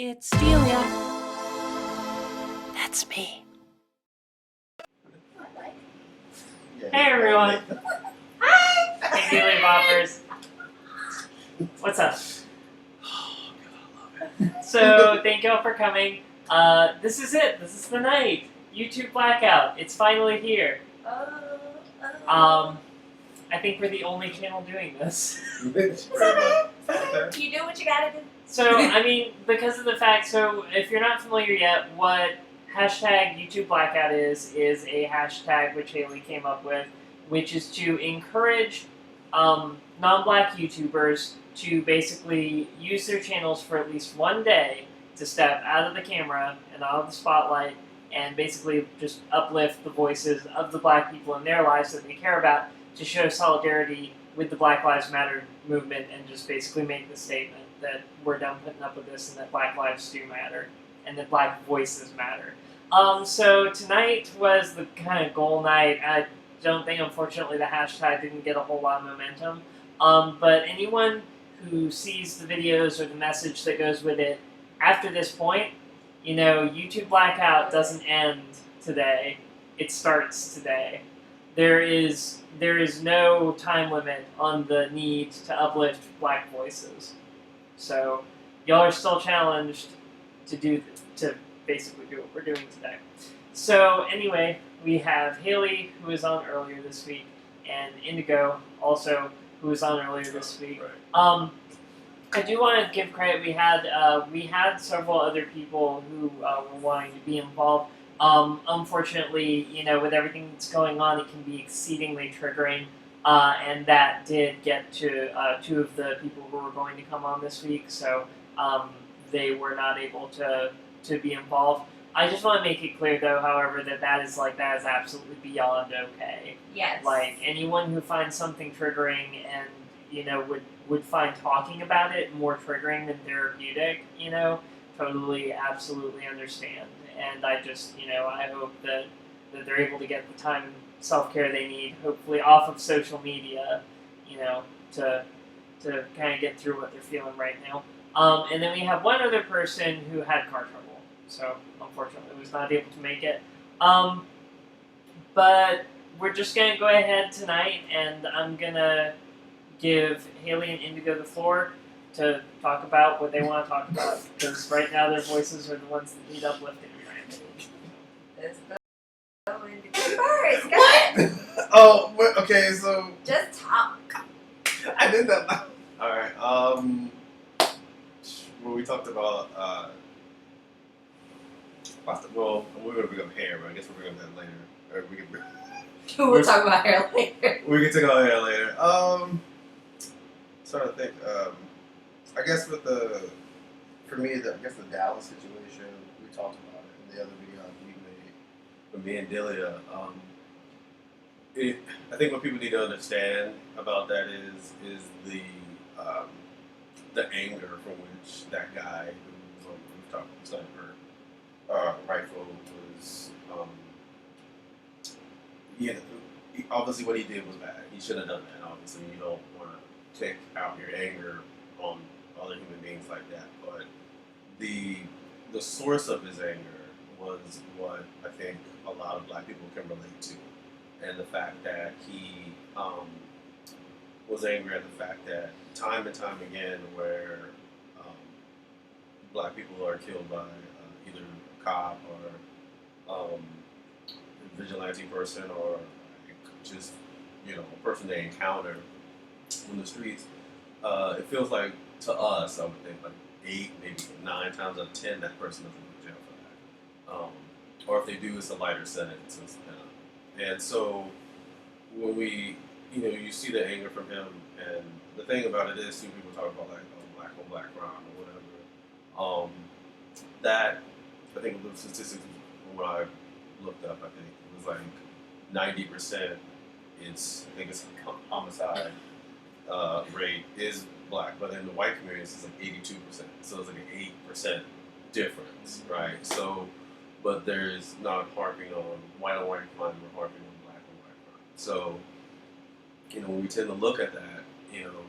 It's Delia. That's me. Hey everyone! Hi! Hey Delia Boppers. What's up? Oh, God, I love it. So, thank y'all for coming. This is it. This is the night. YouTube Blackout. It's finally here. I think we're the only channel doing this. You do what you gotta do. So, I mean, because of the fact, so if you're not familiar yet, what hashtag YouTube Blackout is a hashtag which Haley came up with, which is to encourage non-black YouTubers to basically use their channels for at least one day to step out of the camera and out of the spotlight and basically just uplift the voices of the black people in their lives that they care about to show solidarity with the Black Lives Matter movement and just basically make the statement that we're done putting up with this and that black lives do matter and that black voices matter. So tonight was the kind of goal night. I don't think, unfortunately, the hashtag didn't get a whole lot of momentum. But anyone who sees the videos or the message that goes with it after this point, you know, YouTube Blackout doesn't end today. It starts today. There is no time limit on the need to uplift black voices. So y'all are still challenged to basically do what we're doing today. So anyway, we have Haley, who was on earlier this week, and Indigo, also, who was on earlier this week. Right. I do want to give credit. We had several other people who were wanting to be involved. Unfortunately, you know, with everything that's going on, it can be exceedingly triggering. And that did get to two of the people who were going to come on this week, so they were not able to be involved. I just want to make it clear, though, however, that is absolutely beyond okay. Yes. Like, anyone who finds something triggering and, you know, would find talking about it more triggering than therapeutic, you know, totally, absolutely understand. And I just, you know, I hope that they're able to get the time and self-care they need, hopefully off of social media, you know, to kind of get through what they're feeling right now. And then we have one other person who had car trouble, so unfortunately was not able to make it. But we're just going to go ahead tonight, and I'm going to give Haley and Indigo the floor to talk about what they want to talk about, because right now their voices are the ones that need uplifting, in my opinion. Let's go into first. Go ahead. Oh, okay, so Just talk. I did that. All right. Well, we talked about. Well, we're gonna bring up hair, but I guess we'll bring up that later. Or we can. We'll talk about hair later. We can talk about hair later. Trying to think. I guess for me, the Dallas situation, we talked about it in the other video we made with me and Delia. I think what people need to understand about that is the anger from which that guy who was on the rooftop sniper rifle was. Obviously what he did was bad. He shouldn't have done that. Obviously, you don't want to take out your anger on other human beings like that. But the source of his anger was what I think a lot of black people can relate to. And the fact that he was angry at the fact that time and time again where black people are killed by either a cop or a vigilante person or just, you know, a person they encounter on the streets, it feels like to us, I would think like 8, maybe 9 times out of 10 that person doesn't go to jail for that. Or if they do, it's a lighter sentence. And so when you see the anger from him, and the thing about it is, people talk about like black on black crime or whatever. That I think the statistics from what I looked up, I think it was like 90%. I think it's homicide rate is black, but in the white communities it's like 82%. So it's like an 8% difference, right? So, but there's not harping on white on white crime, we're harping on black on white crime. So, you know, when we tend to look at that, you know,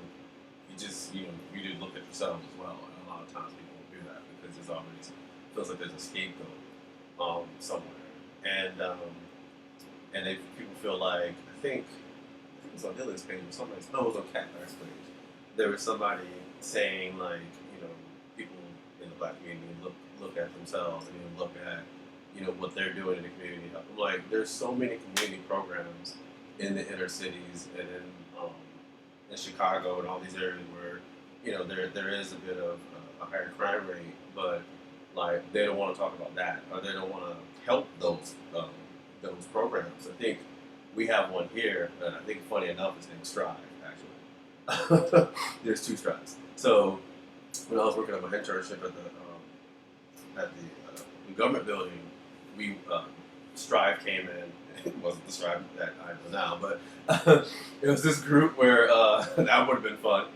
you do look at yourselves as well, and a lot of times people do that because there's always feels like there's a scapegoat somewhere, and if people feel like I think it was on Dylan's page or something. No, it was on Catfire's page. There was somebody saying like, people in the black community look at themselves and even look at, what they're doing in the community. I'm like, there's so many community programs in the inner cities and in Chicago and all these areas where, there is a bit of a higher crime rate, but like they don't want to talk about that or they don't want to help those programs. I think we have one here, and I think funny enough, it's named Strive, actually. There's two Strives. So when I was working on my internship at the government building, we Strive came in. It wasn't the Strive that I know now, but it was this group where that would have been fun.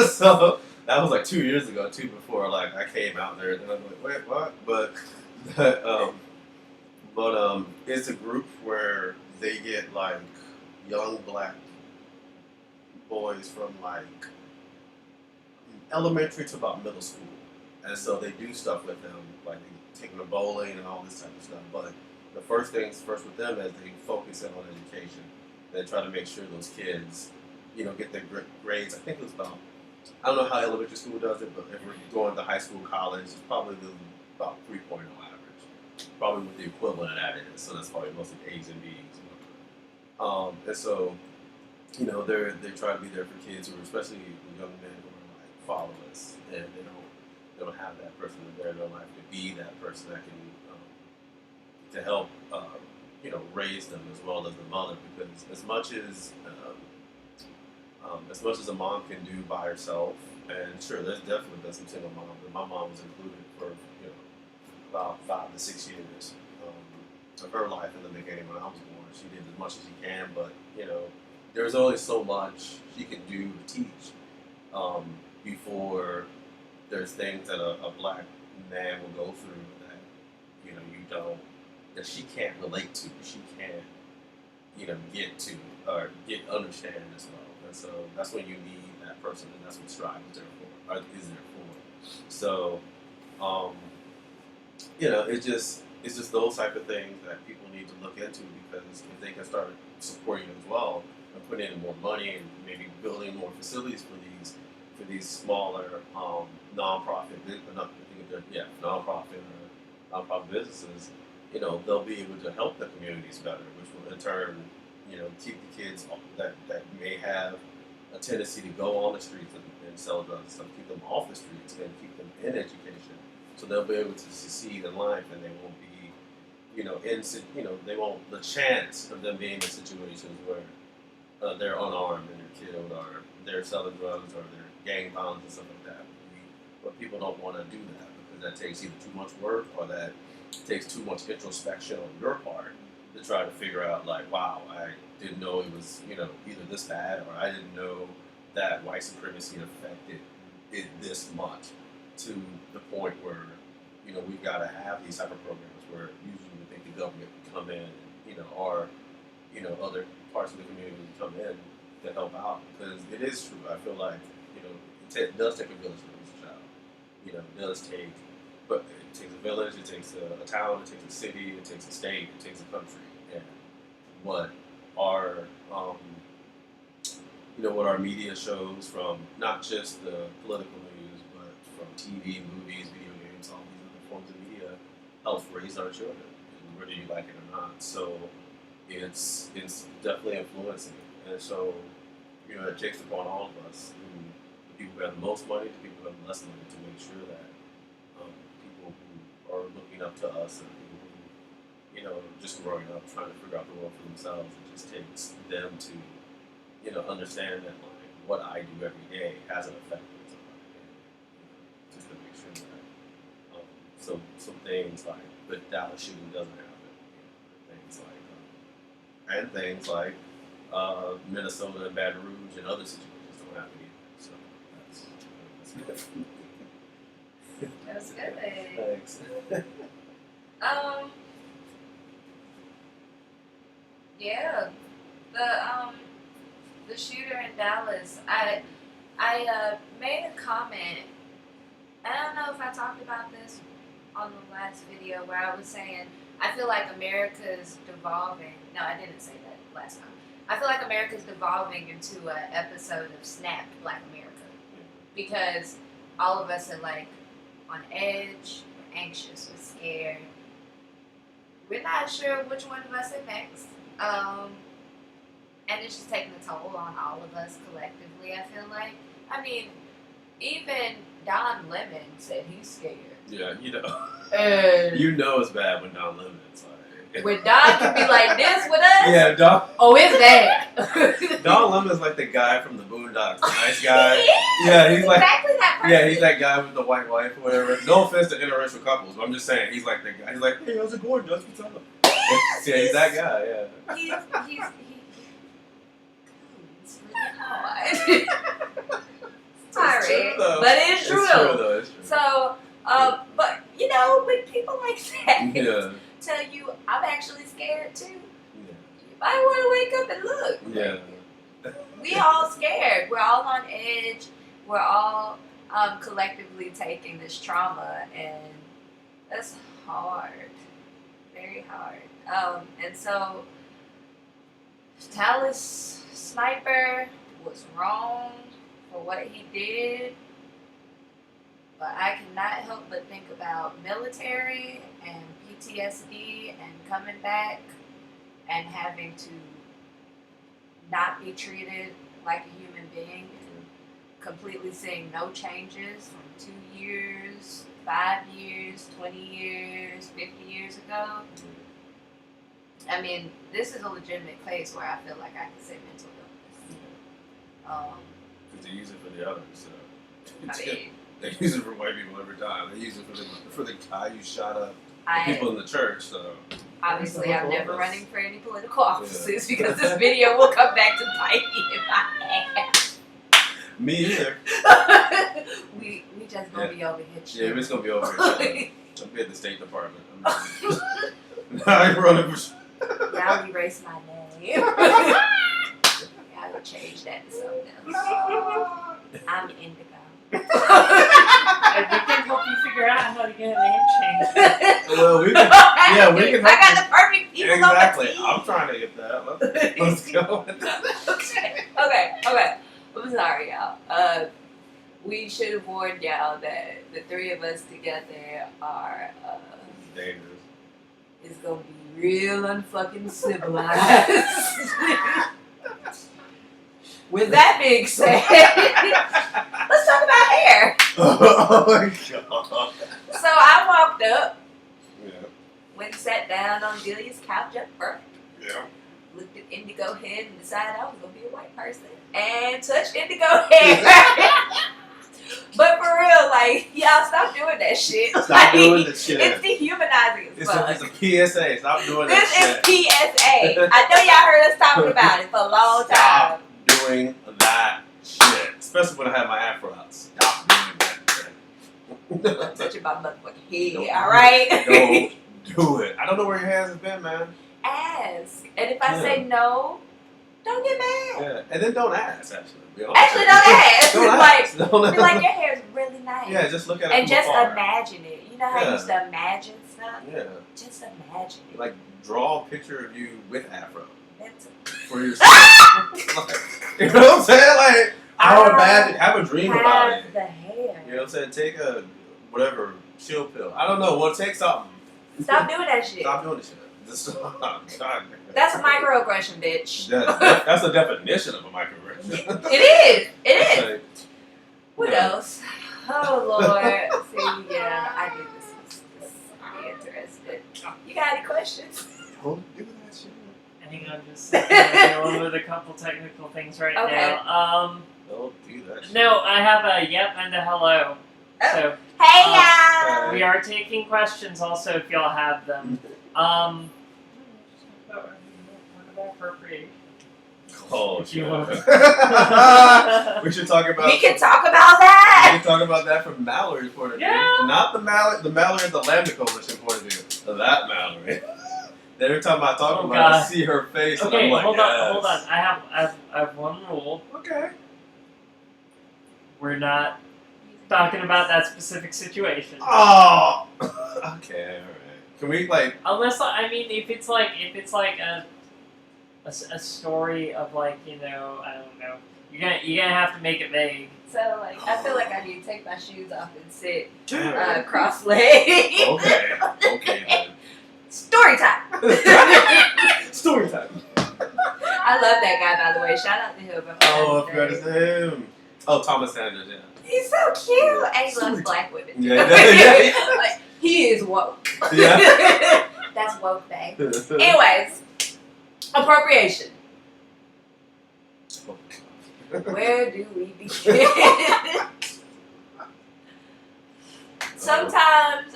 So that was like 2 years ago, too, before like I came out there, and then I'm like, wait, what? But it's a group where they get like young black boys from like elementary to about middle school, and so they do stuff with them, like they take them to bowling and all this type of stuff. But the first things first with them is they focus in on education. They try to make sure those kids, get their grades. I think it was about, I don't know how elementary school does it, but if we're going to high school, college, it's probably about 3.0 average. Probably what the equivalent of that is. So that's probably mostly A's and B's. And so, they try to be there for kids who are, especially the young men who are like fatherless, and they don't have that person in their life to be that person that can to help raise them as well as the mother, because as much as a mom can do by herself, and sure, there's definitely been some single moms, but my mom was included for about 5 to 6 years of her life in the beginning when I was born. She did as much as she can, but there's only so much she can do to teach before there's things that a black man will go through that that she can't relate to, she can't get to or understand as well. And so that's when you need that person, and that's what Strive is there for, or is there for. So it's just those type of things that people need to look into, because if they can start supporting as well and putting in more money and maybe building more facilities for these smaller nonprofit businesses, they'll be able to help the communities better, which will in turn, keep the kids that may have a tendency to go on the streets and sell drugs and stuff, keep them off the streets and keep them in education, so they'll be able to succeed in life, and they won't be, they won't, the chance of them being in situations where they're unarmed and they're killed, or they're selling drugs, or they're gang violence and stuff like that. But people don't want to do that because that takes either too much work or that takes too much introspection on your part to try to figure out, like, wow, I didn't know it was, either this bad, or I didn't know that white supremacy affected it this much, to the point where, we've got to have these type of programs where usually we think the government can come in and, or, other parts of the community come in to help out, because it is true. I feel like, it does take a village to raise a child. It does take, but it takes a village, it takes a town, it takes a city, it takes a state, it takes a country. And what our, what our media shows, from not just the political news, but from TV, movies, video games, all these other forms of media, helps raise our children, and whether you like it or not. So it's definitely influencing. And so, it takes upon all of us, the people who have the most money, the people who have less money, to make sure that people who are looking up to us, and people who, just growing up, trying to figure out the world for themselves, it just takes them to, understand that, like, what I do every day has an effect on somebody, and, just to make sure that some things like the Dallas shooting doesn't happen, things like Minnesota and Baton Rouge and other situations don't happen either. So that's good. That was good. Thanks. Yeah, the shooter in Dallas. I made a comment I don't know if I talked about this on the last video where I was saying I feel like America's devolving. No, I didn't say that last time. I feel like America's devolving into an episode of Snapped Black America because all of us are like on edge, we're anxious, we're scared. We're not sure which one of us is next. And it's just taking a toll on all of us collectively, I feel like. I mean, even Don Lemon said he's scared. Yeah, you know. And You know it's bad when Don Lemon's like. when Don can be like this with us, Yeah, Don. oh, it's bad. Don Lemon's like the guy from the Boondocks, the nice guy. He is. Yeah, he's like. Exactly that person. Yeah, he's that guy with the white wife or whatever. No offense to interracial couples, but I'm just saying he's like the guy. He's like, hey, how's it going, Dust? What's up? Yeah, he's that guy. Yeah. He's really hard. Sorry, true, though. but it's true. It's true though. It's true. So, but you know, when people like that Yeah. tell you, I'm actually scared too, Yeah. you might want to wake up and look. Yeah. We all scared. We're all on edge. We're all collectively taking this trauma, and that's hard, very hard. And so, Tallis Sniper was wrong for what he did, but I cannot help but think about military and PTSD and coming back and having to not be treated like a human being and completely seeing no changes from 2 years, 5 years, 20 years, 50 years ago. I mean, this is a legitimate place where I feel like I can say mental illness. Because they use it for the others. So. I mean, They use it for white people every time. They use it for the guy who shot up the I people in the church. So obviously I'm never running for any political offices because this video will come back to bite me in my ass. me either. we just gonna be over here. Yeah, chilling. it's gonna be over here. I'll be at the State Department. I'm running for. Y'all erase my name. Y'all would change that to something else. I'm Indigo. And we can help you figure out how to get a name change. Well, we can. Yeah, we can. I got the perfect people Exactly. on the team. I'm trying to get that. Let's go with that. Okay. I'm sorry, y'all. We should have warned y'all that the three of us together are Dangerous. is gonna be real unfucking civilized. With that being said, let's talk about hair. Oh my god. So I walked up, Yeah. went and sat down on Delia's couch up front, Yeah. looked at Indigo head and decided I was gonna be a white person, and touched Indigo head. But for real, like, y'all stop doing that shit. Stop Like, doing this shit. It's dehumanizing as fuck. It's a PSA. Stop doing This that is shit. PSA. I know y'all heard us talking about it for a long time. Stop doing that shit. Especially when I have my afro out. Stop doing that shit. I'm touching my motherfucking Don't- head, alright? Don't do it. I don't know where your hands have been, man. Ask. And if I Yeah. say no, don't get mad. Yeah. And then don't ask, actually. Be honest. Actually, don't ask. Don't Like, ask. Don't be like, your hair is really nice. Yeah, just look at it And from just afar. imagine it. You know how Yeah. you used to imagine stuff? Yeah. Just imagine it. Like, draw a picture of you with afro. That's For yourself. Like, you know what I'm saying? Like, I don't imagine. Have a dream about it. have the hair. You know what I'm saying? Take a, whatever, chill pill. I don't know. Well, take something. Stop doing that shit. Stop doing this shit. Just stop. God. That's a microaggression, bitch. That's the definition of a microaggression. It is. It is. Like, What yeah. else? Oh, Lord. See, yeah, I knew this was be interested. You got any questions? Don't do that shit. I think I'm just dealing with a couple technical things right Okay. now. Don't do that shit. No, I have a yep and a hello. Oh. So Hey, y'all. we are taking questions also if y'all have them. Appropriate. Oh, If you shit. want. We should talk about. We can talk about We that. can talk about that from Mallory's point of view. Yeah. Not the Mallory of the Lambda Coalition point of view. That Mallory. Every time I talk Oh, about it, I God. see her face and Okay, I'm like, hold on. yes. I have one rule. Okay. We're not talking about that specific situation. Oh. Okay. All right. Can we like? Unless if it's like a story of like I don't know. You're gonna have to make it vague. So like I feel like I need to take my shoes off and sit cross-legged. Okay. Okay. Then. Story time. Story time. I love that guy, by the way. Shout out to him. Oh, I forgot his name. Oh, Thomas Sanders. Yeah. He's so cute, and he loves black women. Yeah. Like, he is woke. Yeah. That's woke, babe. Anyways, appropriation. Where do we begin? Sometimes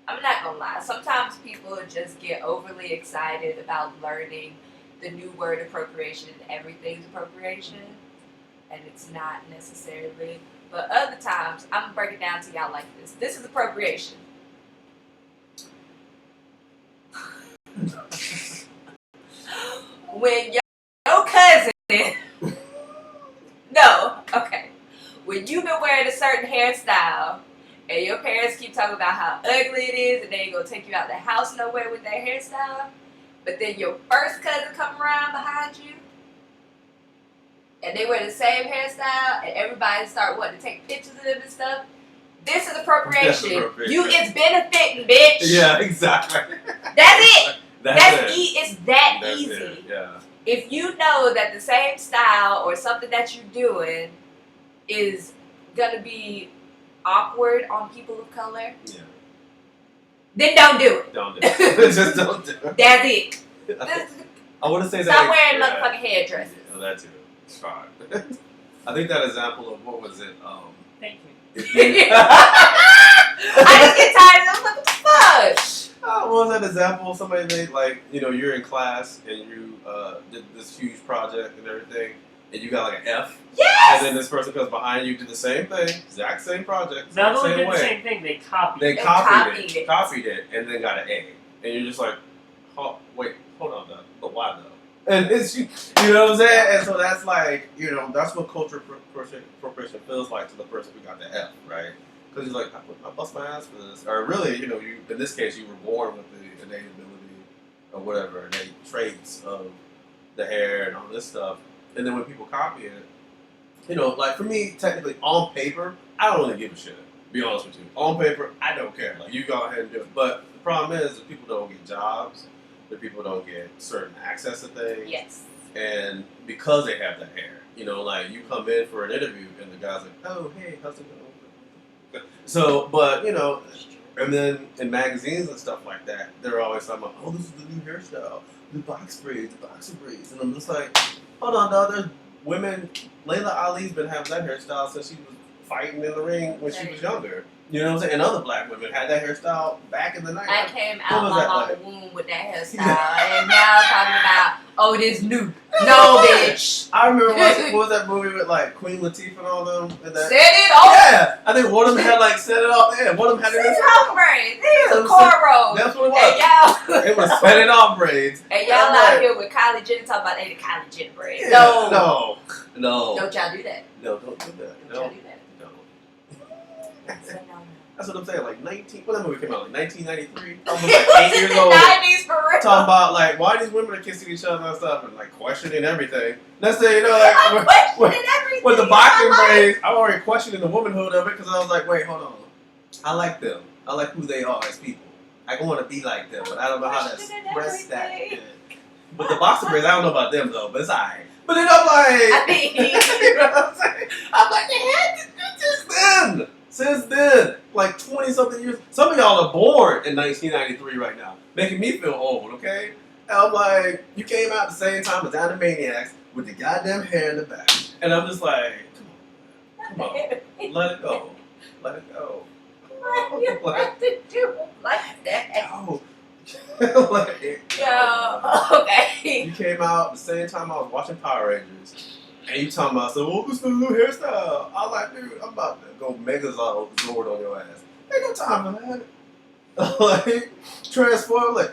I'm not gonna lie, sometimes people just get overly excited about learning the new word appropriation. Everything's appropriation, and it's not necessarily. But other times, I'm gonna break it down to y'all like this. This is appropriation. When your cousin no, okay. When you've been wearing a certain hairstyle and your parents keep talking about how ugly it is and they ain't gonna take you out the house nowhere with that hairstyle, but then your first cousin come around behind you and they wear the same hairstyle and everybody start wanting to take pictures of them and stuff, this is appropriation. It's benefiting, bitch. Yeah, exactly. That's it. That's it. It's that That's easy. It. Yeah. If you know that the same style or something that you're doing is gonna be awkward on people of color, Yeah. then don't do it. Don't do it. Just don't do it. That's it. I want to say Stop that. wearing motherfucking hairdresses. Yeah, that too. It's fine. I think that example of what was it? Thank you. I just get tired of them. What the fuck? What was that example somebody made? Like, you're in class and you did this huge project and everything, and you got like an F. Yes! And then this person comes behind you, did the same thing, exact same project, Not only same did way. the same thing, they copied. They copied it, and then got an A. And you're just like, oh, wait, hold on, though. But why though? And it's you know what I'm saying? And so that's like, that's what culture appropriation feels like to the person who got the F, right? Because you're like, I bust my ass for this. Or really, you in this case, you were born with the innate ability or whatever, innate traits of the hair and all this stuff. And then when people copy it, like for me, technically, on paper, I don't really give a shit. To be honest with you. On paper, I don't care. Like, you go ahead and do it. But the problem is that people don't get jobs. That people don't get certain access to things. Yes. And because they have the hair, like you come in for an interview and the guy's like, oh, hey, how's it going? So, but, and then in magazines and stuff like that, they're always talking about, oh, this is the new hairstyle, the box braids, the boxer braids. And I'm just like, hold on, dog, there's women, Layla Ali's been having that hairstyle since she was fighting in the ring when she was younger. You know what I'm saying? And other black women had that hairstyle back in the 90s. I came out my mama's womb with that hairstyle, and now talking about, oh, this new. No, bitch. I remember what was that movie with like Queen Latifah and all them? And that, Set it off. Yeah, I think one of them had like set it off. Yeah, one of them had Set it. it off braids. These are cornrows. That's what it was. And y'all. It was set it off braids. And y'all out here with Kylie Jenner talking about they the Kylie Jenner braids. Yeah, No. Don't y'all do that. No, don't do that. Don't y'all do that. No. So no. That's what I'm saying. Like when that movie came out, like 1993. I was like 8 years old. 90s for real. Talking about like why these women are kissing each other and stuff, and like questioning everything. Let's say like with the boxing braids, I'm already questioning the womanhood of it because I was like, wait, hold on. I like them. I like who they are as people. I want to be like them, but I don't know how to express that. But the boxer braids, I don't know about them though, but it's alright. But then I'm like, you know what I'm saying? I'm like, they had to do this then. Since then, like 20-something years, some of y'all are born in 1993 right now, making me feel old, okay? And I'm like, you came out at the same time as Animaniacs with the goddamn hair in the back. And I'm just like, come on, let it go. Let it go. You have to do like that. Go. Let it go. Yo, okay. You came out the same time I was watching Power Rangers. And you talking about, so, this is the new hairstyle. I was like, dude, I'm about to go Megazord on your ass. Ain't no time for that. Like, transform, like,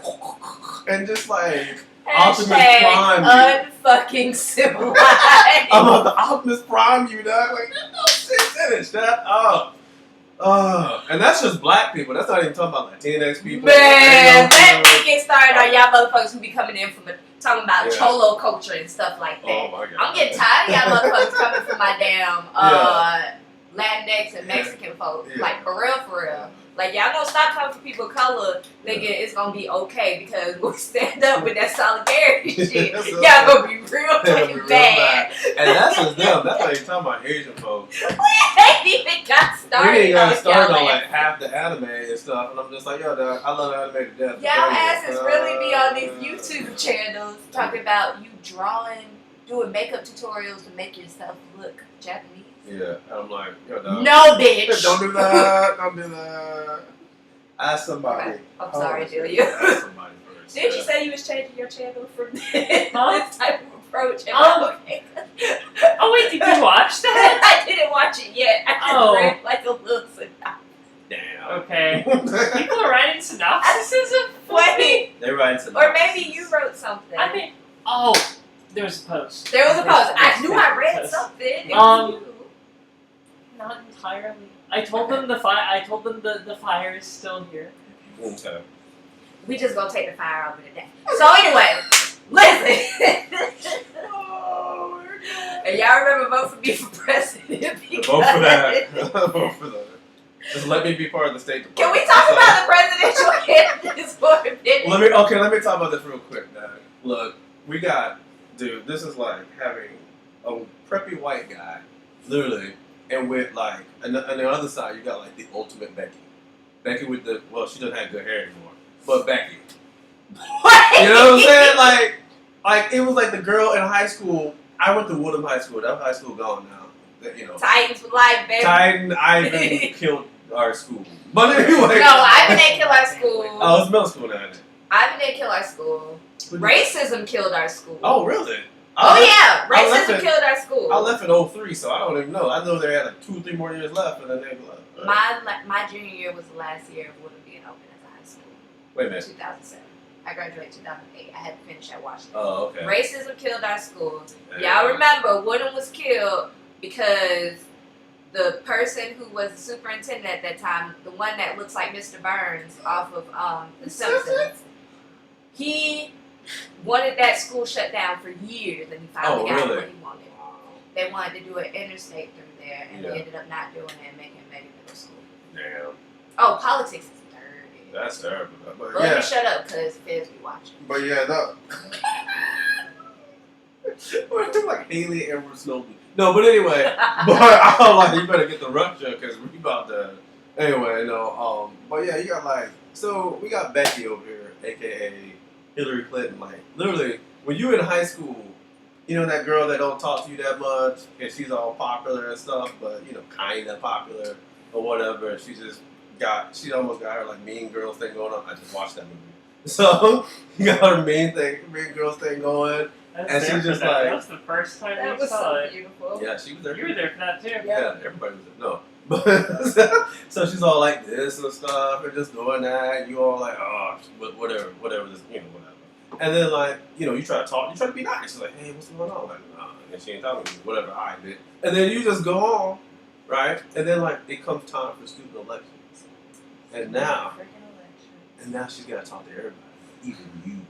and just like, Optimus Prime you. Unfucking civilized. I'm about to Optimus Prime you, dog. Like, there's no shit. Shut up. And that's just black people. That's not even talking about Latinx people. Man, let me get started on y'all motherfuckers who be coming in from talking about cholo culture and stuff like that. Oh my god. I'm getting tired of y'all motherfuckers coming from my damn Latinx and Mexican folks. Yeah. Like for real. Like y'all gonna stop coming for people of color thinking it's gonna be okay because we stand up with that solidarity shit. Y'all gonna be real fucking mad. And that's just them. That's why you're talking about Asian folks. We ain't even got started. We ain't got started on y'all like half the anime and stuff, and I'm just like, yo, dog, I love anime to death. y'all asses really be on these YouTube channels talking about you doing makeup tutorials to make yourself look Japanese. Yeah, and I'm like, yo, dog. No, bitch. Don't do that. Don't do that. Ask somebody. Okay. I'm sorry, Julia. Ask somebody first. Did you say you was changing your channel from this Huh? type of approach? Okay. Oh wait, did you watch that? I didn't watch it yet. I just read like a little synopsis. Damn. Okay. People are writing synopsises of Wait. They write synopsis. Or maybe you wrote something. I mean, there was a post. There was a post. I knew I read something. It was you. Not entirely. I told them the fire is still here. Okay. We just gonna take the fire over today. So anyway, listen. Oh, And y'all remember vote for me for president? Vote for that. Vote for that. Just let me be part of the State Department. Can we talk about the presidential candidates for a minute? Let me talk about this real quick, Dad. Look, dude, this is like having a preppy white guy, literally, and with like, on the other side, you got like the ultimate Becky. Becky with she doesn't have good hair anymore, but Becky. What? You know what I'm saying? Like it was like the girl in high school. I went to Woodham High School. That high school gone now. You know. Titans for life, baby. Titan Ivan killed our school. But anyway. No, Ivan didn't kill our school. Oh, it's middle school now, isn't it? Ivan didn't kill our school. Racism killed our school. Oh, really? Racism killed our school. I left in 03, so I don't even know. I know they had like 2-3 more years left, and then they left. My junior year was the last year of Woodham being open as a high school. Wait a minute. 2007. I graduated 2008. I had to finish at Washington. Oh, okay. Racism killed our school. Yeah. Y'all remember Woodham was killed because the person who was the superintendent at that time, the one that looks like Mr. Burns off of The Simpsons, he wanted that school shut down for years, and he finally got what he wanted. They wanted to do an interstate through there, and they ended up not doing it and making it middle school. Damn. Oh, politics is dirty. That's terrible. But Let me shut up, because Fizz be watching. But yeah, no. We're talking like Haley and Snowden. No, but anyway, I'm like, you better get the rupture because we about to. Anyway, no. But yeah, you got we got Becky over here, aka Hillary Clinton. Like, literally, when you in high school, you know that girl that don't talk to you that much, and she's all popular and stuff, but kind of popular or whatever. She almost got her like Mean Girls thing going on. I just watched that movie, so you got her Mean Girls thing going. And she's just like, that was the first time that we was saw so it. beautiful. Yeah, she was there. You were there for that too. Yeah, everybody was there. No. But so she's all like this and stuff and just doing that. And you all like, oh, whatever, this, whatever. And then you try to talk, you try to be nice. She's like, hey, what's going on? Like, nah. And she ain't talking to me, whatever I did. And then you just go on, right? And then it comes time for student elections. And now she's got to talk to everybody, even you.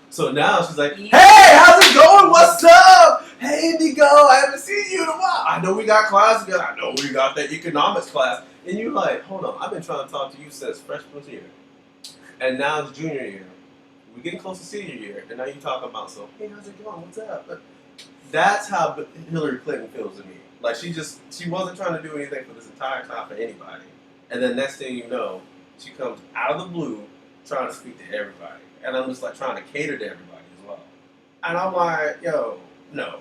So now she's like, hey, how's it going? What's up? Hey, Indigo, I haven't seen you in a while. I know we got class together. I know we got that economics class. And you're like, hold on, I've been trying to talk to you since freshman year. And now it's junior year. We're getting close to senior year. And now you're talking about, hey, how's it going? What's up? But that's how Hillary Clinton feels to me. Like, she wasn't trying to do anything for this entire time for anybody. And then next thing you know, she comes out of the blue trying to speak to everybody. And I'm just trying to cater to everybody as well. And I'm like, yo, no.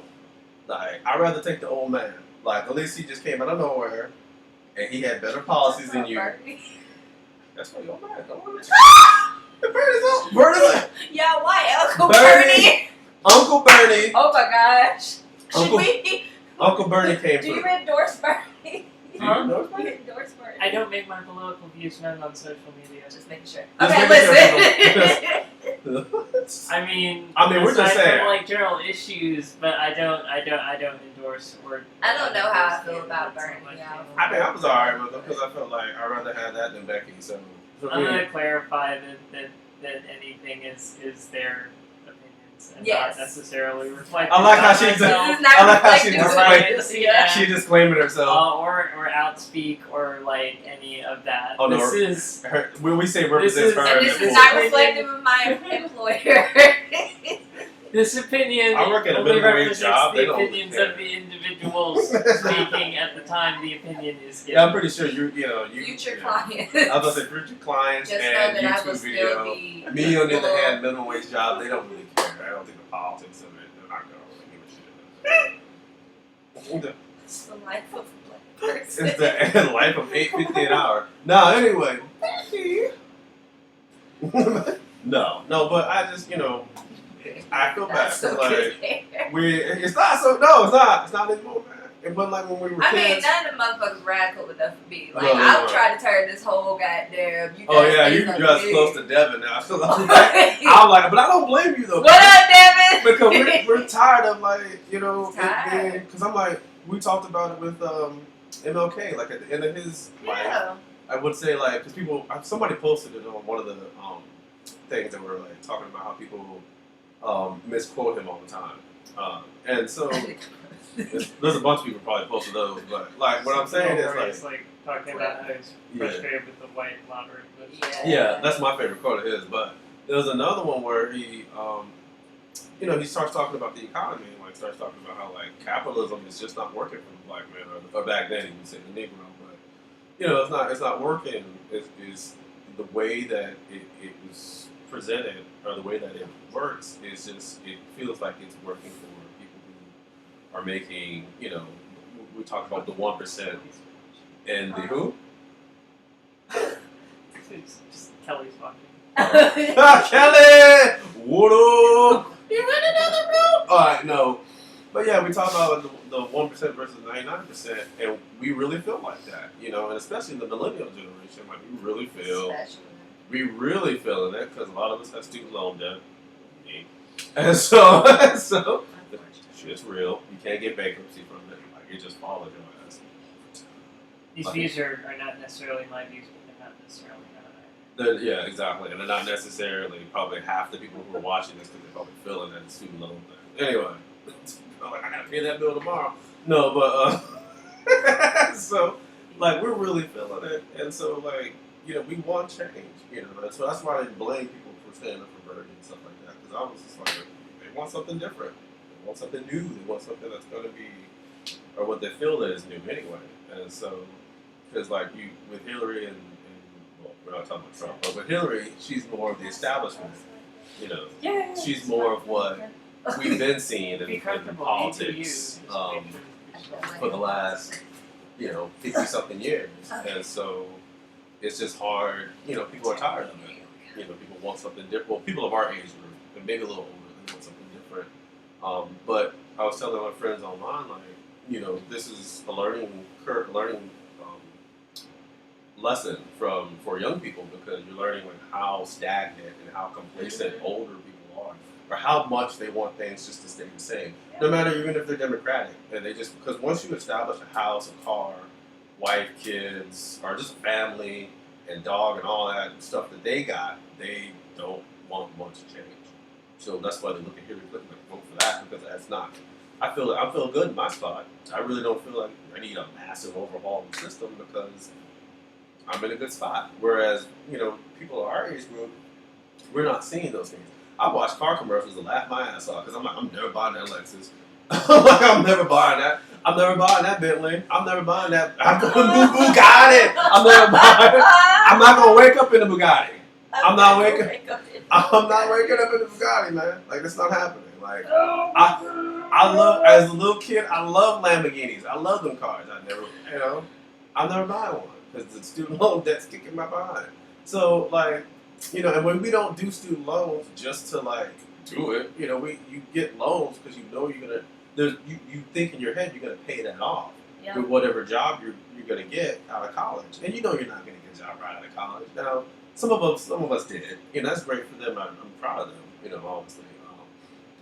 I'd rather take the old man. At least he just came out of nowhere and he had better policies than you. That's why you're mad. Don't worry. Bernie's up. Yeah, why? Uncle Bernie. Uncle Bernie. Oh my gosh. Uncle Bernie came Do through. you endorse Bernie? Do you endorse You Bernie? endorse Bernie? I don't make my political views known on social media. Just making sure. Just Okay, making listen. I mean, we're just aside saying. from, like, general issues, but I don't endorse or. I don't know how I feel endorse about candidates Bernie, on my yeah. channel. I mean, I was alright with them because I felt like I'd rather have that than Becky. So for I'm me, gonna clarify that anything is their opinions and Yes. not necessarily reflected. I like how on she myself, This is not I like how she reflective just of like- it. yeah. she disclaiming herself. or outspeak or like any of that. Oh, no, this is Her, when we say represents is- her, And and this the is full- not reflective of my employer. this opinion I work at a only minimum wage represents job, they the don't really opinions care. of the individuals speaking at the time the opinion is given. Yeah, I'm pretty sure you Future yeah. clients. I was gonna say future clients Just know and that I will YouTube still video. be. Me on the other full- hand, minimum wage job, they don't really care. I don't think the politics of it, they're not gonna really give a shit. It's the life of a black person. It's the life of $8.50 an hour. No, anyway. no, but I just, I feel bad. That's so Like, good. it's not anymore, man. It wasn't like when we were I mean, kids. none of the motherfuckers radical enough for me. Like, No, they I'll weren't. try to turn this whole goddamn. You Oh guys yeah, think you're I'm as big. close to Devin now. So I'm like, but I don't blame you though. What up, Devin? Because we're tired of Tired. because I'm like, we talked about it with MLK, like at the end of his life. Yeah. I would say like, because somebody posted it on one of the things that were like talking about how people misquote him all the time, and so there's a bunch of people probably posted those, but like what I'm saying Where is he's like talking about how he's Yeah. frustrated with the white moderate. Yeah, that's my favorite quote of his. But there was another one where he starts talking about the economy and like starts talking about how like capitalism is just not working for the black man, or back then he would say the Negro, but it's not working. Is the way that it was presented or the way that it works is just it feels like it's working for people who are making we talked about the 1% and the who. It's just Kelly's watching. Kelly! What up? You in another room? Alright, no. But yeah, we talk about the 1% versus 99%, and we really feel like that, and especially in the millennial generation, like we really feeling it because a lot of us have student loan debt. Me. And so shit's real. You can't get bankruptcy from it. Like, it just follows your ass. These views are not necessarily my views, but they're not necessarily Yeah, exactly. And they're not necessarily probably half the people who are watching this because they're probably feeling that student loan thing. Anyway, I'm like, I gotta pay that bill tomorrow. No, but so like we're really feeling it, and so like we want change, and so that's why I didn't blame people for standing up for Bernie and stuff like that, because I was just like, they want something different, they want something new, they want something that's gonna be, or what they feel that is new anyway, and so because like with Hillary and well, we're not talking about Trump, but with Hillary, she's more of the establishment, Yeah. she's more of what we've been seeing Be in comfortable. politics for the last 50-something years, and so it's just hard. People are tired of it. People want something different. Well, people of our age group, and maybe a little older, they want something different. But I was telling my friends online, like, this is a learning lesson for young people, because you're learning like how stagnant and how complacent older people are, or how much they want things just to stay the same, no matter even if they're Democratic. And they just, because once you establish a house, a car, wife, kids, or just a family and dog and all that stuff that they got, they don't want much change. So that's why they look at Hillary Clinton and vote for that, because that's not. I feel good in my spot. I really don't feel like I need a massive overhaul of the system, because I'm in a good spot. Whereas, people of our age group, we're not seeing those things. I watch car commercials and laugh my ass off, because I'm like, I'm never buying that Lexus. I'm never buying that. I'm never buying that Bentley. I'm never buying that. I'm going Bugatti. I'm never buying. I'm not gonna wake up in the Bugatti. I'm not waking up in the Bugatti, man. Like, it's not happening. Like, I love, as a little kid, I love Lamborghinis. I love them cars. I'm never buying one, because the student loan debt's kicking my behind. So, like, and when we don't do student loans just to, like, do it, you get loans because you're gonna, you think in your head you're gonna pay that off. Yep. with whatever job you're going to get out of college. And you know you're not going to get a job right out of college. Now, some of us did. You know, that's great for them. I'm proud of them, you know, honestly.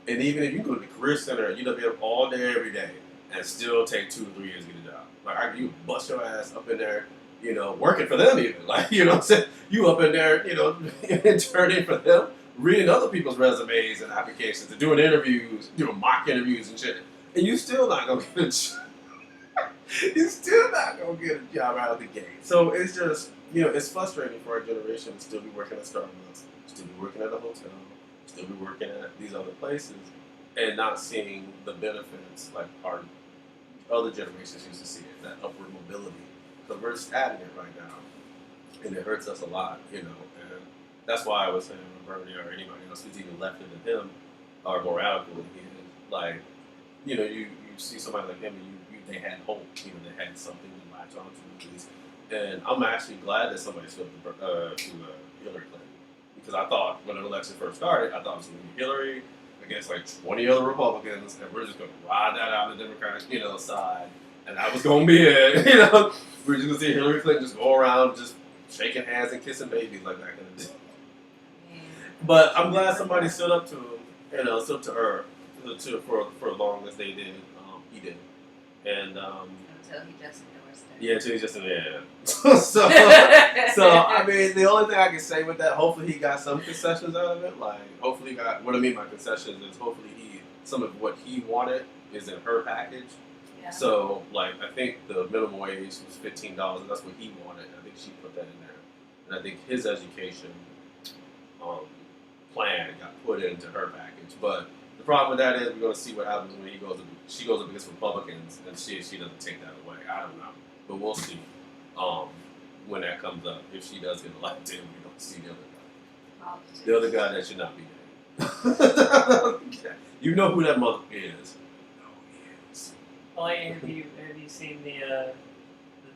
And even if you go to the career center, you know, be up all day, every day, and still take 2 or 3 years to get a job. Like, you bust your ass up in there, you know, working for them even. Like, you know what I'm saying? You up in there, you know, interning for them, reading other people's resumes and applications and doing interviews, doing mock interviews and shit. And you still not going to get a job. You're still not going to get a job out of the gate. So it's just, you know, it's frustrating for our generation to still be working at Starbucks, still be working at a hotel, still be working at these other places, and not seeing the benefits like our other generations used to see it, that upward mobility. Because we're stagnant right now, and it hurts us a lot, you know. And that's why I was saying when Bernie or anybody else who's even left than him are more radical than he is. Like, you know, you see somebody like him, and they had hope, you know, they had something to latch on to at least. And I'm actually glad that somebody stood up to Hillary Clinton. Because I thought when the election first started, I thought it was going to be Hillary against like 20 other Republicans, and we're just going to ride that out on the Democratic, you know, side, and that was going to be it. You know, we're just going to see Hillary Clinton just go around just shaking hands and kissing babies like back in the day. But I'm glad somebody stood up to him, you know, stood up to her, for as long as they did. He did, and Until he just endorsed it. yeah, until he just so I mean, the only thing I can say with that, hopefully he got some concessions out of it. Like, hopefully he got, what I mean by concessions is hopefully some of what he wanted is in her package. Yeah. So, like, I think the minimum wage was $15, and that's what he wanted. I think she put that in there. And I think his education plan got put into her package. But the problem with that is we're going to see what happens when she goes up against Republicans, and she doesn't take that away. I don't know. But we'll see when that comes up. If she does get elected, we don't see the other guy. The other guy that should not be there. You know who that mother is. No, he is. Well, have you seen the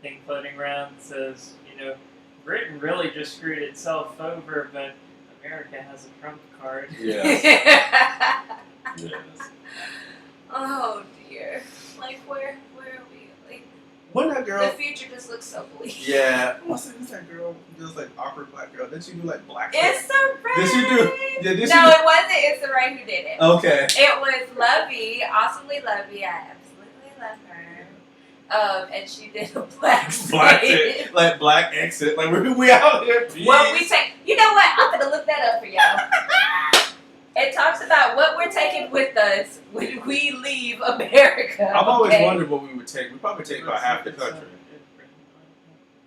thing floating around that says, you know, Britain really just screwed itself over, but America has a trump card. Yes. Yes. Oh dear. Like where are we? Like When that girl, the future just looks so bleak. yeah, what's that girl? Just like awkward black girl. Didn't she do like black? It's the Right. Did she do? Yeah, did she No, do? it wasn't. It's the Right who did it. Okay. It was Lovey, awesomely Lovey. I absolutely love her. And she did a black Black, like black exit. Like we out here. Peace. What we take. You know what? I'm gonna look that up for y'all. It talks about what we're taking with us when we leave America. I've always okay? wondered what we would take. We'd probably take about half the country.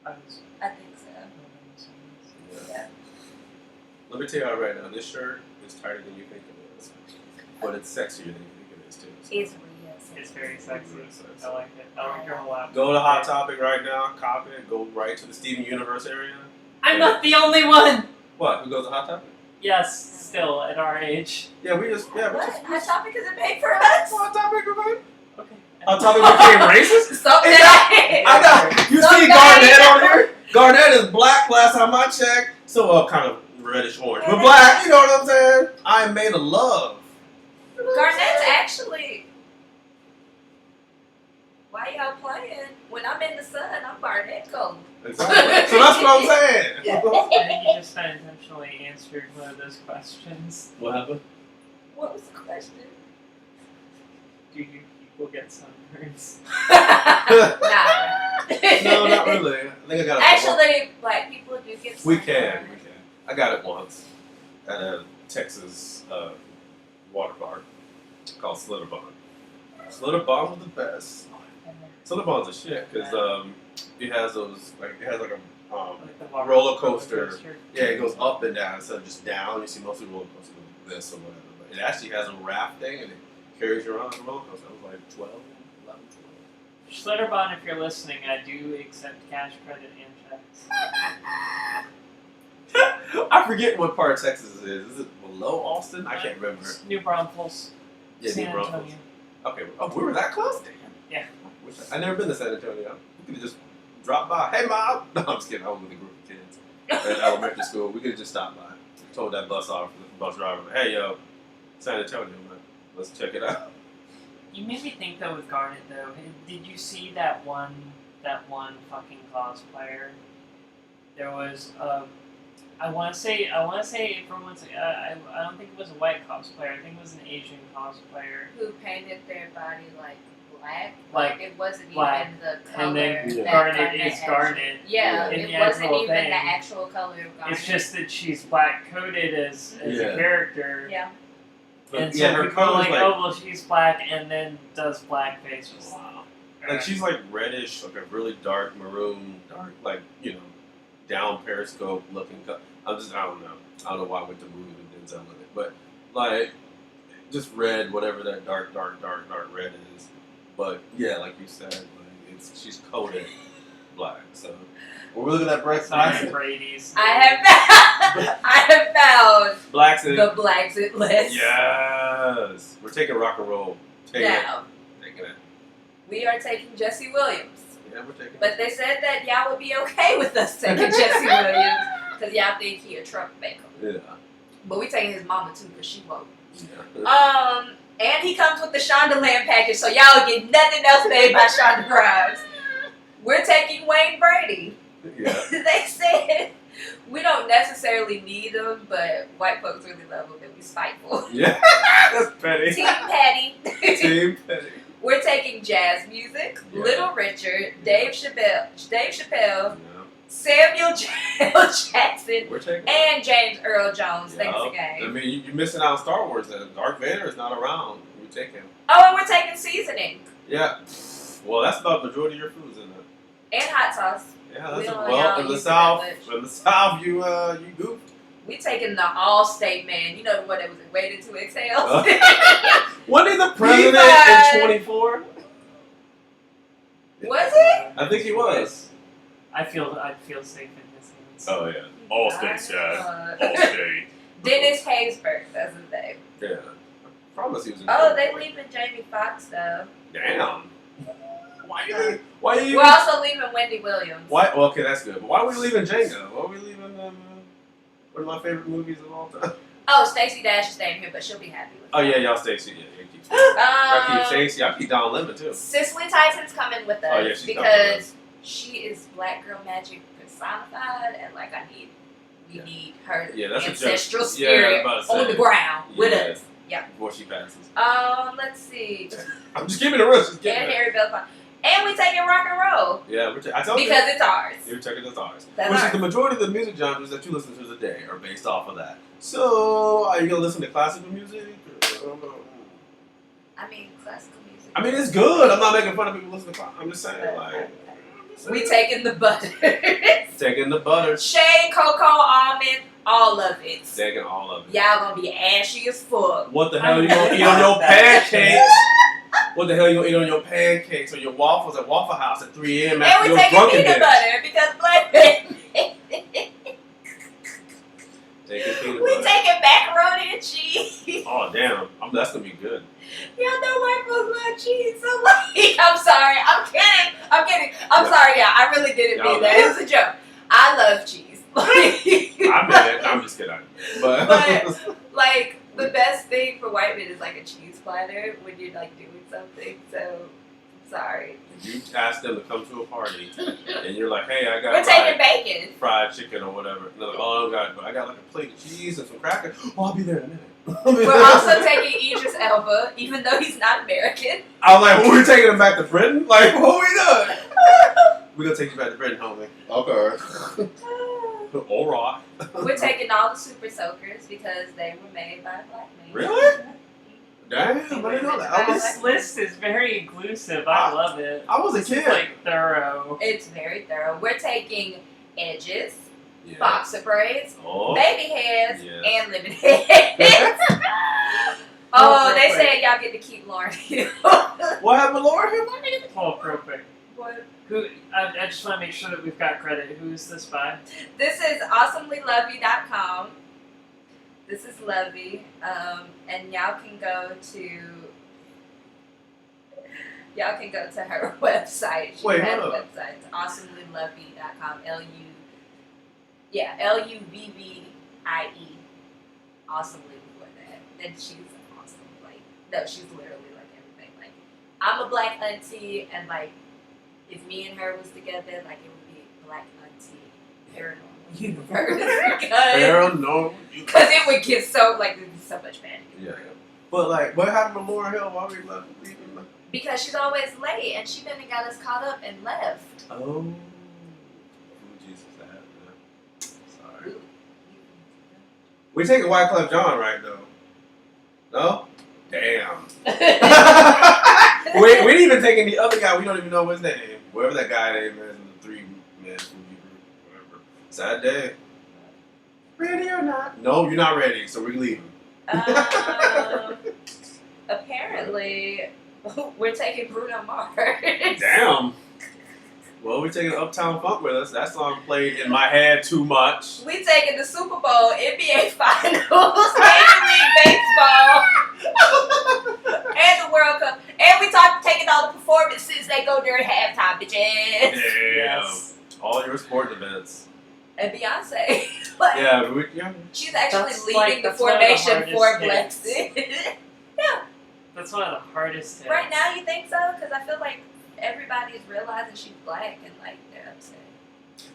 I think so. Yeah. Let me tell you right now, this shirt is tighter than you think it is. But it's sexier than you think it is too. So. It's real. It's very sexy. Really sexy. I like it. I like your whole outfit. Go to Hot Topic right now, cop it, go right to the Steven Universe area. I'm not the only one! What? Who goes to Hot Topic? Yes, still at our age. Yeah, we just What? Hot Topic isn't made for us? Hot Topic, right? Okay. Hot Topic became racist? Something. I got you see Garnett on here? Garnett is black last time I checked. So kind of reddish orange. But black, you know what I'm saying? I am made of love. Garnett's actually. Why y'all playing? When I'm in the sun, I'm Garnett gold. Exactly. So that's what I'm saying. I think you just unintentionally answered one of those questions. What happened? What was the question? Do you people get sunburns? Nah. No, not really. I think I got it. Actually, black people do get We sunburned. can. I got it once at a Texas water park called Slitterbond. Slitterbond was the best. Slitterbond's a shit because it has those like a Like the water roller coaster. Yeah, it goes up and down instead of just down. You see mostly roller coasters like this or whatever. But it actually has a rafting and it carries you around the roller coaster. I was like 12, 11, 12. Schlitterbahn, if you're listening, I do accept cash, credit, and checks. I forget what part of Texas it is. Is it below Austin? I can't remember. New Braunfels. Yeah, San New Braunfels. Antonio. Okay. Oh, we were that close? Damn. Yeah. I never been to San Antonio. We could have just dropped by. Hey, Mom! No, I'm just kidding. I was with a group of kids at elementary school. We could have just stopped by. Told that bus driver, hey, yo, San Antonio, man. Let's check it out. You made me think though with Garnet though. Did you see that one fucking cosplayer? There was I want to say from once I don't think it was a white cosplayer. I think it was an Asian cosplayer. Who painted their body like black? Like it wasn't black. even the color. And then Yeah. Garnet is actually- Garnet. Yeah, in it the wasn't actual even thing. the actual color of Garnet. It's just that she's black coded as a Yeah. character. Yeah. And yeah, so her people are color's like, like, oh well, she's black, and then does blackface. wow. Like she's like reddish, like a really dark maroon, like down periscope looking. I don't know. I don't know why I went to movie with Denzel with it, but like just red, whatever that dark red is. But yeah, like you said, like she's coded black. So when we're looking at Brexit, Not Brady's. I have found blacks in the Blacksit list. Yes, we're taking rock and roll. Taking Now, it. we are taking Jesse Williams. Yeah, we're taking But they said that y'all would be okay with us taking Jesse Williams because y'all think he a Trump maker. Yeah. But we taking his mama too because she woke. Yeah. And he comes with the Shonda Land package, so y'all get nothing else made by Shonda Rhimes. We're taking Wayne Brady. Yeah. They said we don't necessarily need him, but white folks really love him and we spiteful. Yeah. That's petty. Team Patty. Team petty. We're taking jazz music, Yeah. Little Richard, Dave Chappelle, Yeah. Samuel L. Jackson, We're taking. and James Earl Jones. Yeah. Thanks I again. mean, you're missing out on Star Wars. Then Darth Vader is not around. We take him. Oh, and we're taking seasoning Yeah. Well, that's about the majority of your foods in there. and hot sauce. Yeah, We that's don't well y'all in the use South. that much. In the South, you goofed. We taking the All-State man. You know the one that was waiting to exhale. Wasn't he the president Levi. in 24? Was it? I think he was. I'd feel safe in his hands. Oh yeah. Allstate. Dennis Haysbert, that's his name. Yeah. I promise he was in. Oh, 24. they leaving Jamie Foxx though. Damn. Why you? We're also leaving Wendy Williams. Why? Well, okay, that's good. But why are we leaving Django? Why are we leaving one of my favorite movies of all time? Oh, Stacey Dash is staying here, but she'll be happy with Oh it. yeah, y'all Stacey. Yeah, I keep Stacey. I keep Don Lemon too. Cicely Tyson's coming with us Oh, yeah, she's coming because she is Black Girl Magic personified, and like we need her Yeah, that's a ancestral joke. spirit Yeah, I was about to on say. the ground with Yeah. us. Yeah. Before she passes. Let's see. I'm just giving it a rush. Just And giving it. Harry Belafonte. And we taking rock and roll Yeah, I told you. because it's ours. You're taking the stars. That's Which is ours. the majority of the music genres that you listen to today are based off of that. So, are you going to listen to classical music? Or, I mean, classical music. I mean, it's good. I'm not making fun of people listening to classical. I'm just saying, like. We taking the butter. Taking the butter. Shea, cocoa, almond, all of it. Taking all of it. Y'all gonna be ashy as fuck. What the hell you going to eat on your pancakes? What the hell you going to eat on your pancakes or your waffles at Waffle House at 3 a.m. And after we your taking drunken peanut bitch? butter because black men. Taking peanut We butter. taking macaroni and cheese. Oh, damn. That's going to be good. Y'all know white folks love cheese so much. I'm sorry. I'm kidding. I'm Yeah. sorry, y'all. I really didn't Y'all mean that. It was a joke. I love cheese. I meant it. I'm just kidding. But Like, the best thing for white men is like a cheese platter when you're like doing something. So, I'm sorry. you ask them to come to a party, and you're like, "Hey, I got We're taking bacon. fried chicken or whatever." And they're like, "Oh, I got, but I got like a plate of cheese and some crackers." Oh, I'll be there in a minute. We're also taking Idris Elba, even though he's not American. I was like, well, "We're taking him back to Britain? Like, what are we doing?" We're gonna take you back to Britain, homie. Okay. All right. We're taking all the super soakers because they were made by black men. Really? Damn, I didn't know that. I was, This list is very inclusive. I love it. I was a This kid. is like thorough. It's very thorough. We're taking edges, Yeah. boxer braids, Oh. baby hairs, Yes. and lemon heads. Oh, they Real said quick. y'all get to keep Lauren Hill. What happened, Laura? Hold up real quick. What? Who? I just want to make sure that we've got credit. Who's this by? This is awesomelyluvey.com. This is Lovey, and y'all can go to her website. She Wait, has a hold up. website. It's awesomelyluvey.com. Luvvie. Awesomely before that. And she's awesome. Like, no, she's literally like everything. Like, I'm a black auntie, and like, if me and her was together, like, it would be black auntie paranormal universe because it would get so like there'd be so much panic. Yeah. But like, what happened to Laura Hill? Why we leaving? Because she's always late, and she been and got us caught up and left. Oh, Jesus, sorry. We taking Wyclef John right though. No? Damn. we ain't even taking the other guy. We don't even know his name. Whoever that guy name is in the 3-man movie group, whatever. Sad day. Ready or not? No, you're not ready, so we're leaving. Apparently, we're taking Bruno Mars. Damn. Well, we're taking Uptown Funk with us. That song played in my head too much. We taking the Super Bowl, NBA Finals, Major League Baseball, and the World Cup. And we taking all the performances that go during halftime, bitches. Damn. Yes. All your sport events. And Beyonce. Like, Yeah. she's actually That's leading like- the that's one of the formation for hardest Blexit. That's one of the hardest hits. Right now, you think so? Because I feel like everybody is realizing she's black and like they're upset.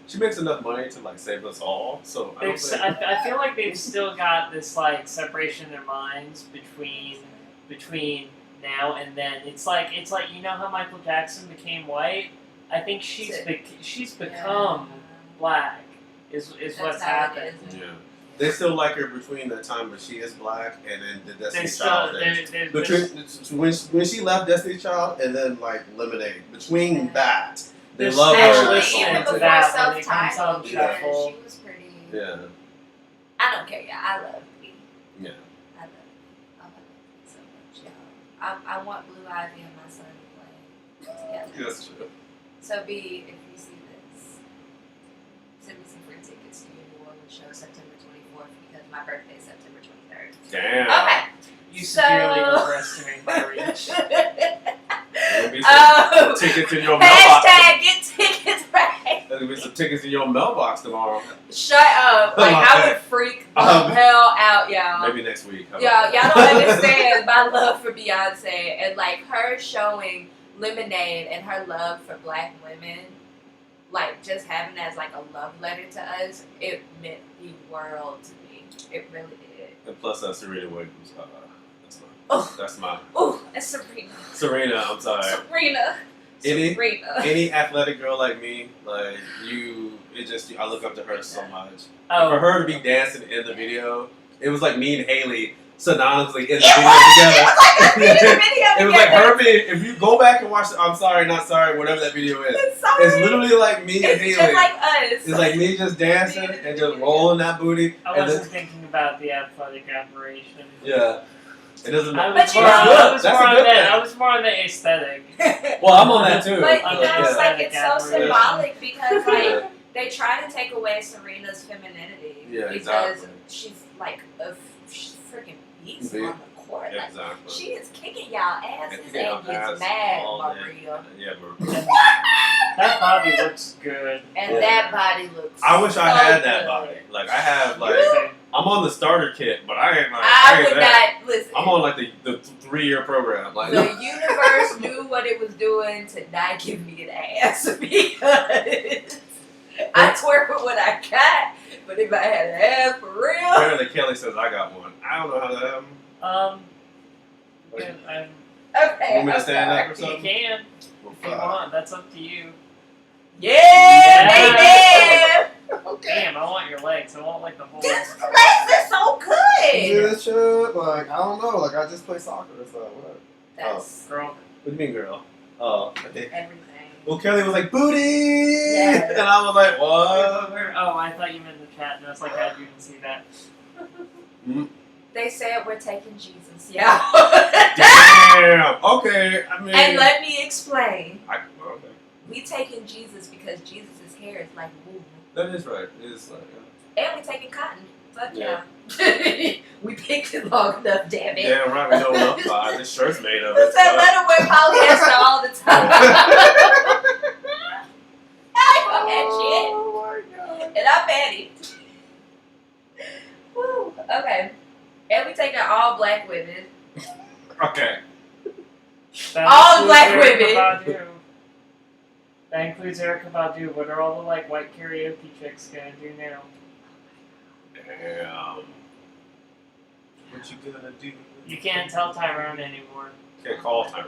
She makes enough money to like save us all, so I don't think. I feel like they've still got this like separation in their minds between now and then. It's like you know how Michael Jackson became white. I think she's become black. Is what's how it happened. is. Yeah. They still like her between that time when she is black and then the They Destiny's still Child days. When she left Destiny's Child and then like Lemonade. Between that, they They're love still her. listening Even to before that when it comes self-titled, on yeah, shuffle. she was pretty. Yeah. I don't care, yeah. I love B. Yeah. I love B. I love B so much, y'all. I want Blue Ivy and my son to play together. That's true. So B, if you see this, send me some free tickets to your New Orleans show September 24th because my birthday is September 23rd. Damn. Okay. You severely overestimate my reach. There'll be some tickets in your mailbox. Hashtag get tickets right. There'll be some tickets in your mailbox tomorrow. Shut up. Like, I would freak the hell out, y'all. Maybe next week. Y'all don't understand my love for Beyonce and like her showing Lemonade and her love for black women, like just having that as like a love letter to us, it meant the world to me. It really did. And plus, Serena Williams. That's my. Oh, it's Serena. Serena, I'm sorry. Serena. Any athletic girl like me, like I look up to her so much. Oh. For her to be dancing in the video, it was like me and Haley synonymously in the It video together. was like It was like her being, if you go back and watch I'm Sorry, Not Sorry, whatever that video is, it's literally like me and Haley. It's just like us. It's like me just dancing and just rolling that booty. I wasn't thinking about the athletic operation. Yeah. It doesn't matter. I was more on the aesthetic. Well, I'm on that too. But Yeah. like it's so symbolic because like Yeah. they try to take away Serena's femininity Yeah, because exactly. she's like she's freaking beast Beast. on the court. Like, Exactly. she is kicking y'all asses Kicking y'all and gets ass mad, all day. Maria. Yeah, Maria. That body looks good. And Yeah. that body looks. I wish I so had that good. body. Like I have, like Same. I'm on the starter kit, but I ain't like I ain't would that. not listen. I'm on like the 3-year program. Like The universe knew what it was doing to not give me an ass because I twerk with what I got, but if I had an ass for real. apparently Kelly says I got one. I don't know how that happened. Okay. Want me to I'm stand up or sorry. You can Well, if you want. That's up to you. Yeah, baby. Damn, I want your legs. I want like the whole. This place is so good. this shit, like I don't know, like I just play soccer or something. What? That's Girl. What do you mean, girl? Oh, okay. everything. Well, Kelly was like booty, Yeah. and I was like, what? Oh, I thought you meant the chat. And I was like, how do you even see that? They said we're taking Jesus, yeah. Damn. Okay. I mean. And let me explain. Okay. We taking Jesus because Jesus' hair is like wool. That is right. It is like. And we taking cotton. Fuck Yeah. yeah. We picked it long enough, damn it. Damn right, we know enough about it. This shirt's made of Who it. said let her wear polyester all the time? I know that Oh my god. shit. And I'm Betty. Woo. Okay. And we taking all black women. Okay. That All includes black Erykah women. Badu. That includes Erykah Badu. What are all the like white karaoke chicks gonna do now? Damn. What you gonna do? You can't tell Tyrone anymore. Can't call Tyrone.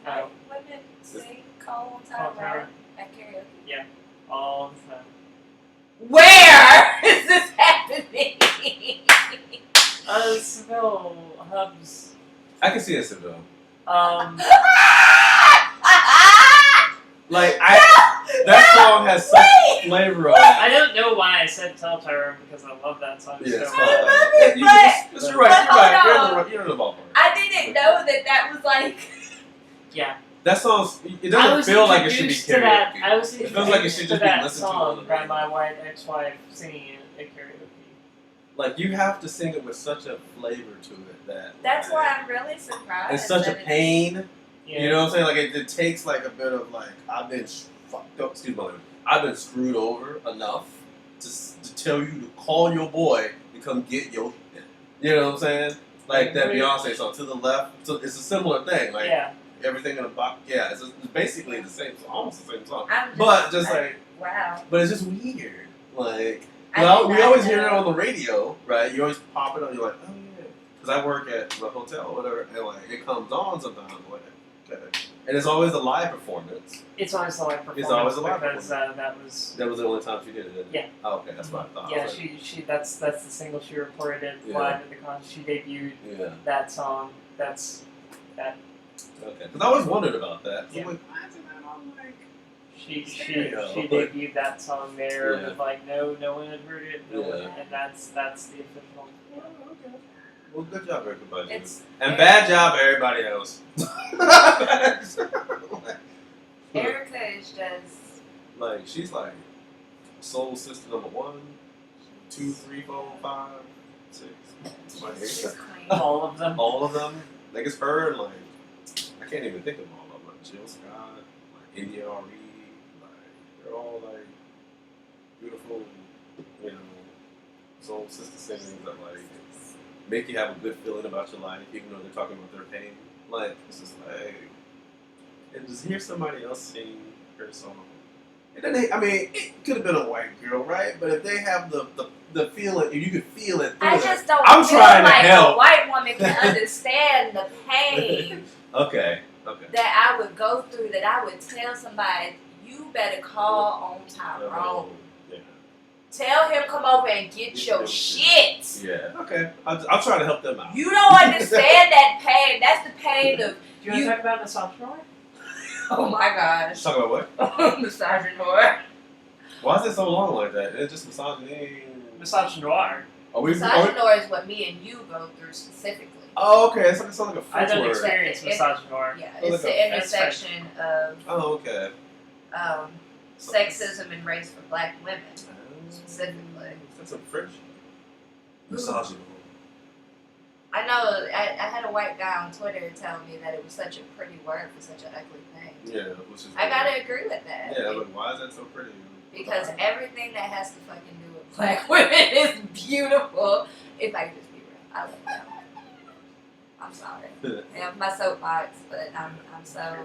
Oh. Women sing Call Call Tyrone at karaoke. All the time. Where is this happening? Seville Hubs. I can see it, Seville. Like that song has such flavor on it. I don't know why I said Tell Tyrone because I love that song Yeah, so it's much. fine. You're right. You're in the ballpark. I didn't know that was like. Yeah. That song, it I doesn't was feel like it should be introduced to that. karaoke. I was It feels like it introduced should to just be that listened to on song the by radio. my white ex-wife singing it at karaoke. Like, you have to sing it with such a flavor to it that. That's like, why I'm really surprised. it's such a that pain. Yeah. You know what I'm saying? Like, it takes like a bit of like, I've been fucked up. Excuse me. I've been screwed over enough to tell you to call your boy to come get your shit. You know what I'm saying? Like that Beyonce song, To the Left. So it's a similar thing. Like, everything in a box. Yeah, it's basically the same song, almost the same song. But it's just weird. Like, we always hear it on the radio, right? You always pop it on, you're like, oh yeah. Because I work at the hotel or whatever, and like, it comes on sometimes. I'm like, okay. And it's always a live performance. It's always a live performance. It's always a live because performance. That was the only time she did it, didn't it? Yeah. Oh, okay, that's what I thought. Yeah, that's the single she recorded live at the concert. She debuted that song. That's that. Okay, because I always wondered about that. Yeah. I'm like, why isn't that on like she stereo? debuted that song there Yeah. with like no one had heard it, Yeah. and that's the official. Oh, okay. Well, good job, everybody. It's And bad job, everybody else. Erica is just. Like, she's like soul sister number 1, 2, 3, 4, 5, 6. Like, She's queen. All of them. all of them. Like, it's her and like, I can't even think of all of them. Like Jill Scott, like India R.E. Like, they're all like beautiful, you know, soul sister singers that like make you have a good feeling about your life, even though they're talking about their pain. Like, it's just like, and just hear somebody else sing her song. And then it could have been a white girl, right? But if they have the feeling, if you could feel it through I it, just don't I'm feel trying to like help. a white woman can understand the pain Okay. that I would go through, that I would tell somebody, you better call on Tyrone. Yeah. Tell him come over and get your shit. Yeah. Okay. I'll try to help them out. You don't understand that pain. That's the pain of Do you want to talk about misogynoir? oh my gosh. Talk about what? Misogynoir. Why is it so long like that? It's just misogyny. Misogynoir. Misogynoir is what me and you go through specifically. Oh, okay. It's like a I French don't word. experience misogynoir. Yeah, Oh, it's like the intersection of Oh, okay. sexism and race for black women specifically. That's a French. Misogyny. I know. I had a white guy on Twitter telling me that it was such a pretty word for such an ugly thing. Yeah, which is. I gotta agree with that. Yeah, like, why is that so pretty? Because everything that has to fucking do with black women is beautiful. If I could just be real, I love them. I'm sorry. Yeah, my soapbox, but I'm so.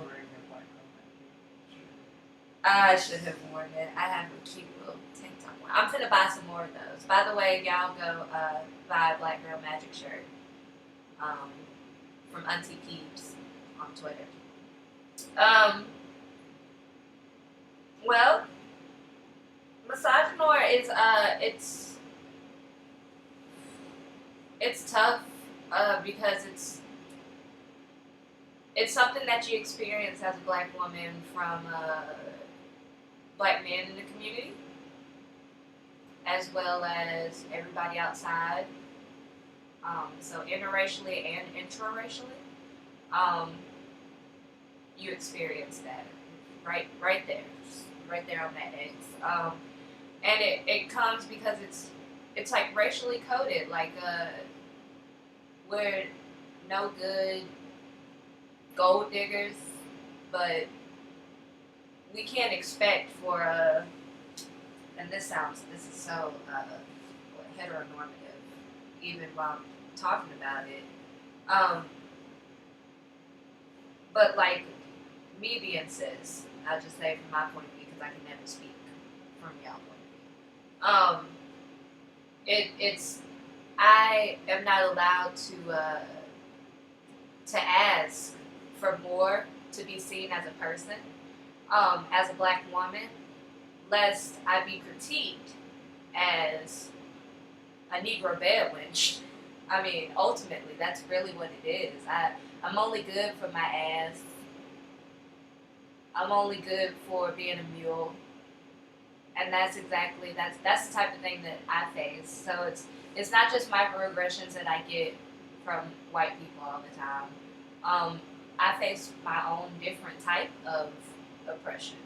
I should have worn it. I have a cute little tank top one. I'm finna buy some more of those. By the way, y'all go buy a Black Girl Magic shirt from Auntie Peeps on Twitter. Well, misogynoir is it's tough because it's something that you experience as a black woman from black men in the community, as well as everybody outside. So interracially and intraracially, you experience that right there on that X. And it comes because it's like racially coded, like we're no good gold diggers, but we can't expect for and this is so heteronormative, even while I'm talking about it. But like me being cis, I'll just say from my point of view because I can never speak from y'all point of view. It's I am not allowed to ask for more to be seen as a person, as a black woman, lest I be critiqued as a Negro bed wench. I mean, ultimately, that's really what it is. I'm only good for my ass. I'm only good for being a mule, and that's the type of thing that I face. So it's not just microaggressions that I get from white people all the time. I face my own different type of oppression,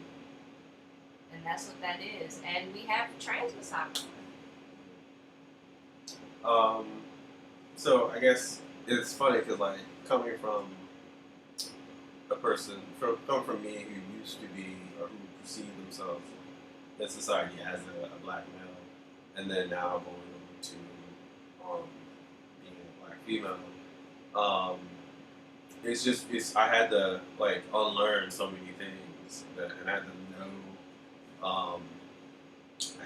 and that's what that is. And we have trans misogyny. So I guess it's funny because like coming from come from me who used to be or who perceived themselves in society as a black male, and then now going over to being a black female. Um, I had to like unlearn so many things and I had to know.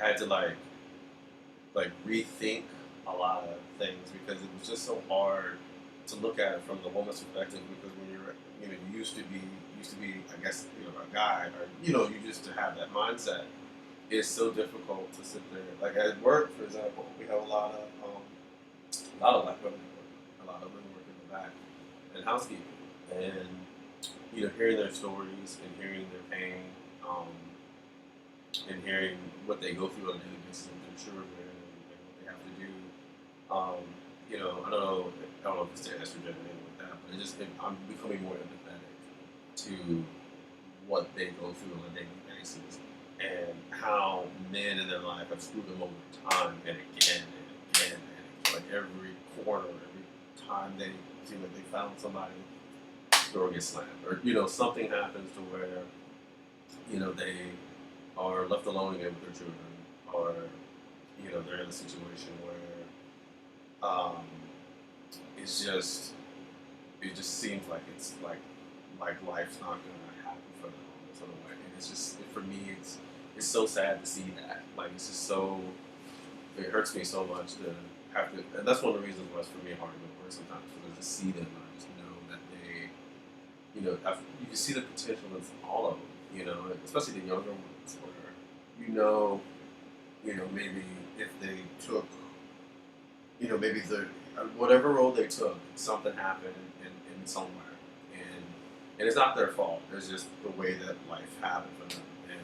I had to like rethink a lot of things because it was just so hard to look at it from the woman's perspective because when you used to be I guess a guy or you used to have that mindset. It's so difficult to sit there like at work, for example. We have a lot of black women work, a lot of women work in the back in housekeeping, and hearing their stories and hearing their pain, and hearing what they go through on a daily basis with their children and what they have to do. I don't know if it's their estrogen or anything like that, but I'm becoming more empathetic to what they go through on a daily basis and how men in their life have screwed them over time and again and again and like every corner, every time they seem like they found somebody, door gets slammed or something happens to where they are left alone again with their children or they're in a situation where it just seems like it's like life's not gonna happen for them in some way. And it's just for me it's so sad to see that. Like it's just so it hurts me so much to have to, and that's one of the reasons why it's for me hard to go to work sometimes because I just see them and I just know that they you can see the potential in all of them, especially the younger ones where maybe if they took maybe the whatever role they took, something happened in somewhere, and it's not their fault. It's just the way that life happened for them, and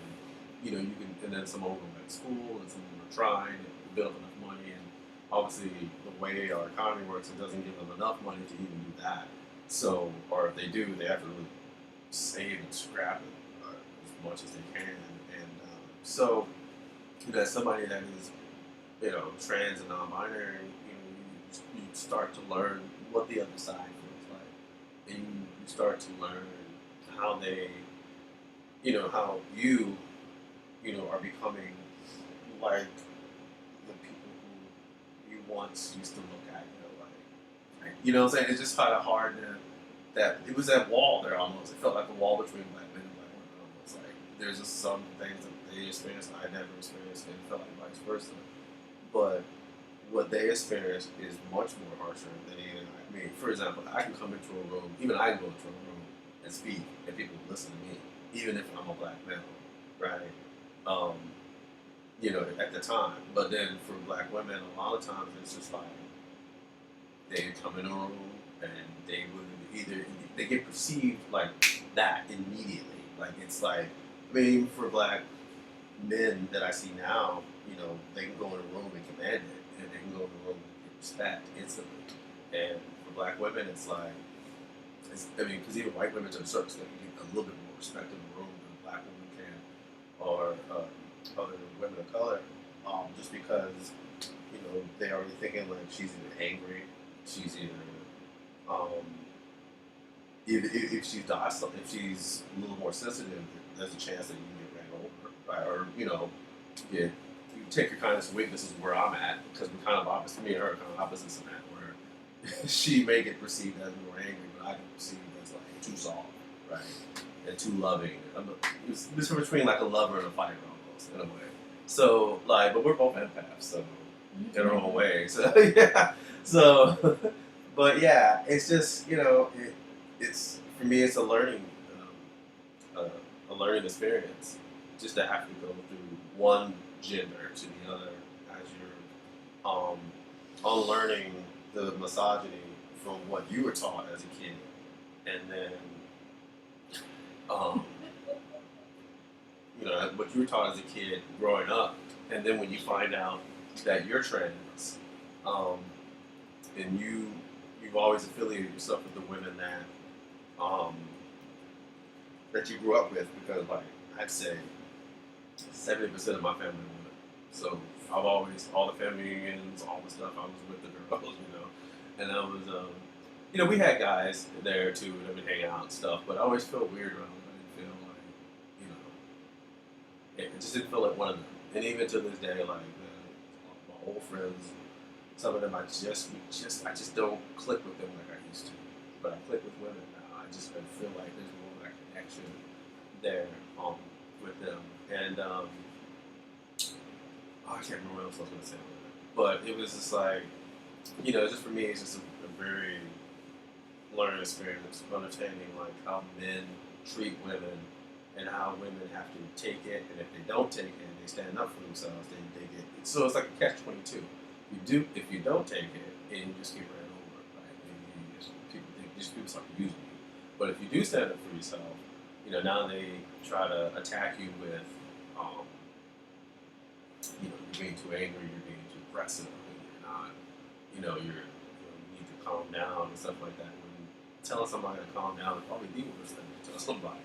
you can, and then some of them go back to school, and some of them are trying to build up enough money, and obviously the way our economy works, it doesn't give them enough money to even do that. So, or if they do, they have to really save and scrap it as much as they can, and so as somebody that is trans and non-binary, you start to learn what the other side feels like, and you start to learn how they, how you, are becoming like the people who you once used to look at, what I'm saying? It's just kind of hard that it was that wall there almost. It felt like a wall between black men and black women almost. Like there's just some things that they experienced I never experienced, and it felt like vice versa. But what they experience is much more harsher than anything. I mean, for example, I can come into a room, even I can go into a room and speak, and people listen to me, even if I'm a black male, right? At the time. But then for black women, a lot of times it's just like they come in a room and they would they get perceived like that immediately. Like it's like, I mean, even for black men that I see now, they can go in a room and command it, and they can go in a room and get respect instantly. And for black women, it's like, because even white women to a certain extent get a little bit more respect in the room than black women can, or other women of color, just because they already thinking like she's either angry, she's either if she's docile, if she's a little more sensitive, there's a chance that you can get ran over, right? Or you take your kindness and weakness is where I'm at, because we're kind of opposite. Me and her are kind of opposites in that, where she may get perceived as more angry, but I get perceived as like too soft. right? And too loving. It's between like a lover and a fighter almost in a way. So like, but we're both empaths, so in our own way. So yeah. So, but yeah, it's just it's for me, it's a learning experience, just to have to go through one gender to the other as you're unlearning the misogyny from what you were taught as a kid, and then what you were taught as a kid growing up, and then when you find out that you're trans, and you've always affiliated yourself with the women that you grew up with, because like I'd say 70% of my family are women. So I've always, all the family reunions, all the stuff, I was with the girls, and I was we had guys there too that would hang out and stuff, but I always felt weird around them. I didn't feel like it just didn't feel like one of them. And even to this day, like my old friends, some of them I just don't click with them like I used to. But I click with women now. I feel like there's more of a connection there with them. And I can't remember what else I was gonna say with it. But it was just like, just for me, it's just a very learning experience, understanding like how men treat women and how women have to take it, and if they don't take it, they stand up for themselves. They get it. So it's like a catch-22. If you don't take it, and you just get ran over, right? People start to use you. But if you do stand up for yourself, now they try to attack you with, you're being too angry, you're being too aggressive, and you're not, you need to calm down and stuff like that. When telling somebody to calm down is probably the worst thing to tell somebody.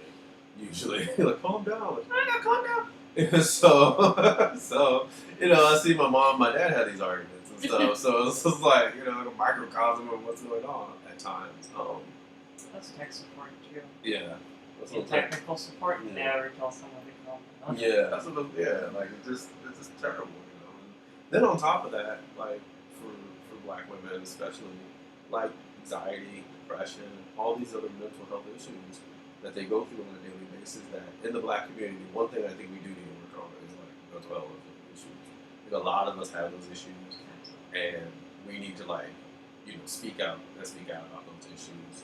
Usually, like, calm down. Like, I gotta calm down. So, I see my mom and my dad had these arguments and stuff. So it's just like, a microcosm of what's going on at times. That's tech support too. Yeah. Technical support, and never tell someone to calm down. Yeah, like it's just terrible, And then on top of that, like for black women especially, like anxiety, depression, all these other mental health issues that they go through on a daily basis, that in the black community, one thing I think we do need to work on is like mental health issues. A lot of us have those issues, and we need to speak out about those issues.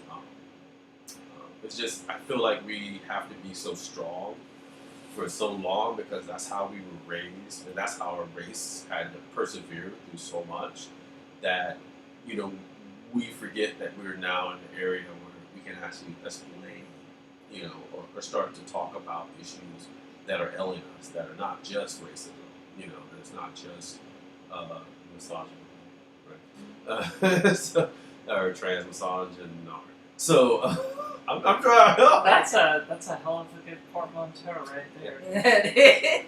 It's just, I feel like we have to be so strong for so long because that's how we were raised, and that's how our race had to persevere through so much that we forget that we're now in an area where we can actually explain, or start to talk about issues that are ailing us, that are not just racism, that it's not just misogyny, right? Or trans misogyny. So I'm trying to help. That's a hell of a good portmanteau right there. It is.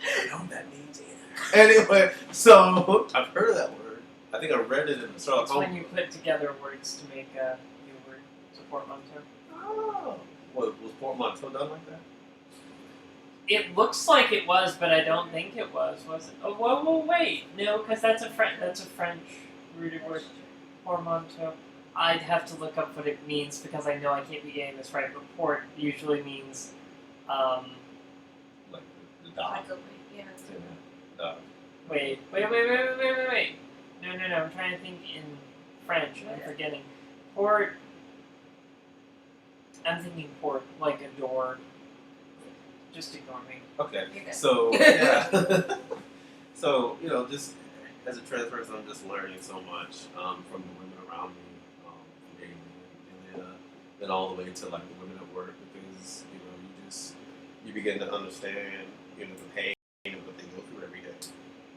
I don't know what that means either. Anyway, so I've heard of that word. I think I read it in the Sherlock It's Holmes. when you put together words to make a new word. It's a portmanteau. Oh. Was portmanteau done like that? It looks like it was, but I don't think it was it? Oh, whoa, wait. No, because that's a French rooted word. Portmanteau. I'd have to look up what it means because I know I can't be getting this right. But port usually means, Like the dog. Yeah. Wait. No. I'm trying to think in French. I'm forgetting. Port. I'm thinking port, like a door. Just ignore me. Okay. Okay. So yeah. So just as a trans person, I'm just learning so much from the women around me, from Haley and Julia, then all the way to like the women at work, because you begin to understand the pain of what they go through every day,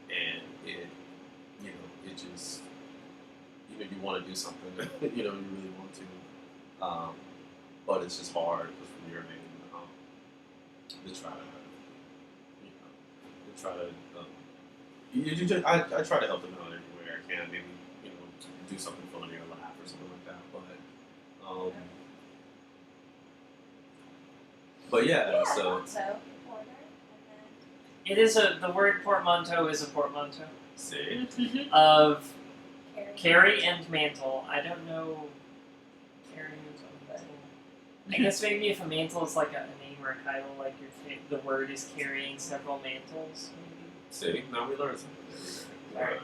and it just you want to do something, you really want to, but it's just hard because from your end to try to I try to help them out everywhere I can, maybe do something funny or laugh or something like that, but yeah, so It is the word portmanteau is a portmanteau see. of carry and mantle. I don't know carry and mantle. I guess maybe if a mantle is like a name or a title, like the word is carrying several mantles, maybe. See, now we learned something every day. Alright.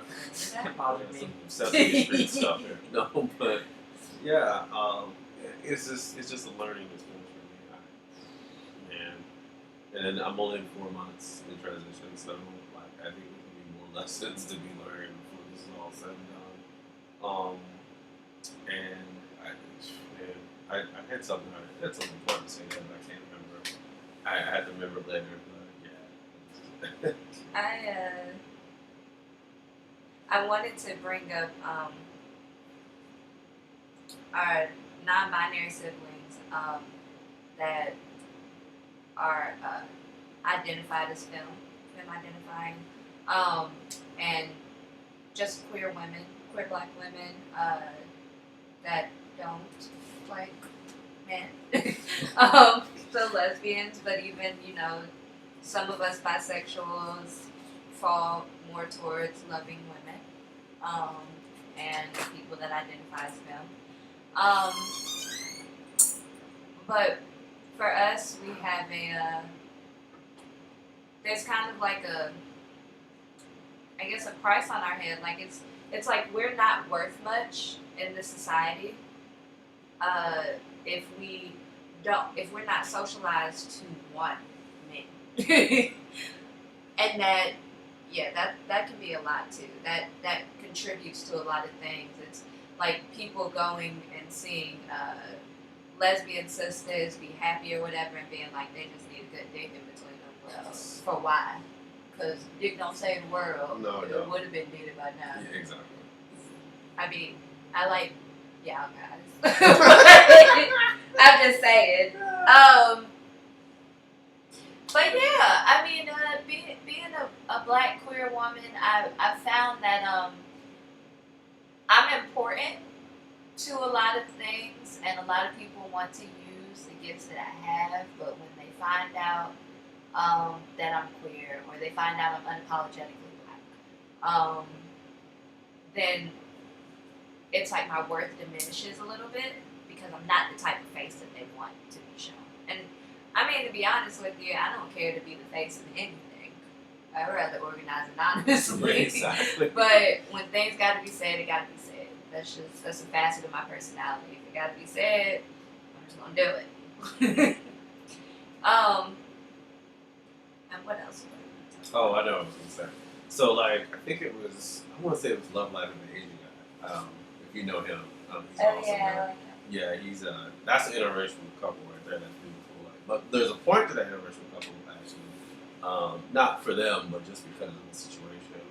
That bothered me. Some Sesame Street stuff here. No, but yeah, it's just a learning experience for me. And then I'm only 4 months in transition, so like I think there will be more lessons to be learned before this is all said and done. And I had something important to say that but I can't remember. I had to remember later, but yeah. I wanted to bring up our non-binary siblings that are identified as femme identifying, and just queer black women that don't like men. So lesbians, but even, some of us bisexuals fall more towards loving women, and people that identify as femme. But for us, we have there's kind of like a price on our head. Like it's like we're not worth much in this society if we're not socialized to want men. And that can be a lot too. That contributes to a lot of things. It's like people going and seeing lesbian sisters be happy or whatever and being like they just need a good dick in between them. Well, for why? Because dick don't save the world. No, it would have been needed by now. Yeah, exactly. I mean, I like y'all guys. I'm just saying. But yeah, I mean, being a black queer woman, I found that I'm important to a lot of things, and a lot of people want to use the gifts that I have, but when they find out that I'm queer, or they find out I'm unapologetically black, then it's like my worth diminishes a little bit, because I'm not the type of face that they want to be shown. And I mean, to be honest with you, I don't care to be the face of anything. I'd rather organize anonymously. Exactly. But when things gotta be said, it gotta be said. That's a facet of my personality. If it gotta be said, I'm just gonna do it. And what else? Oh, I know what I was gonna say. So like, I think it was, I want to say it was Love Live and the Asian guy. If you know him, he's awesome. Yeah. Yeah, he's that's an interracial couple right there. That's beautiful. Like, but there's a point to that interracial couple actually, not for them, but just because of the situation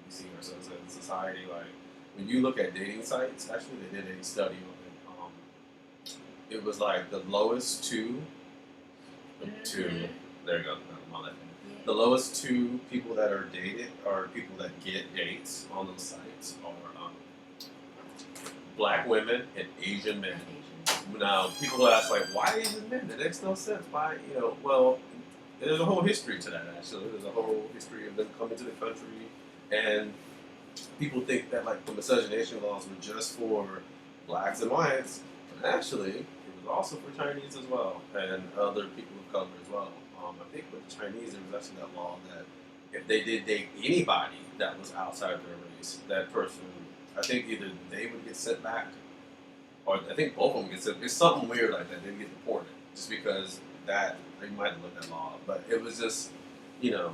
we see ourselves in society. Like when you look at dating sites, actually they did a study on it. It was like the lowest two. There you go. My left hand. The lowest two people that are dated or people that get dates on those sites are black women and Asian men. Now, people ask, like, why Asian men? That makes no sense. Why, well, there's a whole history to that, actually. There's a whole history of them coming to the country, and people think that, like, the miscegenation laws were just for blacks and whites, but actually, it was also for Chinese as well, and other people of color as well. I think with the Chinese, there was actually that law that if they did date anybody that was outside their race, that person, I think either they would get sent back, or I think both of them would get sent. It's something weird like that. They would get deported just because that. You might have looked at law, but it was just, because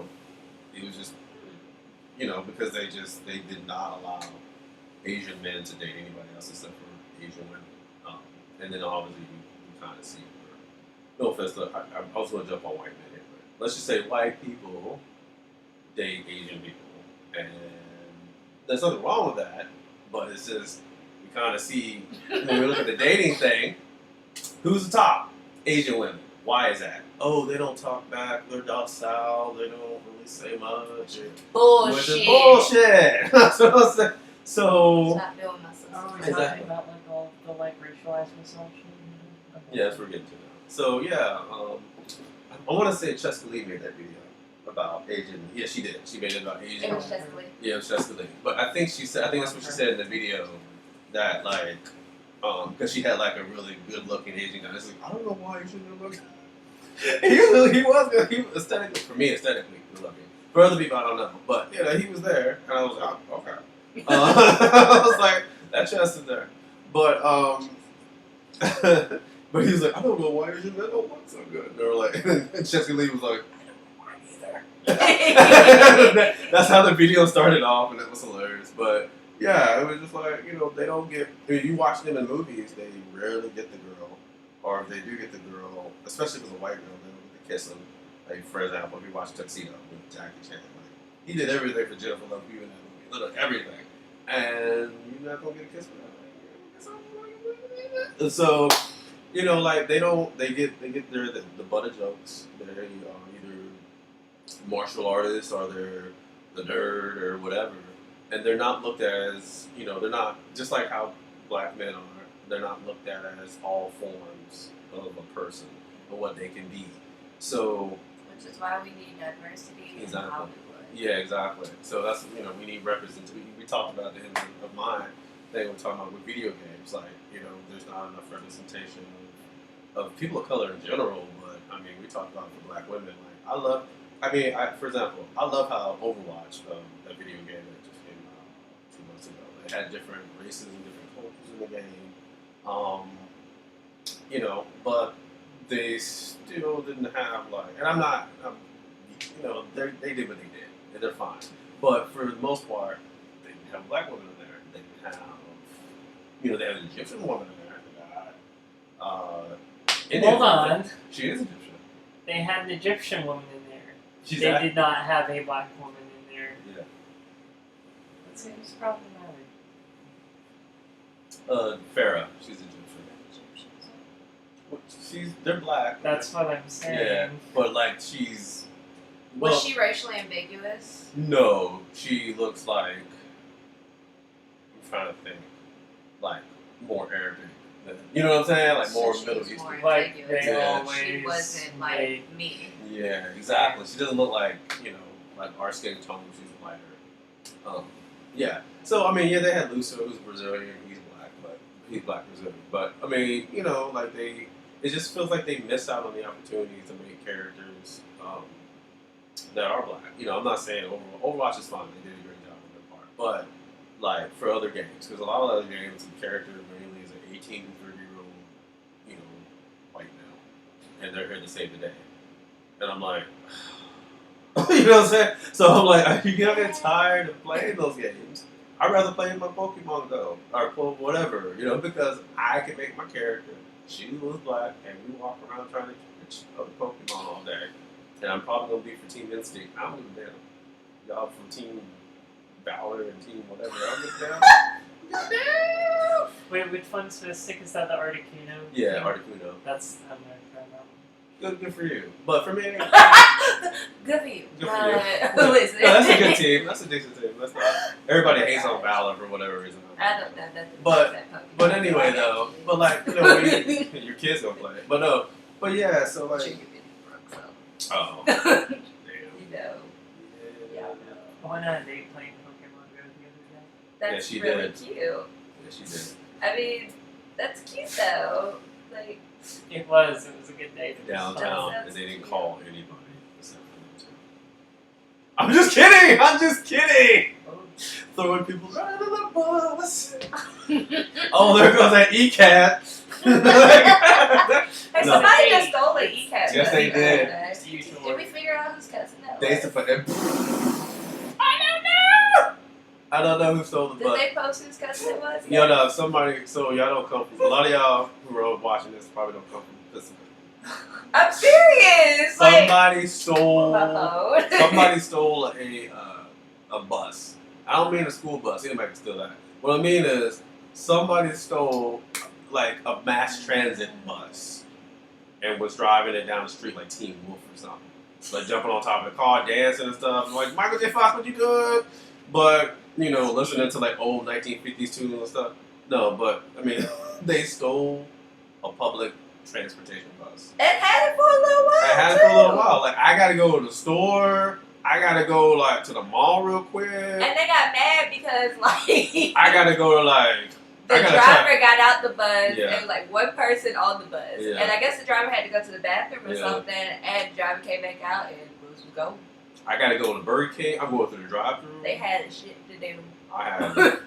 they did not allow Asian men to date anybody else except for Asian women, and then obviously you kind of see. No offense, I was going to jump on white men here, but let's just say white people date Asian people, and there's nothing wrong with that, but it's just, we kind of see, when we look at the dating thing, who's the top? Asian women. Why is that? Oh, they don't talk back, they're docile, they don't really say much. Bullshit. Bullshit! That's what I'm saying. So, Stop doing myself. Are we Exactly. talking about like all the like racialized misogyny? Okay. yes, we're getting to that. So, yeah, I want to say Cheska Lee made that video about Asian. Yeah, she did. She made it about Asian. It was just Yeah, it was Cheska Lee. But I think that's what she said in the video, that, like, because she had like a really good-looking Asian guy. It's like, I don't know why you shouldn't look. he was good. He was aesthetically, for me, aesthetically good looking. For other people, I don't know, but you know, he was there, and I was like, oh, okay. I was like, that chest is there, but but he was like, I don't know why you don't look so good. And they were like, and Jessica Lee was like, I don't know why either. That's how the video started off, and it was hilarious. But yeah, it was just like, you know, they don't get. I mean, you watch them in movies, they rarely get the girl, or if they do get the girl, especially if it's a white girl, they don't get to kiss them. Like for example, if you watch Tuxedo with Jackie Chan, like he did everything for Jennifer Love Hewitt in that movie, literally everything, and you're not gonna get a kiss for that. And so, you know, like they get the butt of jokes. They're either martial artists or they're the nerd or whatever, and they're not looked at as, you know, they're not, just like how black men are. They're not looked at as all forms of a person or what they can be. So, which is why we need diversity in Hollywood. Yeah, exactly. So that's, you know, we need representation. We talked about the end of mine thing. We're talking about with video games, like, you know, there's not enough representation of people of color in general. But I mean, we talked about the black women. Like, for example, I love how Overwatch, that video game that just came out 2 months ago, they had different races and different cultures in the game. You know, but they still didn't have like, and you know, they did what they did, and they're fine. But for the most part, they didn't have black women in there. They didn't have, you know, they had an Egyptian woman in there. Hold on. She is Egyptian. They had an Egyptian woman in there. They did not have a black woman in there. Yeah. That seems problematic. Farrah, she's Egyptian. They're black. That's what I'm saying. Yeah, but like she's. Was she racially ambiguous? No, she looks like. I'm trying to think, like more Arabic. You know what I'm saying? Like more Middle Eastern. Like she wasn't like me. Yeah, exactly. She doesn't look like, you know, like our skin tone. She's lighter. Yeah. So I mean, yeah, they had Lucio, who's Brazilian. He's black Brazilian. But I mean, you know, like it just feels like they miss out on the opportunities to make characters that are black. You know, I'm not saying Overwatch is fine. They did a great job on their part. But like for other games, because a lot of other games, the character mainly is an 18 to 30-year-old, you know, white male, and they're here to save the day. And I'm like, you know what I'm saying? So I'm like, are you gonna get tired of playing those games? I'd rather play my Pokemon Go or whatever, you know, because I can make my character. She was black, and we walk around trying to catch other Pokemon all day. And I'm probably gonna be for Team Instinct. I don't give a damn. Y'all from Team Valor and Team whatever. I don't give a damn. Wait, which one's sick? Is that the Articuno? Yeah, Articuno. That's I'm gonna try that one. Good for you. But for me, good for you. Good for you. Listen. No, that's a good team. That's a decent team. That's not. Everybody hates on Valor for whatever reason. I don't know that. But anyway, though. But like, you know, your kids don't play it. But no. But yeah. So like. Oh. Damn. You know. Yeah. Why not they playing Pokemon Go the other day? That's she really did. cute. Yeah, she did. I mean, that's cute though. Like. It was a good day. Downtown, and they didn't call anybody. I'm just kidding. Throwing people under the bus. Oh, there goes that E-Cat. Hey, No. somebody just stole the E-Cat. Yes, they did. Did we figure out whose cousin that They used to was? put them. I don't know who stole the Did bus. they post whose cousin it was? Yo, no, somebody. So y'all don't come from. A lot of y'all who are watching this probably don't come from Pacific. I'm serious. Somebody stole. Uh-oh. Somebody stole a bus. I don't mean a school bus. Anybody can steal that. What I mean is somebody stole like a mass transit bus and was driving it down the street like Teen Wolf or something. Like jumping on top of the car, dancing and stuff. Like, Michael J. Fox, what you doing? But, you know, listening to like old 1950s tunes and stuff. No, but I mean, they stole a public transportation bus. And had it for a little while. I had it for a little while. Like, I gotta go to the store. I gotta go like to the mall real quick. And they got mad because like I gotta go to like The gotta driver got out the bus. Yeah. There was like one person on the bus, Yeah. and I guess the driver had to go to the bathroom or Yeah. something. And the driver came back out and was go. I gotta go to Burger King. I'm going through the drive-thru. They had shit to do. I had.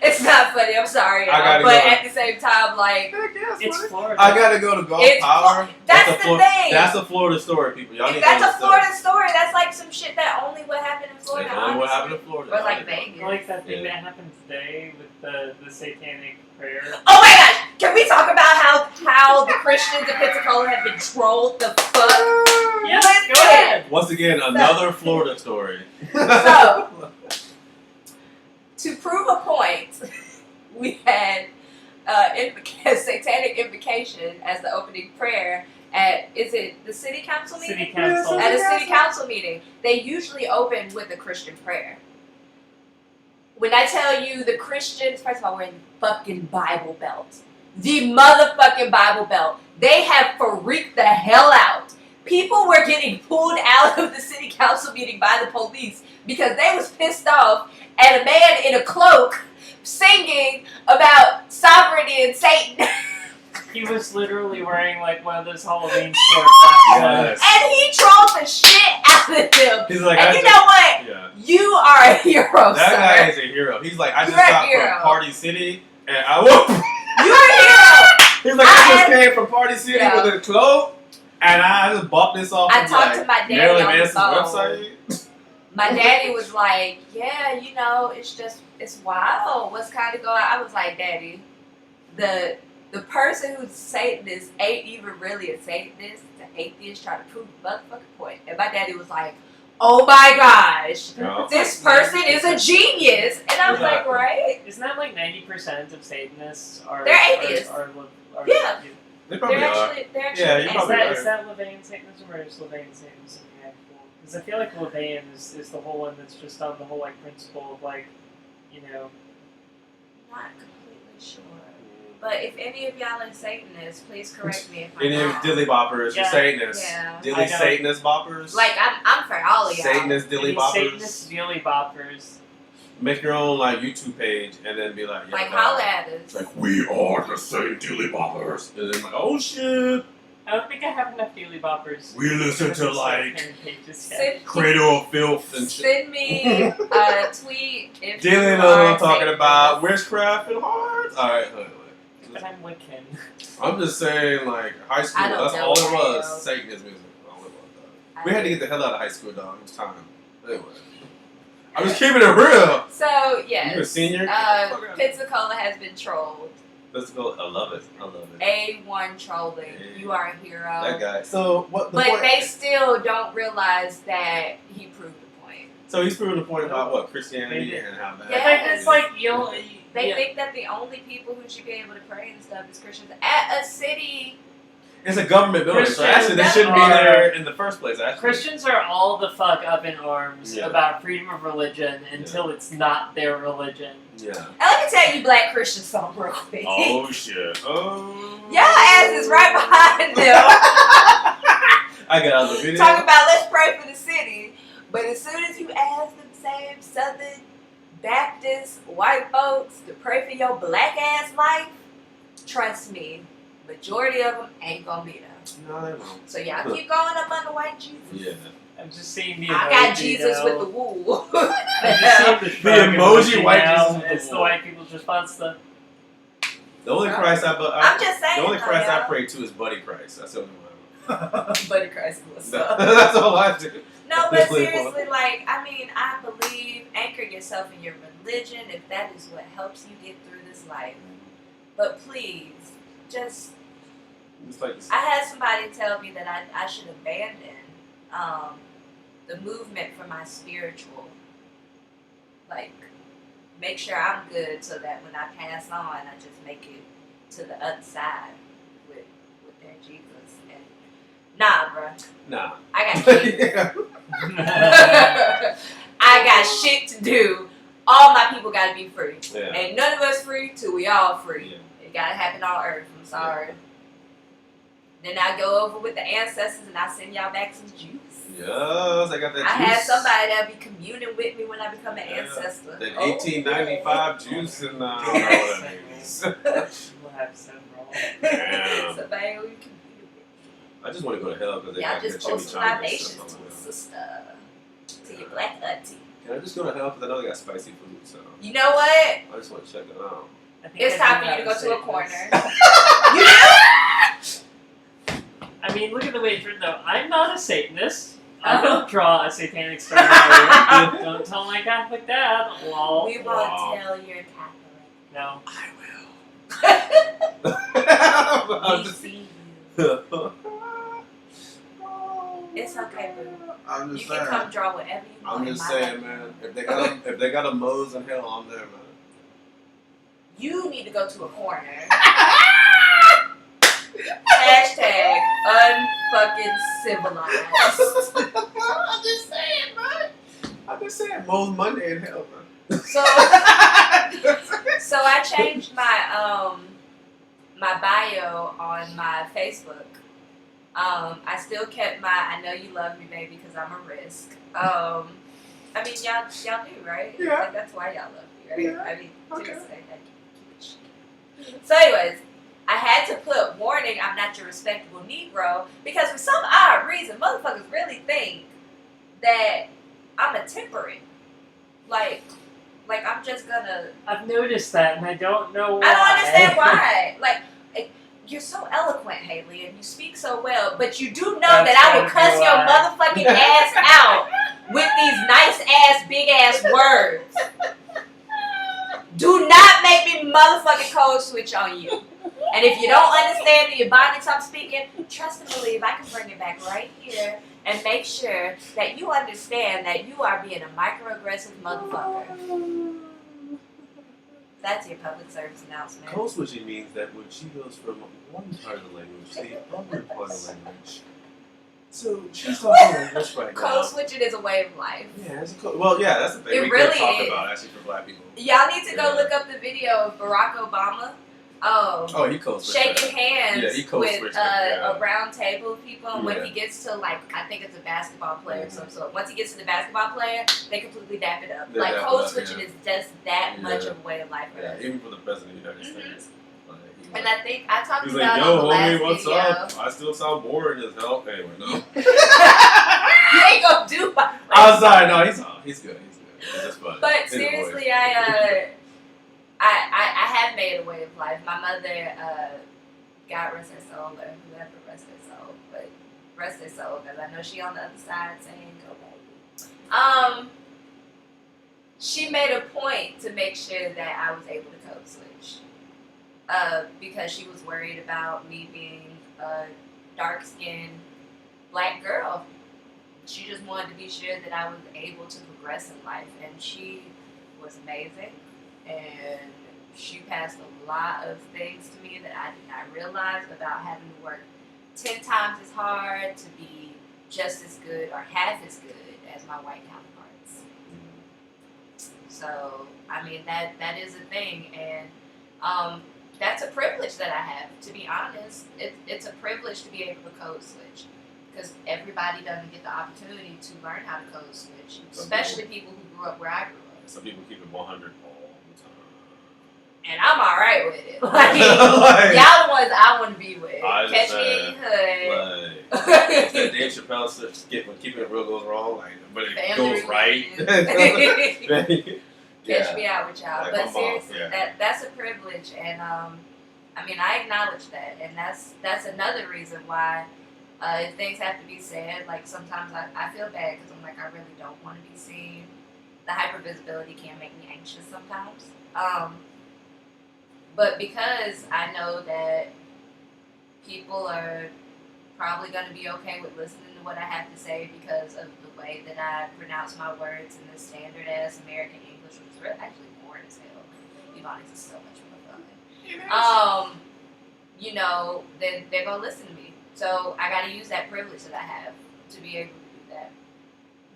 It's not funny. I'm sorry, I gotta but go. at the same time, like It's Florida. I gotta go to Gulf It's Power. that's the thing. That's a Florida story, people. Y'all if need that's to a Florida story. That's like some shit that only would happen in Florida. That's only what honestly. happened in Florida. Or like Y'all need to- Vegas. I like that thing Yeah. that happened today with the satanic prayer. Oh my gosh! Can we talk about how the Christians in Pensacola have been trolled the fuck? Yes, Listen. go ahead. Once again, another Florida story. So, to prove a point, we had satanic invocation as the opening prayer at, is it the city council meeting? City council. At a city council meeting. They usually open with a Christian prayer. When I tell you the Christians, first of all, we're in the fucking Bible Belt. The motherfucking Bible Belt. They have freaked the hell out. People were getting pulled out of the city council meeting by the police because they was pissed off at a man in a cloak singing about sovereignty and Satan. He was literally wearing like one of those Halloween shorts. Yes. And he trolled the shit out of them. He's like, And you know what? Yeah. You are a hero, That sir. guy is a hero. He's like, I just You're a got hero. from Party City, and I whoop. You're a hero. He's like, I just came from Party City Yeah. with a cloak, and I just bought this off I of talked like to my daddy Marilyn on the Manson's phone. website. My daddy was like, yeah, you know, it's wild. What's kind of going on? I was like, Daddy, the person who's Satanist ain't even really a Satanist. It's an atheist trying to prove a motherfucking point. And my daddy was like, oh my gosh, No. this person is a genius. And I was like, Exactly. right? Isn't that like 90% of Satanists are? They're atheists. Are Yeah. They probably They're are. actually Yeah, you Is probably that, are. is that Levian Satanism or is Levian Satanism actual? Because I feel like Levian is the whole one that's just on the whole like principle of like, you know. Not completely sure. But if any of y'all are Satanists, please correct me if I'm Any wrong. dilly boppers, Yeah. Satanists, Yeah. dilly I know. Satanist boppers, Like, I'm for all of y'all. Satanist dilly Any boppers. Satanist dilly boppers. Make your own like YouTube page and then be like, yeah, Like, no. holla at us. It's like we are the same dilly boppers, and then like, oh shit, I don't think I have enough dilly boppers. we listen to Parent like pages yet. Send, Cradle of Filth and shit. send me a tweet if Dilly you knows what are I'm talking Satanist. about. Witchcraft and hearts. All right, anyway. But I'm Wiccan. I'm just saying, like high school. I don't That's know all it what was. else. Satanist music. All it was. Dog. We had to get the hell out of high school, dog. It was time. Anyway, I'm just keeping it real. So, yes. You're a senior. Pensacola has been trolled. Let's go. I love it. I love it. A1 trolling. Hey. You are a hero. That guy. So what? The But point, they still don't realize that he proved the point. so he's proving the point about what Christianity and how that. I think it's like you'll. They yeah. think that the only people who should be able to pray and stuff is Christians at a city. It's a government building, so Christians actually they shouldn't be are- there in the first place. Actually, Christians are all the fuck up in arms Yeah. about freedom of religion until it's not their religion. Yeah. And let me tell you Black Christian song real quick. Oh shit. Oh. Y'all ass is right behind them. I got the video. Talking about let's pray for the city. But as soon as you ask them same Southern Baptist white folks to pray for your black ass life, trust me, majority of them ain't gonna be there. No, they won't. So y'all keep going up under white Jesus. Yeah. I'm just seeing the I got emoji Jesus now. with the wool. I'm just seeing the, shrug emoji white now. Jesus with the It's the wool. white people's response to. The only Christ I'm just saying. the only Christ I y'all. pray to is Buddy Christ. That's the only one. Buddy Christ was up. That's all I do. No, but That's what it seriously, like, I mean, I believe anchor yourself in your religion if that is what helps you get through this life. But please, just, It's like I had somebody tell me that I should abandon the movement for my spiritual. Like, make sure I'm good so that when I pass on, I just make it to the other side with their Jesus. And nah, bruh. nah. I got shit. Yeah. I got shit to do. All my people gotta be free. Yeah. Ain't none of us free till we all free. Yeah. It gotta happen on earth. I'm sorry. Then I go over with the ancestors and I send y'all back some juice. Yes, I got that juice. I had somebody that be communing with me when I become an ancestor. That Oh, 1895 juice and I don't know what that means. We'll have several. Damn. Somebody will be communing with me. I just want to go to hell because they Y'all got the just posting chimichanga libations stuff to on a there. sister, to your black auntie. Can I just go to hell because I know they got spicy food, so You know what? I just want to check it out. I think It's I time do for you to have go to a say corner. this. You do? I mean, look at the way it's written, though. I'm not a Satanist. I don't draw a satanic star. Don't tell my Catholic dad. Lol. We won't Wow. tell your Catholic. No. I will. We see you. It's okay, boo. I'm You just can saying. come draw whatever you want. I'm in just my saying, backyard. man. If they got a Moe's in hell, I'm there, man. You need to go to a corner. Hashtag unfucking civilized. I'm just saying, man. I'm just saying, Moe's Monday in hell, man. So I changed my my bio on my Facebook. I still kept my I know you love me, baby, because I'm a risk. I mean y'all do, right? Yeah. Like, that's why y'all love me, right? Yeah. I mean, Okay. seriously, thank you. So anyways, I had to put warning, I'm not your respectable Negro, because for some odd reason, motherfuckers really think that I'm a temperate. Like I'm just gonna. I've noticed that, and I don't know why. I don't understand why. Like, you're so eloquent, Haley, and you speak so well, but you do know That's that I will gotta cuss be your why. motherfucking ass out with these nice ass, big ass words. Do not make me motherfucking code switch on you. And if you don't understand the Ebonics I'm speaking, trust and believe I can bring it back right here and make sure that you understand that you are being a microaggressive motherfucker. That's your public service announcement. Code switching means that when she goes from one part of the language to the other part of the language. So she's talking English right now. Code switching is a way of life. Yeah, it's a code. Well, yeah, that's the thing It we really could talk is. about actually for black people. Y'all need to go Yeah. look up the video of Barack Obama. Oh, he code switched. Shaking hands Yeah, he code with switched it, yeah. a round table of people, and when Yeah. he gets to I think it's a basketball player of some sort. Once he gets to the basketball player, they completely dap it up. They Like dap it code up, switching yeah. is just that much Yeah. of a way of life for Yeah, us. even for the president of the United Mhm. States. Like, he was And like, I think I talked he's about like, it on yo, the last homie, what's video. up? I still sound boring as hell. Anyway, no. You ain't gonna do my I'm sorry, no, he's good. He's good. It's just funny. But Anyway. seriously, I have made a way of life. My mother, God rest her soul, or whoever rest her soul, but rest her soul, because I know she on the other side saying, "Go baby." She made a point to make sure that I was able to code switch, because she was worried about me being a dark-skinned black girl. She just wanted to be sure that I was able to progress in life, and she was amazing, and she passed a lot of things to me that I did not realize about having to work 10 times as hard to be just as good or half as good as my white counterparts. So, I mean, that is a thing, and that's a privilege that I have, to be honest. It's a privilege to be able to code switch, because everybody doesn't get the opportunity to learn how to code switch, especially people who grew up where I grew up. Some people keep it 100 all the time. And I'm alright with it. Like, Like, y'all the ones I want to be with. I Catch just me in your Like, hood. that Dave Chappelle skit when keeping it real goes wrong, like, but it Family goes right. reunion. Yeah. Catch me out with y'all. Like But my mom, seriously, yeah. that's a privilege, and I mean, I acknowledge that, and that's another reason why if things have to be said, like sometimes I feel bad because I'm like, I really don't want to be seen. The hypervisibility can make me anxious sometimes. But because I know that people are probably going to be okay with listening to what I have to say because of the way that I pronounce my words in the standard ass American English, which is really actually boring as hell. Ebonics is so much more fun. You know, then they're going to listen to me. So I got to use that privilege that I have to be able to do that.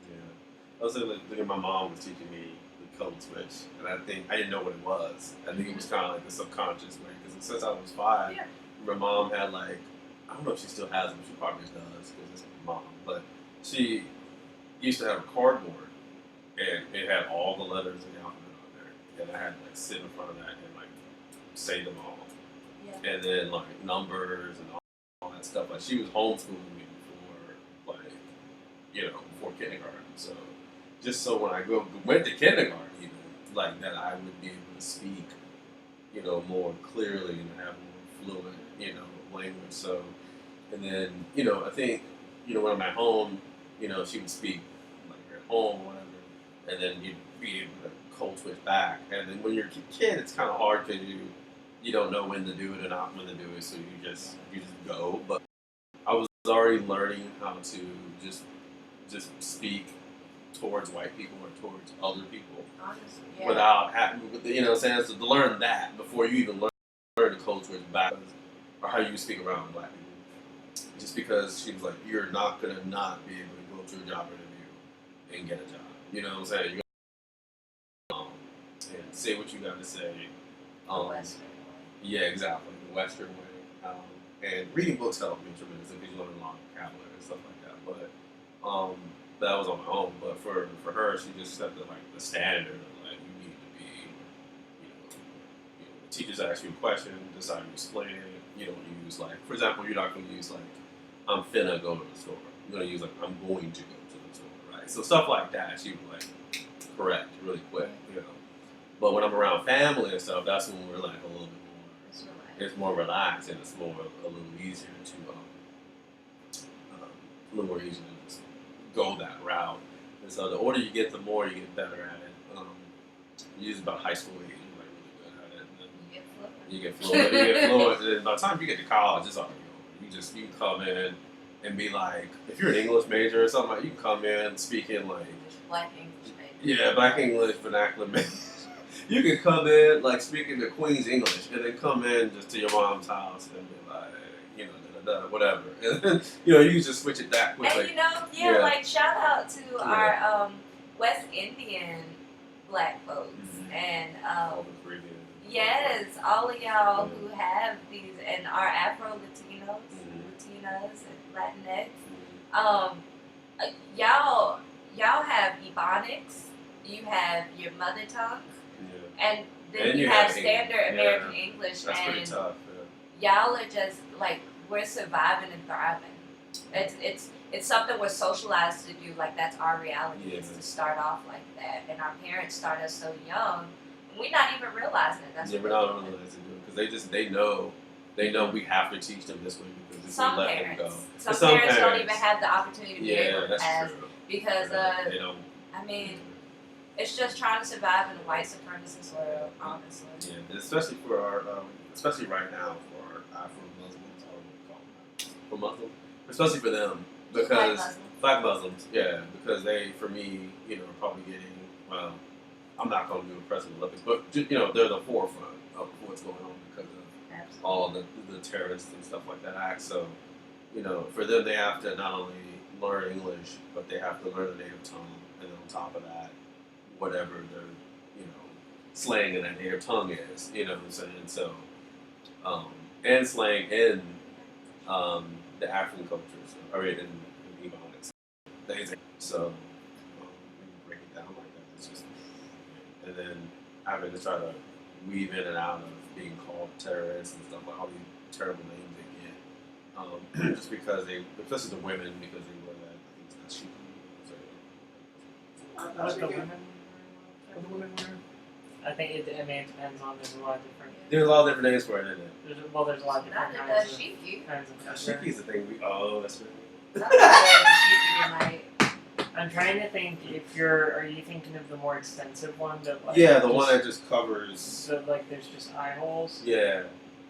Yeah. I was thinking my mom was teaching me the code switch, and I think I didn't know what it was. I think it was kind of like the subconscious way, because since I was 5, my mom had like, I don't know if she still has them, she probably does, because it's my mom, but she used to have a cardboard, and it had all the letters in the alphabet on there, and I had to like sit in front of that and like say them all, Yeah. and then like numbers and all that stuff. Like she was homeschooling me before, like before kindergarten. So just so when I went to kindergarten, even like that, I would be able to speak, more clearly and have more fluent, language. So, and then I think when I'm at home, she would speak like at home or whatever, and then you'd be able to code switch back. And then when you're a kid, it's kind of hard because you don't know when to do it and not when to do it, so you just go. But I was already learning how to just speak towards white people or towards other people. Honestly, yeah. Without having, saying, so to learn that before you even learn the code switch back, or how you speak around black people. Just because she was like, you're not going to not be able to go to a job interview and get a job. You know what I'm saying? You're gonna, and say what you got to say. The Western way. Yeah, exactly. The Western way. And reading books helped me tremendously because you learn a lot of vocabulary and stuff like that. But that was on my own. But for her, she just set the standard of like you need to be, the teachers ask you a question, decide to explain it. You don't use like, for example, you're not going to use like I'm finna go to the store. You're going to use like I'm going to go to the store, right? So stuff like that, she would like correct really quick, But when I'm around family and stuff, that's when we're like a little bit more. It's more relaxed and it's more a little easier to a little more easier to just go that route. And so the older you get, the more you get better at it. Usually about high school age, you're like really good at it. And then you get fluent. And then by the time you get to college, it's already over. You can come in and be like, if you're an English major or something, like, you can come in speaking like Black English major. Yeah, Black English vernacular major. You can come in like speaking the Queen's English, and then come in just to your mom's house and be like, whatever. And then, you can just switch it that quickly. And like shout out to our West Indian Black folks and yes, all of y'all who have these and our Afro Latinos, Latinas and Latinx. Y'all have Ebonics, you have your mother tongue, and then you have standard American English, That's and pretty tough. y'all are just like we're surviving and thriving. It's something we're socialized to do. Like that's our reality is to start off like that, and our parents start us so young, and we're not even realizing it. That's we're not realizing it because they know we have to teach them this way because if we let them go. Some parents don't even have the opportunity to be able to pass because they don't. I mean, it's just trying to survive in a white supremacist world, honestly. Yeah, especially for our, especially right now for our Afro-Muslims, I don't know what to call them. For Muslims, especially for them, because Black Muslims, because they, for me, are probably getting, well, I'm not going to do a President Olympics, but they're the forefront of what's going on because of all the terrorists and stuff like that act. So, for them, they have to not only learn English, but they have to learn the native tongue, and then on top of that, whatever their, slang in that native tongue is, what I'm saying? So, and slang in the African cultures, in Ebonics. So, we can break it down like that. It's just, and then having to try to weave in and out of being called terrorists and stuff, like all these terrible names they get, just because especially the women, because they wear that, I think it's What the women wear? I think it depends on, there's a lot of different. There's a lot of different names for it, isn't it? There's a lot of different kinds of Shiki is the thing that's right. I'm trying to think are you thinking of the more expensive one that like the one that just covers. So like there's just eye holes. Yeah.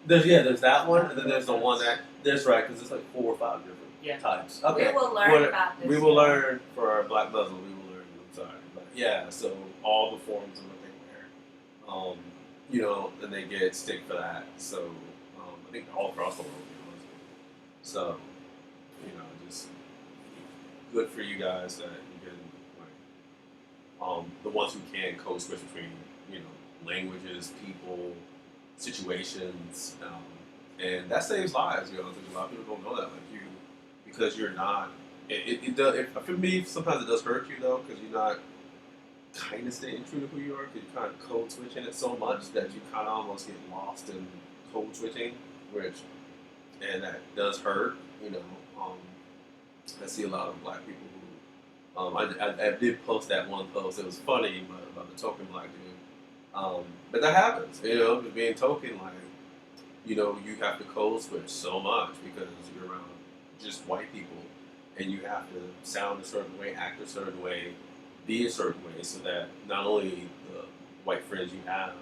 There's that one, and then there's the one that's right because it's like 4 or 5 different types. Okay. We will learn about this. We will learn for our Black Muslims. We will learn. I'm sorry, but so all the forms of what they wear, and they get stick for that. So I think all across the world, So just good for you guys that you can the ones who can code switch between languages, people, situations, and that saves lives. Because a lot of people don't know that. Because you're not it does. For me, sometimes it does hurt you though, because you're not kind of staying true to who you are, because you're kind of code switching it so much that you kind of almost get lost in code switching, and that does hurt. You know, I see a lot of black people who, I did post that one post. It was funny about the token black dude, but that happens. You know, being token, like, you know, you have to code switch so much because you're around just white people, and you have to sound a certain way, act a certain way, be a certain way, so that not only the white friends you have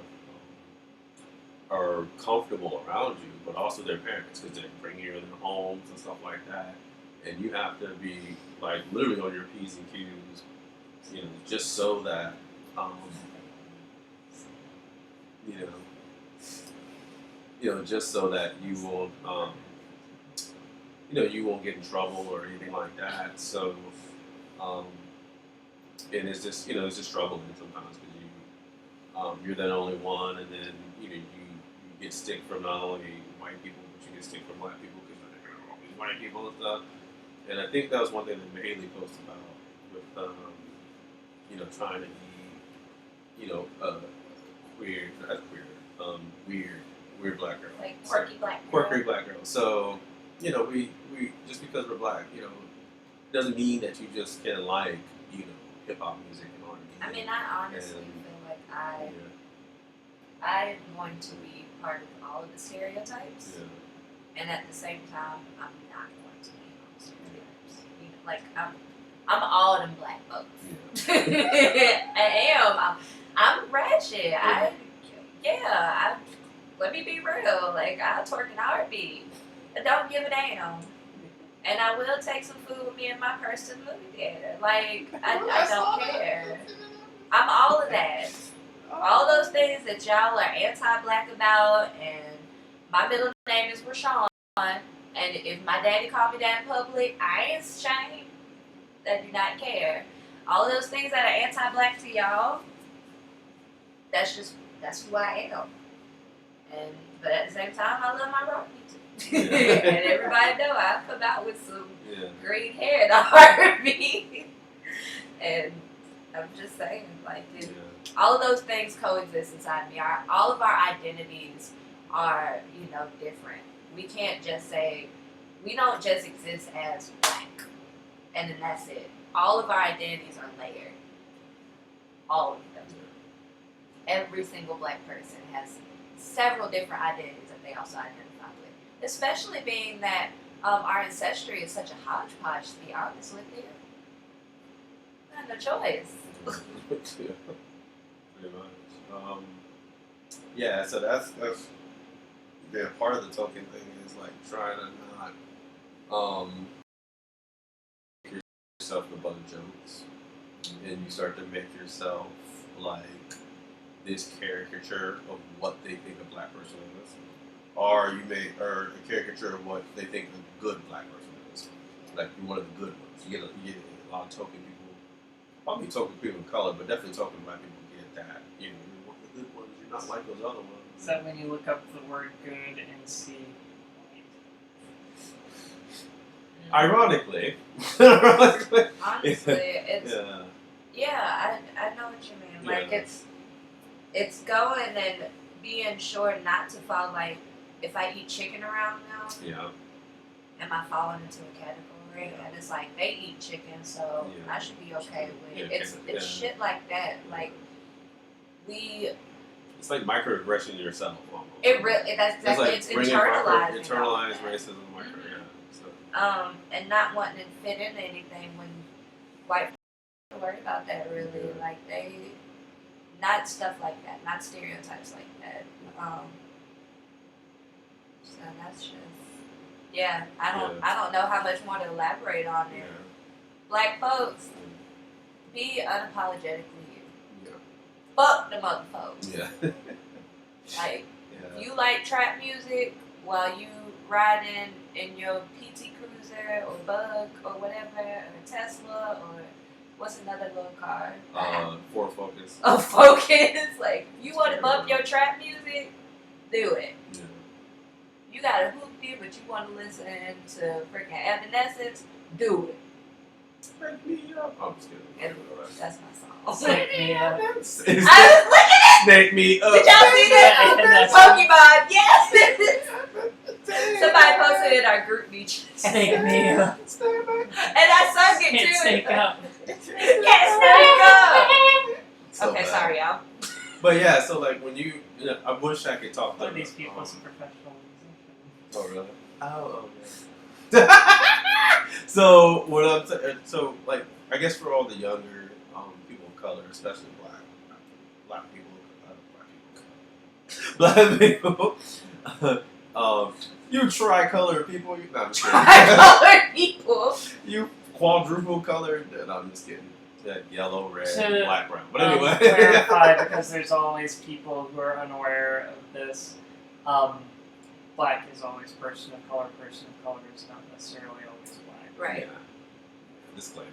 are comfortable around you, but also their parents, because they bring you in their homes and stuff like that, and you have to be like literally on your P's and Q's, you know, just so that you know, just so that you won't, you won't get in trouble or anything like that. So, and it's just, it's just troubling sometimes because you're the only one, and then you get stick from not only white people, but you get stick from black people because you're all these white people and stuff. And I think that was one thing that Haley posted about with, trying to be, queer, not queer, weird black girl. Like quirky black girl. Quirky black girl. So, we just because we're black, doesn't mean that you just can like, hip hop music and R&B. I mean, I honestly feel like I'm going to be part of all of the stereotypes, and at the same time, I'm not going to be all the stereotypes. Like I'm all them black folks. I am. I'm ratchet. Let me be real. Like, I'll twerk in a heartbeat. I don't give a damn. And I will take some food with me in my purse to the movie theater. Like, I don't care. I'm all of that. All those things that y'all are anti-black about, and my middle name is Rashawn, and if my daddy called me that in public, I ain't ashamed. I do not care. All of those things that are anti-black to y'all, that's who I am. But at the same time, I love my rock music. And everybody know I come out with some green hair in the R&B. And I'm just saying, like, all of those things coexist inside me. All of our identities are, different. We can't just say, we don't just exist as black, and then that's it. All of our identities are layered. All of them. Every single black person has several different identities that they also identify with. Especially being that our ancestry is such a hodgepodge, to be honest with you. I had no choice. Pretty much. So that's part of the token thing is like trying to not make yourself the butt of jokes, and you start to make yourself like this caricature of what they think a black person is, or a caricature of what they think a good black person is. Like, you're one of the good ones. You get a lot of token people, probably token people of color, but definitely token black people get that. You're one of the good ones. You're not like those other ones. Is that when you look up the word good and see? Ironically. Honestly, it's I know what you mean. Like, it's going and being sure not to fall, like, if I eat chicken around now, am I falling into a category? And it's like, they eat chicken, so I should be okay with it. It's shit like that. Like, it's like microaggression yourself almost. That's exactly, it's internalized. Internalized racism, and not wanting to fit into anything when white people worry about that, really. Like, not stuff like that, not stereotypes like that. So that's just, I don't know how much more to elaborate on it. Black folks, be unapologetically you. Fuck them other folks. Like, you like trap music while you riding in your PT Cruiser or Bug or whatever, or Tesla, or what's another little car? Ford Focus. A Focus. Like, you want to bump your trap music? Do it. You got a hoopty, but you want to listen to freaking Evanescence? Do it. Wake me up. I'm just kidding. And that's my song. Snake me up. I was looking at Snake me up. Did y'all see Yeah, that? Pokemon, yes! Somebody posted it in our group meet. Snake me up. And I sung it Can't too. snake up. Can't snake up. So Okay, bad. sorry, y'all. But yeah, so like when you know, I wish I could talk One to of these people is a professional musician. Oh really? Oh yeah. So what I'm saying, so like I guess for all the younger people of color, especially black people, you tri-color people, you not Tri-colored people. you quadruple colored. No, I'm just kidding. That yellow, red, To, black, brown. But anyway, clarify, because there's always people who are unaware of this. Black is always person of color. Person of color is not necessarily always black. Right. Yeah. Disclaimer.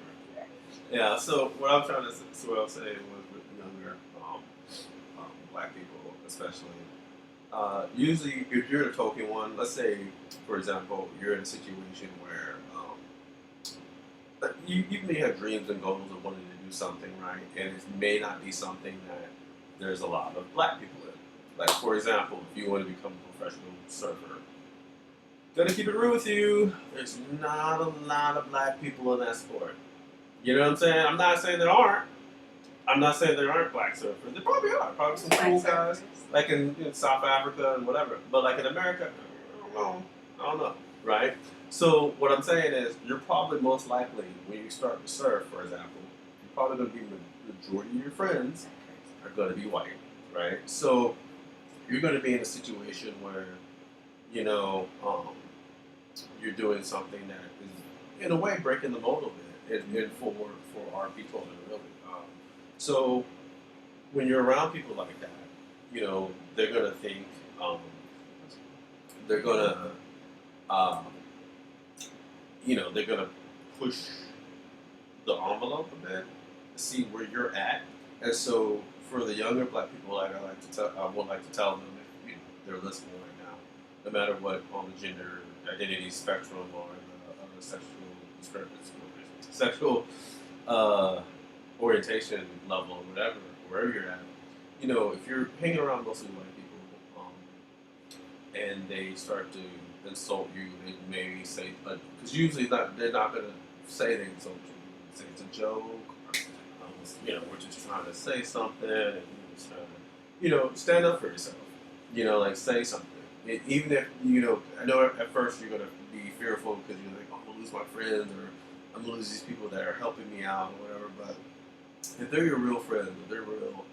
Yeah. So what I'm trying to say, so what I'm saying was with younger black people, especially. Usually, if you're the token one, let's say, for example, you're in a situation where you may have dreams and goals of wanting to do something, right? And it may not be something that there's a lot of black people in. Like, for example, if you want to become a professional surfer, gonna keep it real with you, there's not a lot of black people in that sport. You know what I'm saying? I'm not saying there aren't. I'm not saying there aren't black surfers. There probably are. Probably some cool guys. Like in South Africa and whatever. But like in America, I don't know. Right? So what I'm saying is, you're probably most likely, when you start to surf, for example, you're probably going to be the majority of your friends are going to be white, right? So you're going to be in a situation where, you know, you're doing something that is, in a way, breaking the mold a bit, and for our people, really. So when you're around people like that, you know, they're going to think, they're going to, you know, they're gonna push the envelope a bit to see where you're at. And so, for the younger black people, like I would like to tell them, if you know, they're listening right now, no matter what on the gender identity spectrum or the sexual orientation level or whatever, wherever you're at, you know, if you're hanging around mostly white people, and they start to insult you, they maybe say, because usually they're not going to say they insult you. They say it's a joke, or, you know, we're just trying to say something, and you're just trying to, you know, stand up for yourself. You know, like, say something. Even if, you know, I know at first you're going to be fearful because you're like, oh, I'm going to lose my friends, or I'm going to lose these people that are helping me out, or whatever, but if they're your real friends, if they're real,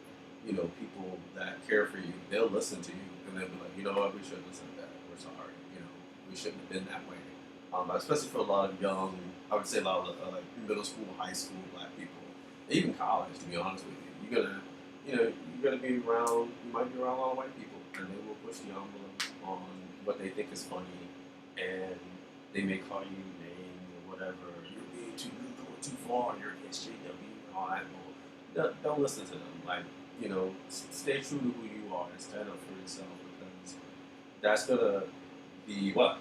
you know, people that care for you, they'll listen to you, and they'll be like, you know what, we shouldn't have said that. We're sorry. You know, we shouldn't have been that way. Especially for a lot of young, I would say a lot of like middle school, high school black people, even college. To be honest with you, you're gonna be around. You might be around a lot of white people, and they will push the envelope on what they think is funny, and they may call you names or whatever. You're being going too far. You're against JW and all that. Don't listen to them. Like, you know, stay true to who you are and stand up for yourself, because that's gonna be what?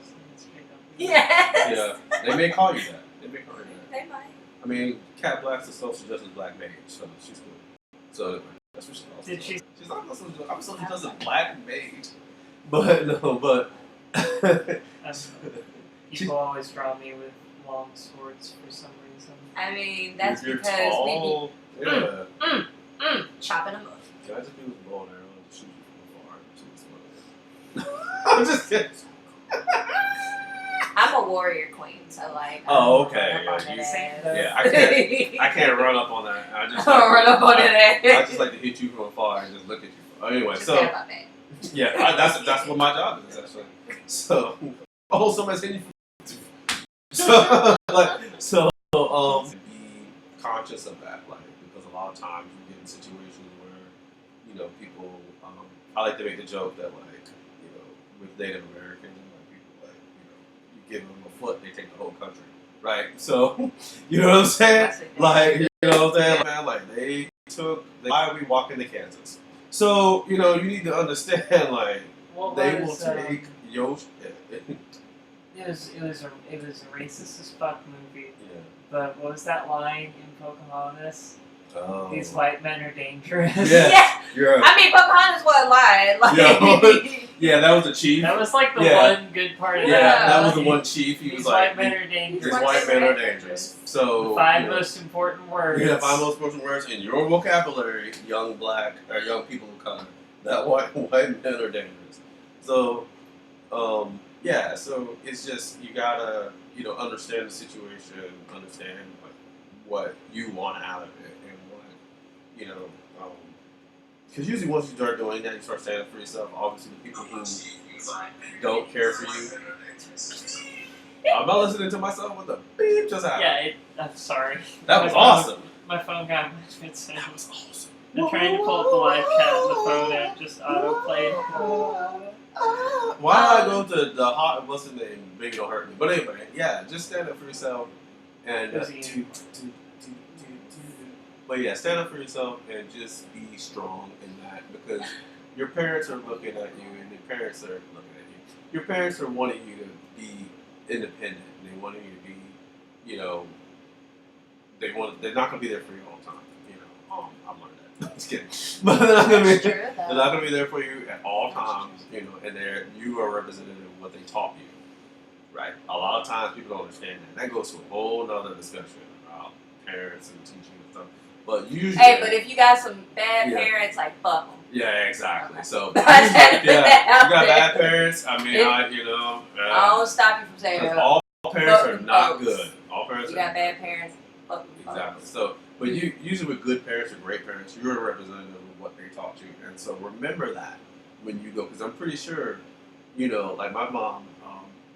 Yes. Yeah, they may call you that. They may call you that. They might. I mean, Cat Black's a social justice black mage, so she's cool. So anyway, that's what she calls. Did she? She's not a social. I'm a social justice black mage, but no, but. People always draw me with long swords for some reason. I mean, that's You're because tall. we be Yeah. chopping them up. Can I just do this bow and arrow and shoot you from afar? I'm just kidding. I'm a warrior queen, so like. Oh, I'm okay, run up yeah, on you- that Yeah, ass. I can't run up on that. I just I'll run up on that I ass. just like to hit you from afar and just look at you. Anyway, Just so care about that. yeah, that's what my job is actually. So, oh, somebody's hitting you. So, be conscious of that, like, because a lot of times you get in situations where, you know, people. I like to make the joke that, like, you know, with Native Americans and white people, like, you know, you give them a foot, they take the whole country, right? So, you know what I'm saying? Like, you know what I'm saying? Man, like, why are we walking to Kansas? So, you know, you need to understand, like, What they was, will take your. It was a racist as fuck movie. Yeah. But what was that line in Pocahontas? Oh. These white men are dangerous. Yeah. You're I mean, Pocahontas wasn't lying. Like, yeah, that was the chief. That was like the one good part of Yeah, that. that was the one chief. He These was like, white men are dangerous. these white men are dangerous. So the 5 most important words. Yeah, 5 most important words in your vocabulary, young black or young people of color. That white men are dangerous. So, yeah. So it's just you gotta understand the situation, understand what you want out of it, and what because usually once you start doing that, you start standing up for yourself. Obviously, the people who don't care for you. I'm not listening to myself. What the beep just happened? Yeah, I'm sorry. That was awesome. My phone got much good sound. That was awesome. I'm trying to pull up the live chat and the phone app just auto-played. Why did I go to the hot, what's the name? Baby Don't Hurt Me. But anyway, yeah, just stand up for yourself. And but yeah, stand up for yourself and just be strong in that because your parents are looking at you and your parents are looking at you. Your parents are wanting you to be independent. They want you to be, they're not going to be there for you all the time. I'm learning that. Just kidding. But they're not going to be there for you at all times, and you are representative of what they taught you, right? A lot of times people don't understand that. That goes to a whole nother discussion about parents and teaching and stuff. But usually, hey, but if you got some bad parents, like fuck them. Yeah, exactly. So, you got bad parents. I mean, I don't stop you from saying that. All parents are not good. All parents. You got bad parents. Fuck them. Exactly. So, but usually with good parents or great parents, you're a representative of what they taught you, and so remember that when you go, because I'm pretty sure, like my mom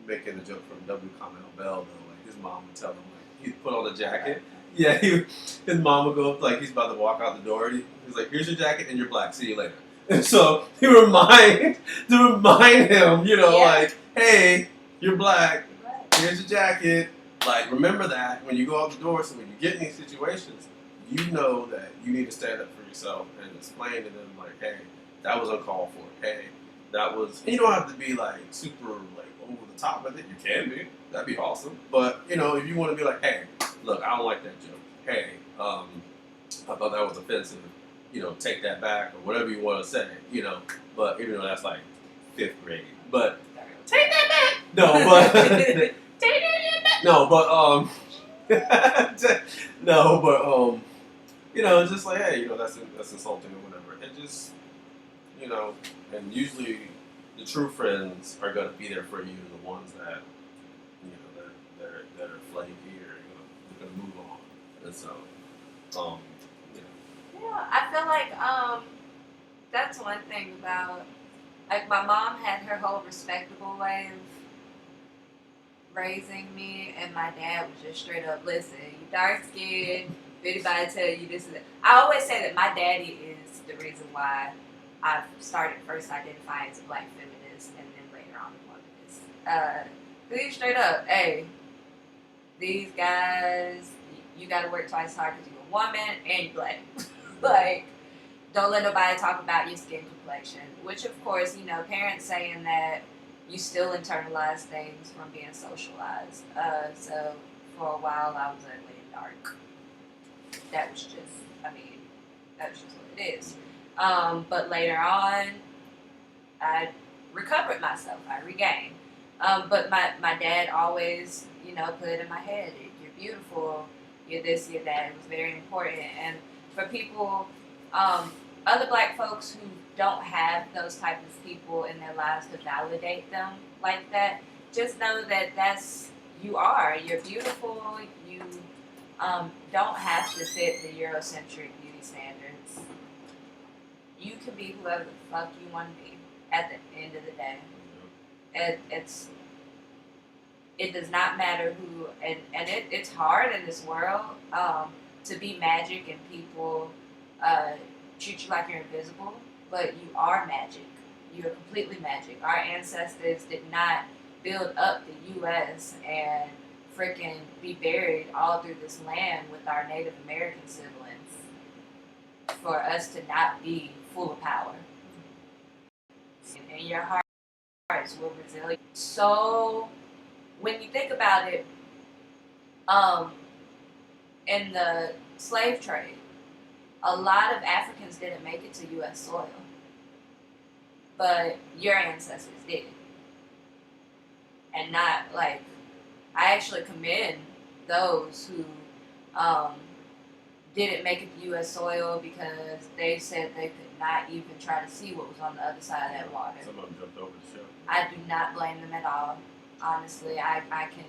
making a joke from W. Kamau Bell, though, like his mom would tell him like he'd put on a jacket. Yeah, his mom would go up like he's about to walk out the door. He's like, "Here's your jacket and you're black. See you later." And so he remind him, like, "Hey, you're black. Here's your jacket. Like, remember that when you go out the door. So when you get in these situations, you know that you need to stand up for yourself and explain to them, like, hey, that was uncalled for. Hey, that was. And you don't have to be like super like over the top with it. You can be. That'd be awesome. But if you want to be like, hey. Look, I don't like that joke. Hey, I thought that was offensive. Take that back or whatever you want to say. But even though that's like 5th grade, but take that back. No, but take that back. no, but no, but just like hey, that's insulting or whatever, and just and usually the true friends are gonna be there for you, the ones that that are flaky or gonna move on, and so Yeah, I feel like that's one thing about like my mom had her whole respectable way of raising me, and my dad was just straight up, listen, you dark skinned, if anybody tell you this and that. I always say that my daddy is the reason why I've started first identifying as a black feminist and then later on a womanist. Cause he's straight up, hey, these guys, you gotta work twice as hard because you're a woman and you're black. Like, don't let nobody talk about your skin complexion. Which, of course, parents saying that you still internalize things from being socialized. So, for a while, I was ugly and dark. That was just what it is. But later on, I recovered myself. I regained. But my dad always, put it in my head, you're beautiful, you're this, you're that. It was very important. And for people, other black folks who don't have those type of people in their lives to validate them like that, just know that you're beautiful, you don't have to fit the Eurocentric beauty standards. You can be whoever the fuck you want to be at the end of the day. It does not matter who, and it's hard in this world to be magic and people treat you like you're invisible, but you are magic. You are completely magic. Our ancestors did not build up the U.S. and freaking be buried all through this land with our Native American siblings for us to not be full of power. And your hearts will resilient. So when you think about it, in the slave trade, a lot of Africans didn't make it to U.S. soil, but your ancestors did. And not like, I actually commend those who didn't make it to U.S. soil because they said they could not even try to see what was on the other side of that water. Some of them jumped over the ship. I do not blame them at all. Honestly, I can.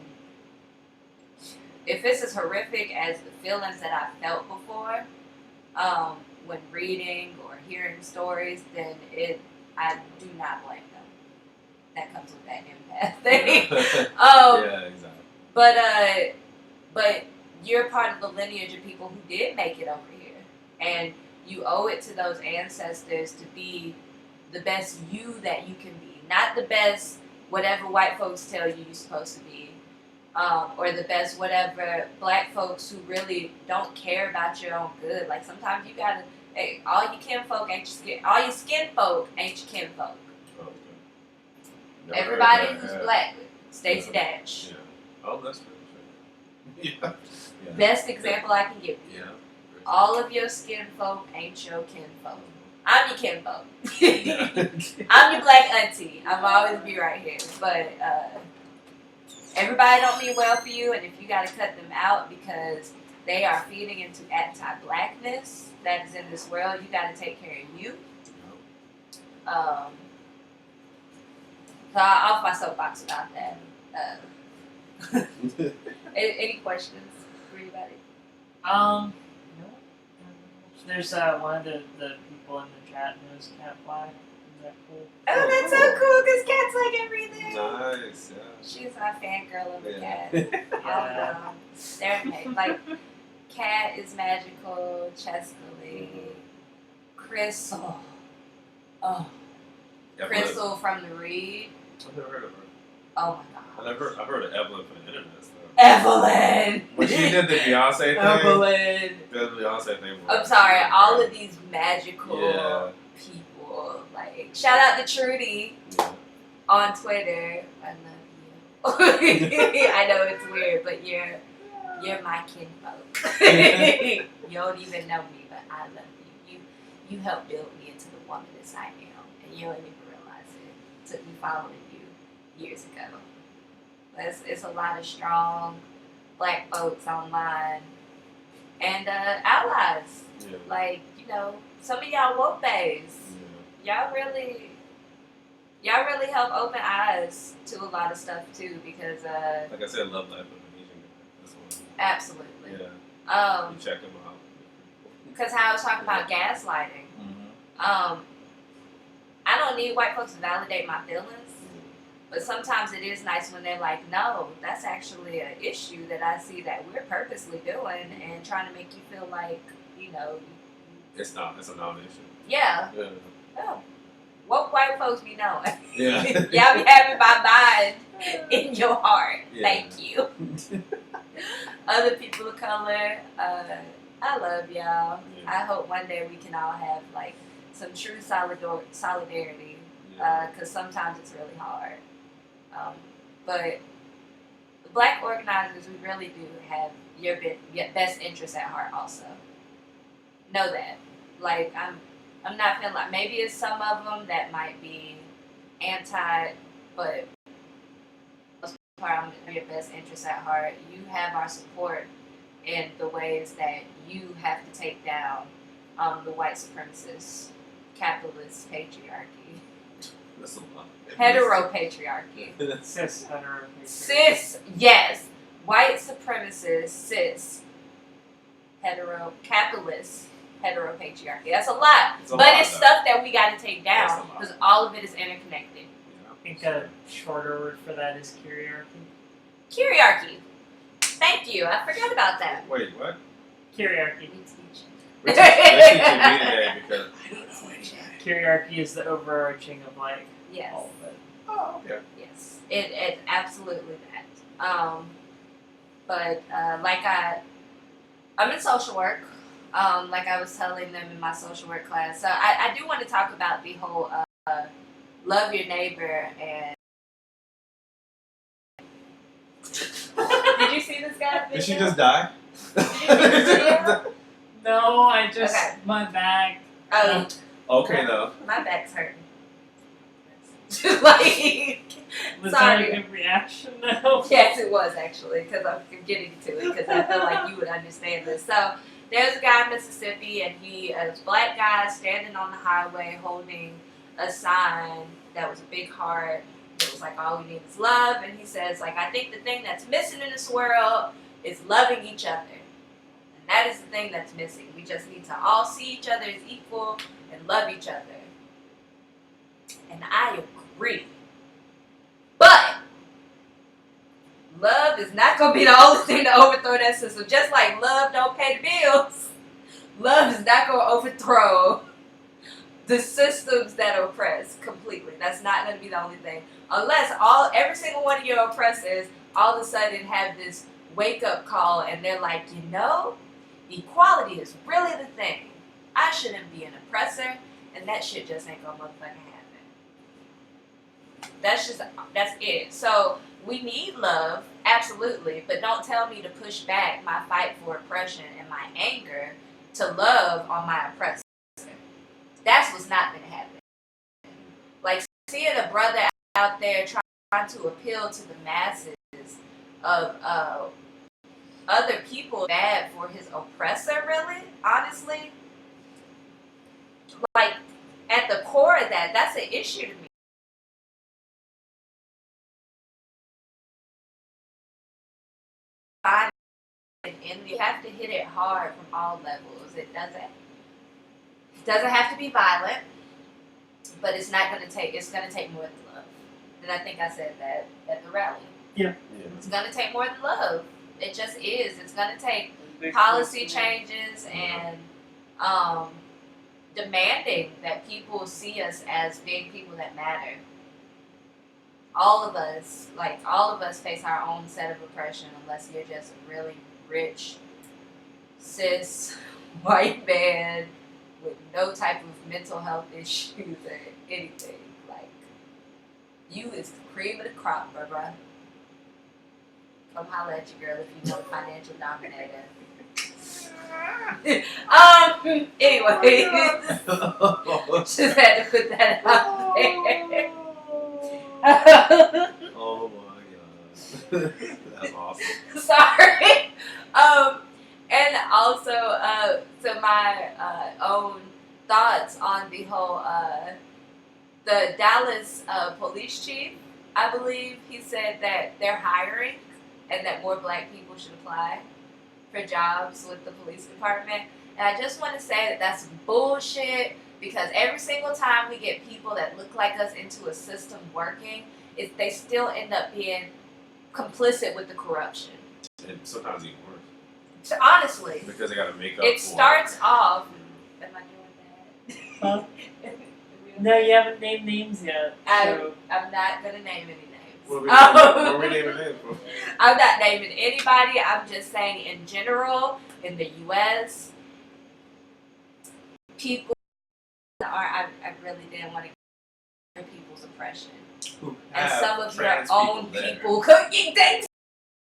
If it's as horrific as the feelings that I felt before, when reading or hearing stories, then I do not blame them. That comes with that empath thing. Yeah, exactly. But you're part of the lineage of people who did make it over here, and you owe it to those ancestors to be the best you that you can be, not the best whatever white folks tell you you're supposed to be, or the best whatever black folks who really don't care about your own good. Like sometimes you gotta, hey, all your kinfolk ain't your skin, all your skin folk ain't your kinfolk. Oh, okay. Everybody who's black, Stacey Dash. Yeah. Oh, that's good. Yeah. Best example I can give you. Yeah. All of your skin folk ain't your kinfolk. I'm your kinfolk. Yeah. I'm your black auntie. I'm always be right here. But everybody don't mean well for you, and if you got to cut them out because they are feeding into anti-blackness that is in this world, you got to take care of you. So I'll off my soapbox about that. Any questions for anybody? No. There's one of the people in the chat knows cat fly. Is that cool? Oh, that's so cool because cats like everything. Nice, yeah. She's my fangirl of a cat. Yeah. They're like, Cat is magical, Chescally, Crystal. Oh, Crystal from the Reed. I've never heard of her. Oh my god. I've heard of Evelyn from the internet stuff. Evelyn! When she did the Beyonce thing. Evelyn! The Beyonce thing. I'm sorry, all of these magical Yeah. people. Like, shout out to Trudy on Twitter. I love you. I know it's weird, but you're my kinfolk. You don't even know me, but I love you. You helped build me into the woman that I am, and you don't even realize it. Took me following you years ago. It's a lot of strong black folks online and allies. Yeah. Like, some of y'all woke babes. Yeah. Y'all really help open eyes to a lot of stuff too, because Like I said, Love Life of an Asian guy. This one. absolutely. Yeah. You check them out. Because how I was talking about gaslighting. Mm-hmm. I don't need white folks to validate my feelings, but sometimes it is nice when they're like, no, that's actually an issue that I see that we're purposely doing and trying to make you feel like, It's not. It's a nomination. yeah. Yeah. Oh. Woke white folks be knowing. Yeah. Y'all be having my mind in your heart. Yeah. Thank you. Other people of color, I love y'all. Yeah. I hope one day we can all have like some true solidarity, Yeah. because sometimes it's really hard. But the black organizers, we really do have your best interest at heart also. Know that. Like, I'm not feeling like, maybe it's some of them that might be anti, but for the most part, I'm your best interest at heart. You have our support in the ways that you have to take down the white supremacist, capitalist patriarchy. That's a lot. Heteropatriarchy. Cis hetero. Cis, yes. White supremacist, cis, capitalist, heteropatriarchy. That's a lot. It's a but lot, it's though. stuff that we got to take That's a down lot. because all of it is interconnected. I think a shorter word for that is kyriarchy. Kyriarchy. Thank you. I forgot about that. Wait, what? Kyriarchy. We're teaching me today because Kyriarchy is the overarching of like Yes. all of it. Oh, okay. Yes. It absolutely that. But I'm in social work. Like I was telling them in my social work class. So I do want to talk about the whole love your neighbor and. Did you see this guy? Did she just die? No, I just Okay. my back. Oh, Okay, though. my back's hurting. Like, Was sorry. that a good reaction though? Yes, it was actually, because I'm getting to it, because I feel like you would understand this. So, there's a guy in Mississippi, and he is a black guy standing on the highway holding a sign that was a big heart. It was like, all we need is love. And he says, like, I think the thing that's missing in this world is loving each other. And that is the thing that's missing. We just need to all see each other as equal and love each other. And I agree. But love is not going to be the only thing to overthrow that system. Just like love don't pay the bills, love is not going to overthrow the systems that oppress completely. That's not going to be the only thing. Unless every single one of your oppressors all of a sudden have this wake-up call and they're like, you know, equality is really the thing. I shouldn't be an oppressor, and that shit just ain't going to motherfucking happen. That's it. So we need love, absolutely, but don't tell me to push back my fight for oppression and my anger to love on my oppressor. That's what's not going to happen. Like, seeing a brother out there trying to appeal to the masses of other people bad for his oppressor, really, honestly, like, at the core of that, that's an issue to me. You have to hit it hard from all levels. It doesn't have to be violent, but it's going to take more than love. And I think I said that at the rally. Yeah. It's going to take more than love. It just is. It's going to take policy changes and demanding that people see us as being people that matter. All of us face our own set of oppression, unless you're just a really rich, cis, white man with no type of mental health issues or anything. Like, you is the cream of the crop, bruh. Come holla at your girl if you know the financial dominator. Anyway, just had to put that out there. Oh my god. That's awesome. Sorry. And also, so my own thoughts on the whole, the Dallas police chief, I believe he said that they're hiring and that more black people should apply for jobs with the police department. And I just want to say that that's bullshit, because every single time we get people that look like us into a system working, they still end up being complicit with the corruption. And sometimes even worse. So honestly, Because they gotta make up it starts off. Am I doing that? Huh? No, you haven't named names yet. So. I'm not gonna name any names. What are we naming names for? I'm not naming anybody. I'm just saying in general, in the U.S., people I really didn't want to get people's oppression. And some of your own people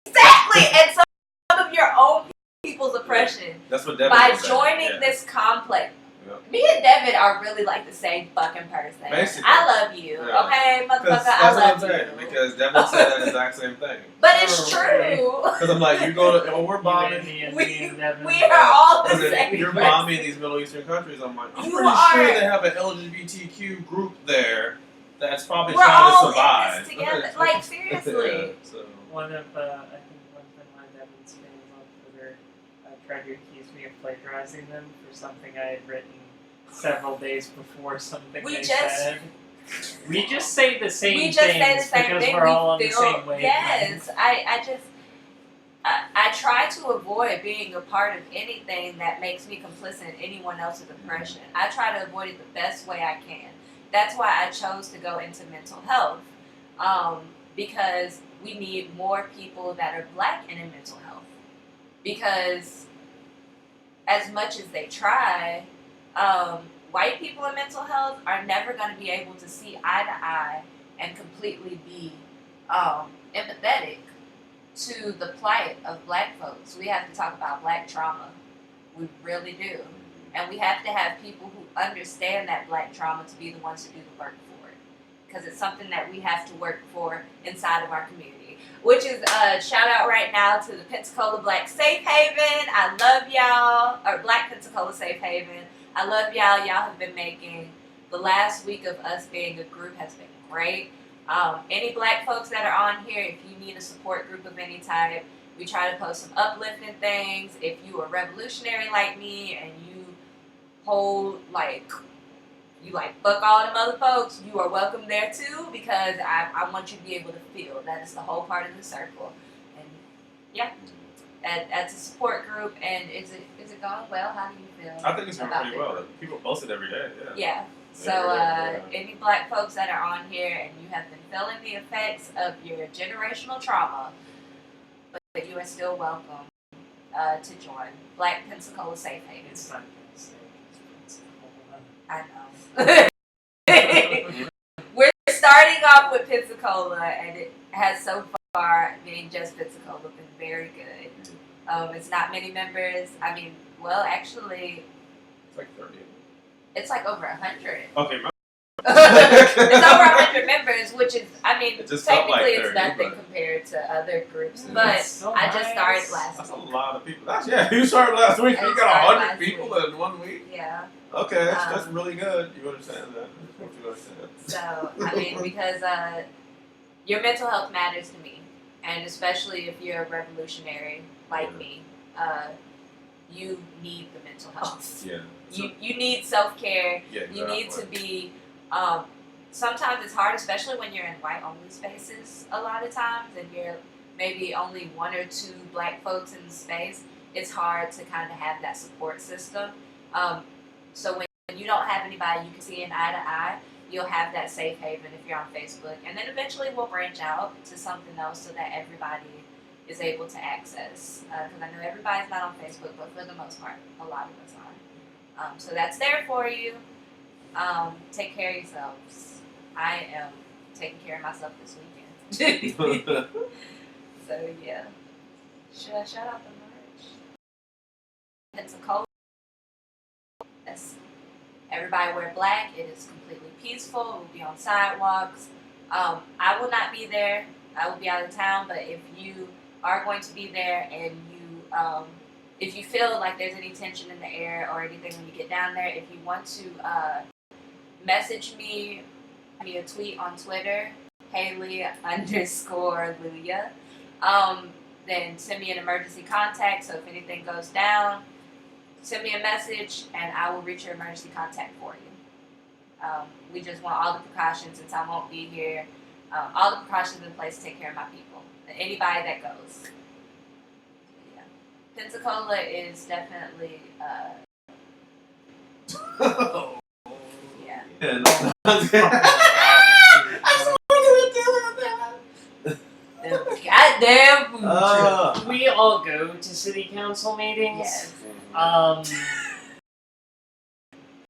exactly, and some of your own people's oppression. Yeah. That's what Devin by said. joining this complex. Yep. Me and Devin are really like the same fucking person. Basically. I love you, Yeah. okay, motherfucker. That's I what love I'm saying, you. because Devin said that exact same thing. But it's true. Because I'm like, you go to, we're bombing. We are all the same. You're person. bombing these Middle Eastern countries. I'm like, I'm You pretty are. sure they have an LGBTQ group there that's probably We're trying all to survive. in this together. Like, seriously. Yeah, so. One of, I think one of Devin's fans on Twitter tried to accuse me of plagiarizing them for something I had written several days before something said. We just say the same things because we're all on the same wavelength. Yes, I try to avoid being a part of anything that makes me complicit in anyone else's oppression. I try to avoid it the best way I can. That's why I chose to go into mental health, because we need more people that are black and in mental health. Because as much as they try, white people in mental health are never going to be able to see eye to eye and completely be empathetic to the plight of black folks. We have to talk about black trauma. We really do. And we have to have people who understand that black trauma to be the ones to do the work for it. Because it's something that we have to work for inside of our community. Which is a shout out right now to the Pensacola Black Safe Haven. I love y'all. Or Black Pensacola Safe Haven. I love y'all. Y'all have been making the last week of us being a group has been great. Any black folks that are on here, if you need a support group of any type, we try to post some uplifting things. If you are revolutionary like me and you hold you fuck all them other folks, you are welcome there too, because I want you to be able to feel that is the whole part of the circle. And yeah, that's a support group. And is it going well? How do you feel? I think it's going pretty well. People post it every day. Yeah. So any black folks that are on here and you have been feeling the effects of your generational trauma, but you are still welcome to join Black Pensacola Safe Haven. It's not Pensacola. I know. We're starting off with Pensacola, and it has so far, being just Pensacola, been very good. It's not many members. I mean, well, actually, It's like 30. it's like over 100. Okay, It's over 100 members, which is, I mean, It just felt technically like 30, it's nothing but- compared to other groups, Yeah. but That's so I just started nice. last That's a week. lot of people. You started last week. I You started got 100 last people week. in 1 week. Yeah. Okay, that's really good. You understand that? That's what you understand. So, I mean, because your mental health matters to me, and especially if you're a revolutionary like me, you need the mental health. Yeah. You need self-care. Yeah, You need to be, sometimes it's hard, especially when you're in white-only spaces a lot of times, and you're maybe only one or two black folks in the space. It's hard to kind of have that support system. So when you don't have anybody you can see in eye to eye, you'll have that safe haven if you're on Facebook. And then eventually we'll branch out to something else so that everybody is able to access. Because I know everybody's not on Facebook, but for the most part, a lot of us are. So that's there for you. Take care of yourselves. I am taking care of myself this weekend. So yeah. Should I shout out the merch? Pensacola. Yes. Everybody wear black. It is completely peaceful. We'll be on sidewalks. I will not be there. I will be out of town. But if you are going to be there and you, if you feel like there's any tension in the air or anything when you get down there, if you want to message me a tweet on Twitter, Haley_Luya. Then send me an emergency contact. So if anything goes down, send me a message and I will reach your emergency contact for you. We just want all the precautions, since I won't be here, all the precautions in place to take care of my people. Anybody that goes. Yeah. Pensacola is definitely, yeah. Goddamn food truck. We all go to city council meetings. Yes.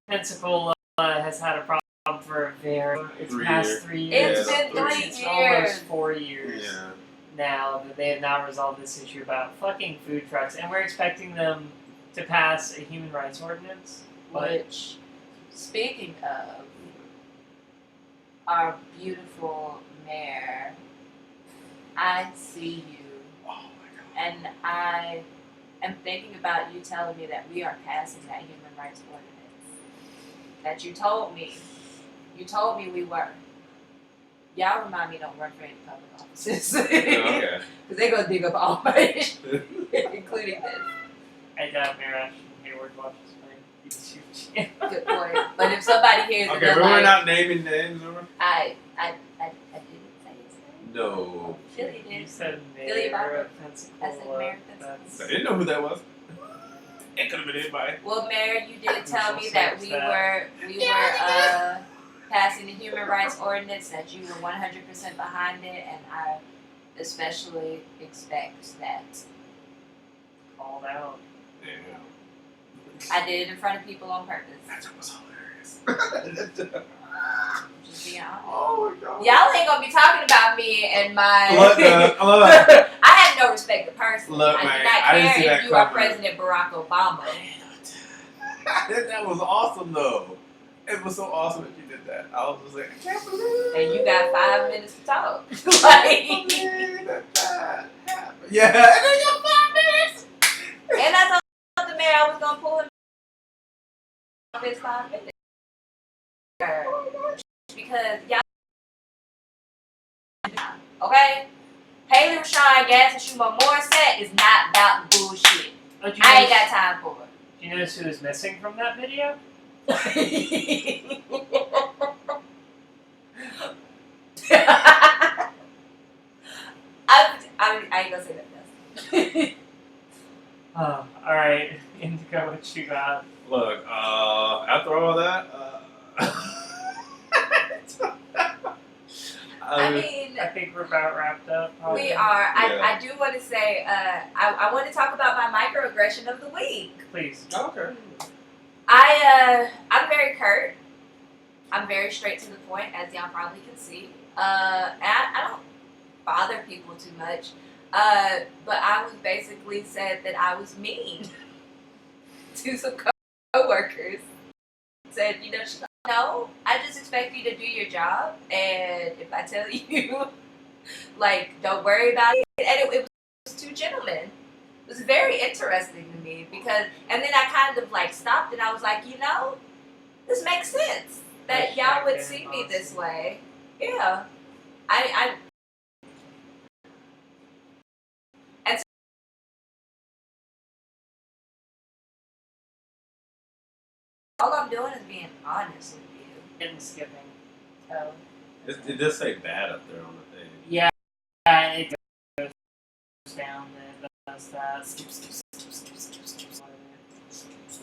Pensacola has had a problem for a it's 3 past years. 3 years. It's been 3 It's years. almost 4 years Yeah. now that they have not resolved this issue about fucking food trucks, and we're expecting them to pass a human rights ordinance. Which, speaking of, our beautiful mayor, I see you, Oh my god. and I am thinking about you telling me that we are passing that human rights ordinance. That you told me. You told me we were. Y'all remind me don't run for any public offices. Okay. Because they're going to dig up all my issues, including this. I doubt Mayor Ashton Hayward watches my YouTube channel. Good point. But if somebody hears it, Okay, they're but we're like, not naming names, or? I didn't say his name. No. Philly You did. said Billy Mayor Bobber. of Pensacola. I said Mayor of I Pensacola. didn't know who that was. It could have been anybody. Well, Mayor, you did tell me Social that we staff. were passing the human rights ordinance, that you were 100% behind it, and I especially expect that. Called out. Yeah. I did it in front of people on purpose. That was hilarious. Just being honest. Oh my god. Y'all ain't gonna be talking about me and my. I love that. I had I know respect the person. Look, I do man, not I didn't care see that if you are coming. President Barack Obama. That was awesome, though. It was so awesome that you did that. I was just like, I can't believe. And you got 5 minutes to talk. I can't believe that happened. Yeah, and then you got 5 minutes. And I told the mayor I was gonna pull him off his 5 minutes. Because y'all, okay? Haley Morrissette is not about the bullshit. Oh, I ain't got time for it. Do you notice who is missing from that video? I ain't gonna say that. Oh, alright. Indigo, what you got? Look, after all that, I mean, I think we're about wrapped up. Probably. we are. Yeah. I do want to say, I want to talk about my microaggression of the week. Please. okay. I'm very curt. I'm very straight to the point, as y'all probably can see. I don't bother people too much. But I was basically said that I was mean to some co-workers. Said, no, I just expect you to do your job, and if I tell you, like, don't worry about it. And it was two gentlemen. It was very interesting to me because, and then I kind of like stopped and I was like, this makes sense that y'all would see me this way. Yeah, and all I'm doing is being honest with you. And skipping. So. It does say bad up there on the thing. Yeah, it goes down and does that. Skip.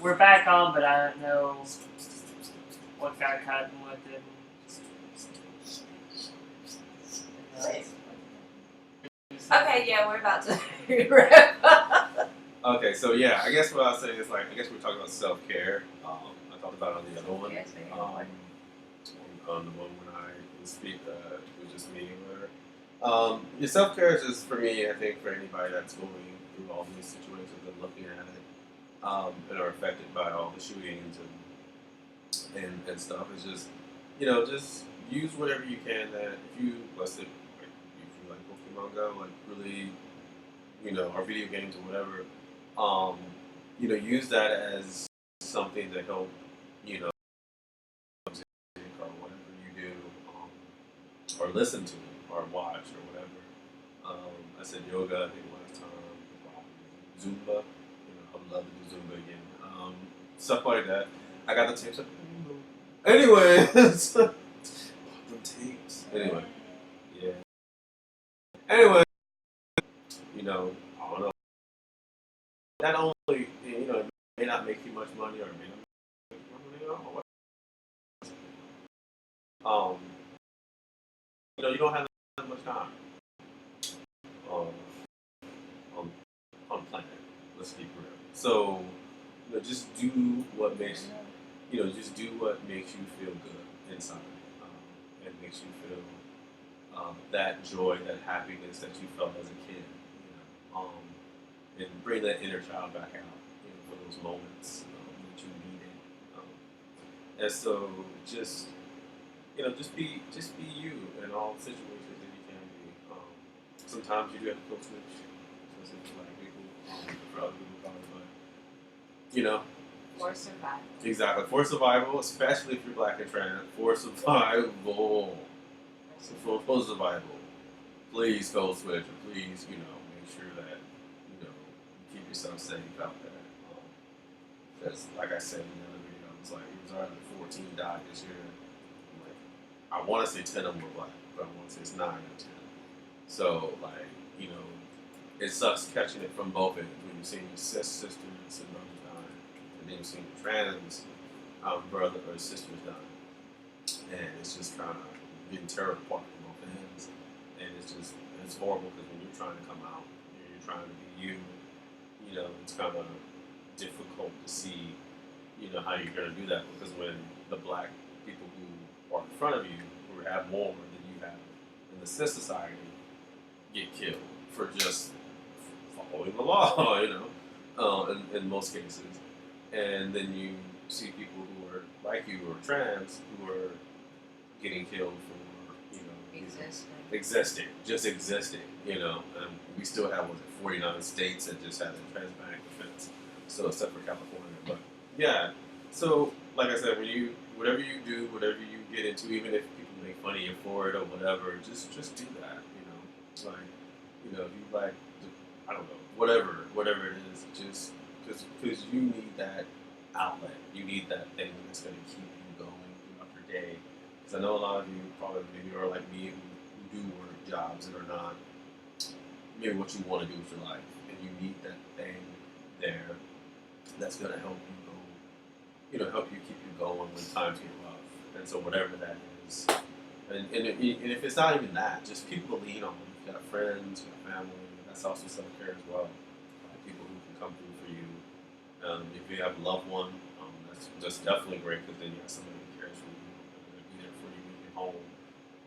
We're back on, but I don't know what got cut and what didn't. Okay, yeah, we're about to wrap up. Okay, so yeah, I guess what I was saying is like, I guess we're talking about self-care. I talked about it on the other one. Yes, very On the one when I was speak, it was just me and her. Your self-care is just, for me, I think for anybody that's going through all these situations and looking at it, and are affected by all the shootings and stuff, is just, just use whatever you can that if you, let's say, if you like Pokemon Go, like really, or video games or whatever, use that as something to help, or whatever you do, or listen to, or watch, or whatever. I said yoga, I think last time, Zumba, I would love to do Zumba again. Stuff like that. I got the tapes up. Anyway, the tapes. Anyway, yeah. Anyway, I don't know. Not only, it may not make you much money, or it may not make you much money, you don't have that much time on planet. Let's keep real. So, just do what makes you feel good inside, and makes you feel that joy, that happiness that you felt as a kid, and bring that inner child back out, for those moments that you needed. And so, just be you in all situations that you can be. Sometimes you do have to code switch, especially for black people, for other people probably, but For survival. Exactly, for survival, especially if you're black and trans, for survival. So for survival, please code switch, and please, make sure that you keep yourself safe out there. Because, like I said in the other video, it was already 14 died this year. I want to say 10 of them were black, but I want to say it's 9 or 10. So, it sucks catching it from both ends when you're seeing your sisters and brothers dying, and then you're seeing your trans brother or sisters dying. And it's just kind of getting terrible apart from both ends. And it's horrible because when you're trying to come out, you're trying to be you, it's kind of difficult to see, how you're going to do that, because when the black people who are in front of you, who have more than you have in the cis society, get killed for just following the law, in most cases. And then you see people who are like you or trans who are getting killed for, existing, just existing, and we still have, 49 states that just have a transatlantic defense, so except for California. But yeah, so like I said, whatever you do, whatever you get into, even if people make fun of you for it or whatever, just do that, like, if you like, I don't know, whatever it is, just because you need that outlet, you need that thing that's going to keep you going throughout your day. Because I know a lot of you probably maybe are like me who do work jobs that are not maybe what you want to do with your life, and you need that thing there that's going to help you go, help you keep you going when times get rough. And so whatever that is, and if it's not even that, just people to lean on. You've got friends, you've got family. That's also self-care as well. People who can come through for you. If you have a loved one, that's definitely great, because then you have somebody who cares for you, and they'll be there for you when you get home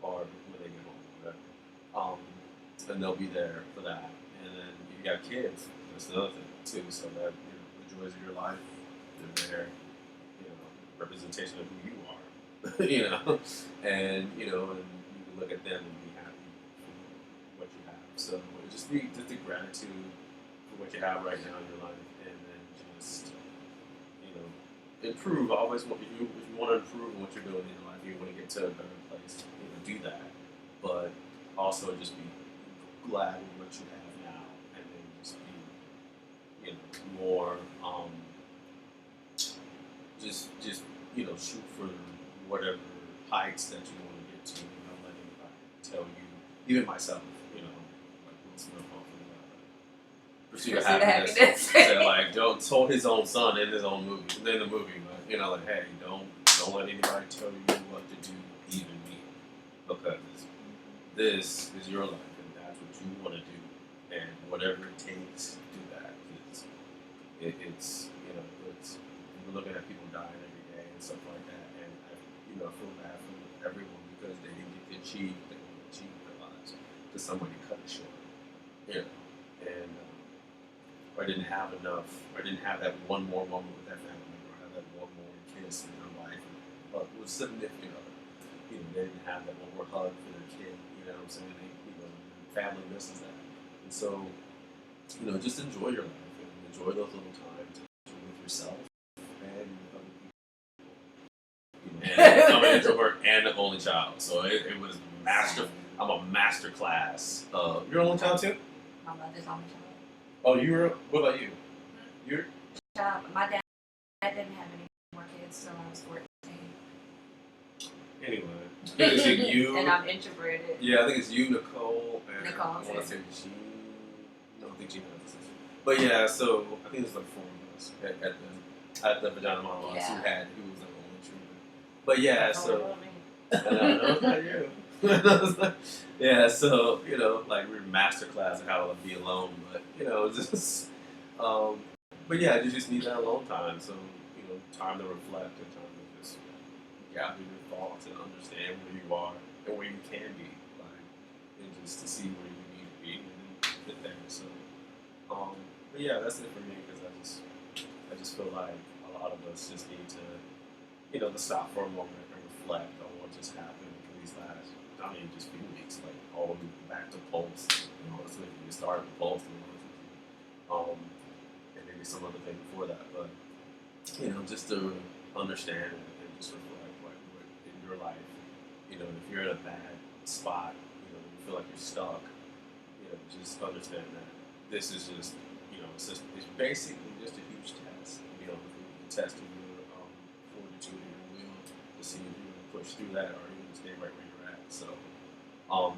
or when they get home, whatever. And they'll be there for that. And then you got kids. That's another thing too. So that the joys of your life, they're there. Representation of who you are. And and you can look at them and be happy for what you have. So just the gratitude for what you have right now in your life, and then just improve. Always, if you want to improve in what you're doing in your life, you want to get to a better place, do that. But also just be glad with what you have now, and then just be more just shoot for whatever heights that you want to get to. Don't let anybody tell you, even myself, like Will Smith Pursuit of Happiness. Said, like, Joe told his own son in the movie, but like, hey, don't let anybody tell you what to do, even me, because this is your life, and that's what you want to do, and whatever it takes, do that. Because it's we're looking at people dying every day and stuff like that, and I feel bad for everyone because they didn't get to achieve what they wanted to achieve in their lives, because somebody cut it short, and or didn't have enough, or didn't have that one more moment with that family member, or have that one more kiss in their life, but was significant other. They didn't have that one more hug for their kid. You know what I'm saying? Family misses that, and so just enjoy your life and enjoy those little times with yourself and with other people. And I'm an introvert and an only child, so it was master. I'm a master class. You're an only child too? My mother's only child. Oh, what about you? You're? My dad didn't have any more kids until I was 14. Anyway, is it you? And I'm introverted. Yeah, I think it's you, Nicole, and Nicole, I want to say Jean. No, I think Jean has a sister. But yeah, so I think there's like 4 of us at the Vagina Monologues who was the only children. But yeah, so no, it's not you. Yeah, so like we're masterclass of how to be alone, but just but yeah, you just need that alone time. So time to reflect and time to just gather your thoughts and understand where you are and where you can be, like, and just to see where you need to be and then get there. So, but yeah, that's it for me, because I just feel like a lot of us just need to to stop for a moment and reflect on what just happened in these last, just few weeks, like all the way back to Pulse. Honestly, you started with Pulse, and maybe some other thing before that, but just to understand and just reflect what in your life, if you're in a bad spot, you feel like you're stuck, just understand that this is just, it's basically just a huge test, test of your fortitude and your will to see if you're going to push through that or you're going to stay right where you're at. So,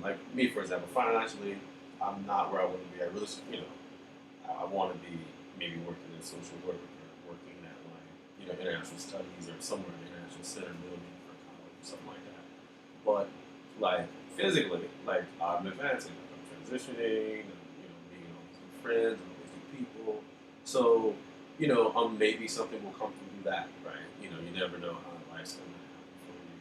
like me, for example, financially, I'm not where I want to be. I really, I want to be maybe working in social work or working at international studies or somewhere in the international center building for college or something like that. But like physically, like I'm advancing, I'm transitioning, meeting all these new friends, all these new people. So, maybe something will come through that, right? You never know how life's going to happen for you.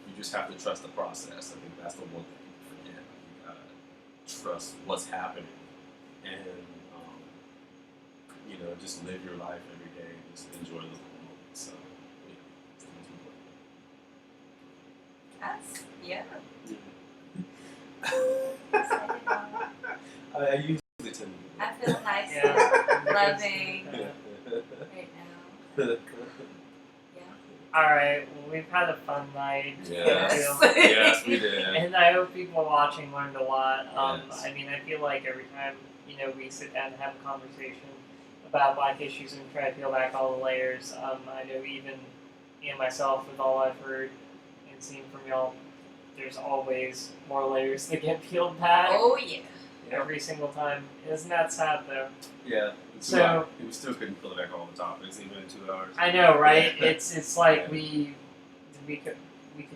You just have to trust the process. I think that's the one thing you forget. You gotta trust what's happening and you know, just live your life every day, just enjoy the little moments. So yeah, it's that's important. I usually tend to do I feel nice Yeah. and loving that. right now. Alright, well, we've had a fun night. Yes. Too. Yes, we did. And I hope people watching learned a lot. Yes. I mean, I feel like every time, you know, we sit down and have a conversation about Black issues and try to peel back all the layers, I know even me and myself, with all I've heard and seen from y'all, there's always more layers that get peeled back. Oh yeah. Every single time. Isn't that sad, though? Yeah. So we still couldn't peel back all the topics, even in 2 hours. I know, right? It's like we could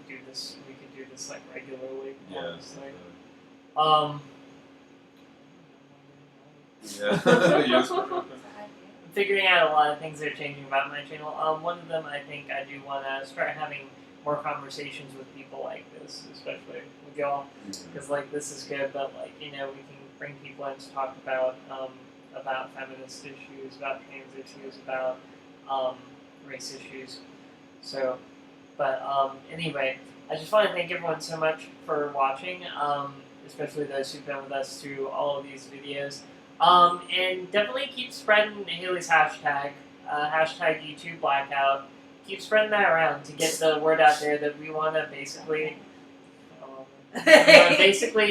do this like regularly. Yeah. Honestly. Yeah. Yes. I'm figuring out a lot of things that are changing about my channel. One of them, I think I do want to start having more conversations with people like this, especially with y'all, because like this is good, but like, you know, we can bring people in to talk about feminist issues, about trans issues, about race issues. So, but anyway, I just want to thank everyone so much for watching, especially those who've been with us through all of these videos. And definitely keep spreading Haley's hashtag, hashtag YouTube Blackout. Keep spreading that around to get the word out there that we want to basically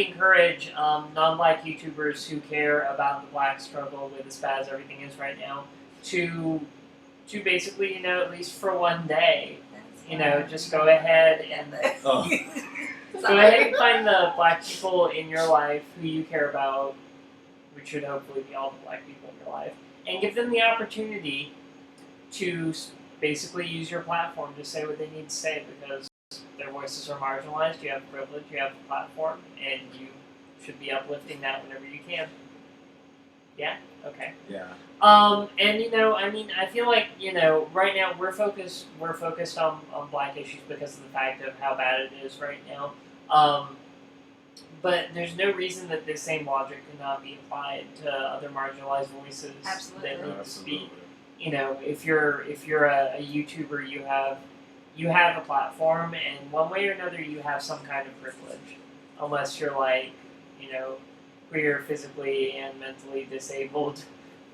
encourage non-Black YouTubers who care about the Black struggle with as bad as everything is right now to basically, you know, at least for one day, you know, just go ahead and go ahead and find the Black people in your life who you care about, which should hopefully be all the Black people in your life, and give them the opportunity to basically use your platform to say what they need to say, because their voices are marginalized, you have privilege, you have a platform, and you should be uplifting that whenever you can. Yeah? Okay. Yeah. And you know, I mean, I feel like, you know, right now we're focused on Black issues because of the fact of how bad it is right now. But there's no reason that this same logic cannot be applied to other marginalized voices that need to speak. You know, if you're a YouTuber, you have a platform, and one way or another you have some kind of privilege, unless you're like, you know, queer, physically and mentally disabled,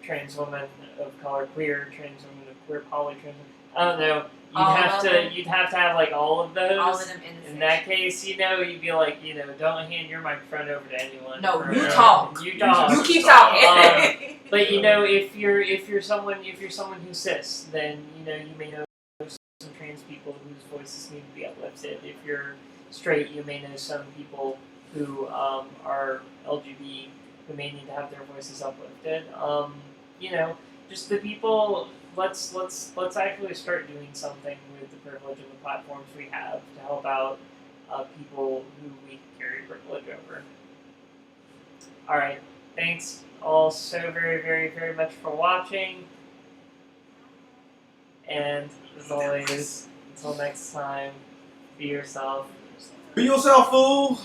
trans woman of color, queer, trans woman of queer, poly, trans. I don't know. You'd have to have like all of those. All of them in that case, you know, you'd be like, you know, don't hand your microphone over to anyone. No, you talk. You talk. You keep talking. But you know, if you're someone who's cis, then you know you may know some trans people whose voices need to be uplifted. If you're straight, you may know some people who are LGBT who may need to have their voices uplifted. You know, just the people. Let's actually start doing something with the privilege and the platforms we have to help out people who we carry privilege over. All right, thanks all so very, very, very much for watching, and as always, until next time, be yourself. Be yourself, fool.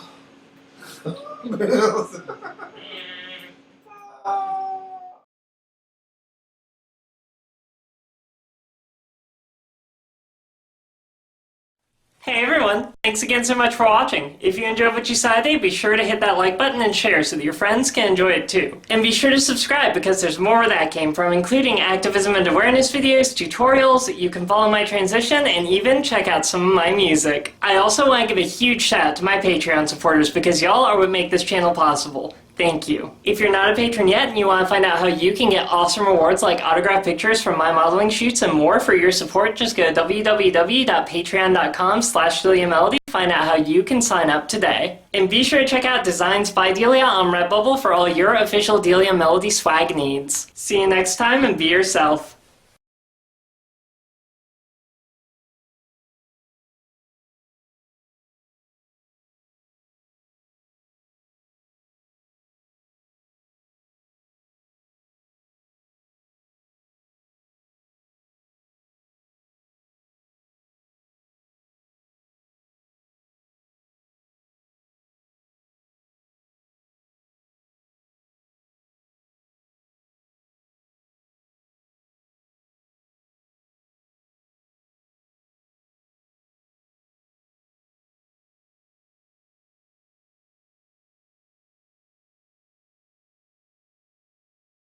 Hey everyone, thanks again so much for watching. If you enjoyed what you saw today, be sure to hit that like button and share so that your friends can enjoy it too. And be sure to subscribe because there's more where that came from, including activism and awareness videos, tutorials, you can follow my transition, and even check out some of my music. I also want to give a huge shout out to my Patreon supporters because y'all are what make this channel possible. Thank you. If you're not a patron yet and you want to find out how you can get awesome rewards like autographed pictures from my modeling shoots and more for your support, just go to www.patreon.com/DeliaMelody to find out how you can sign up today. And be sure to check out Designs by Delia on Redbubble for all your official Delia Melody swag needs. See you next time and be yourself.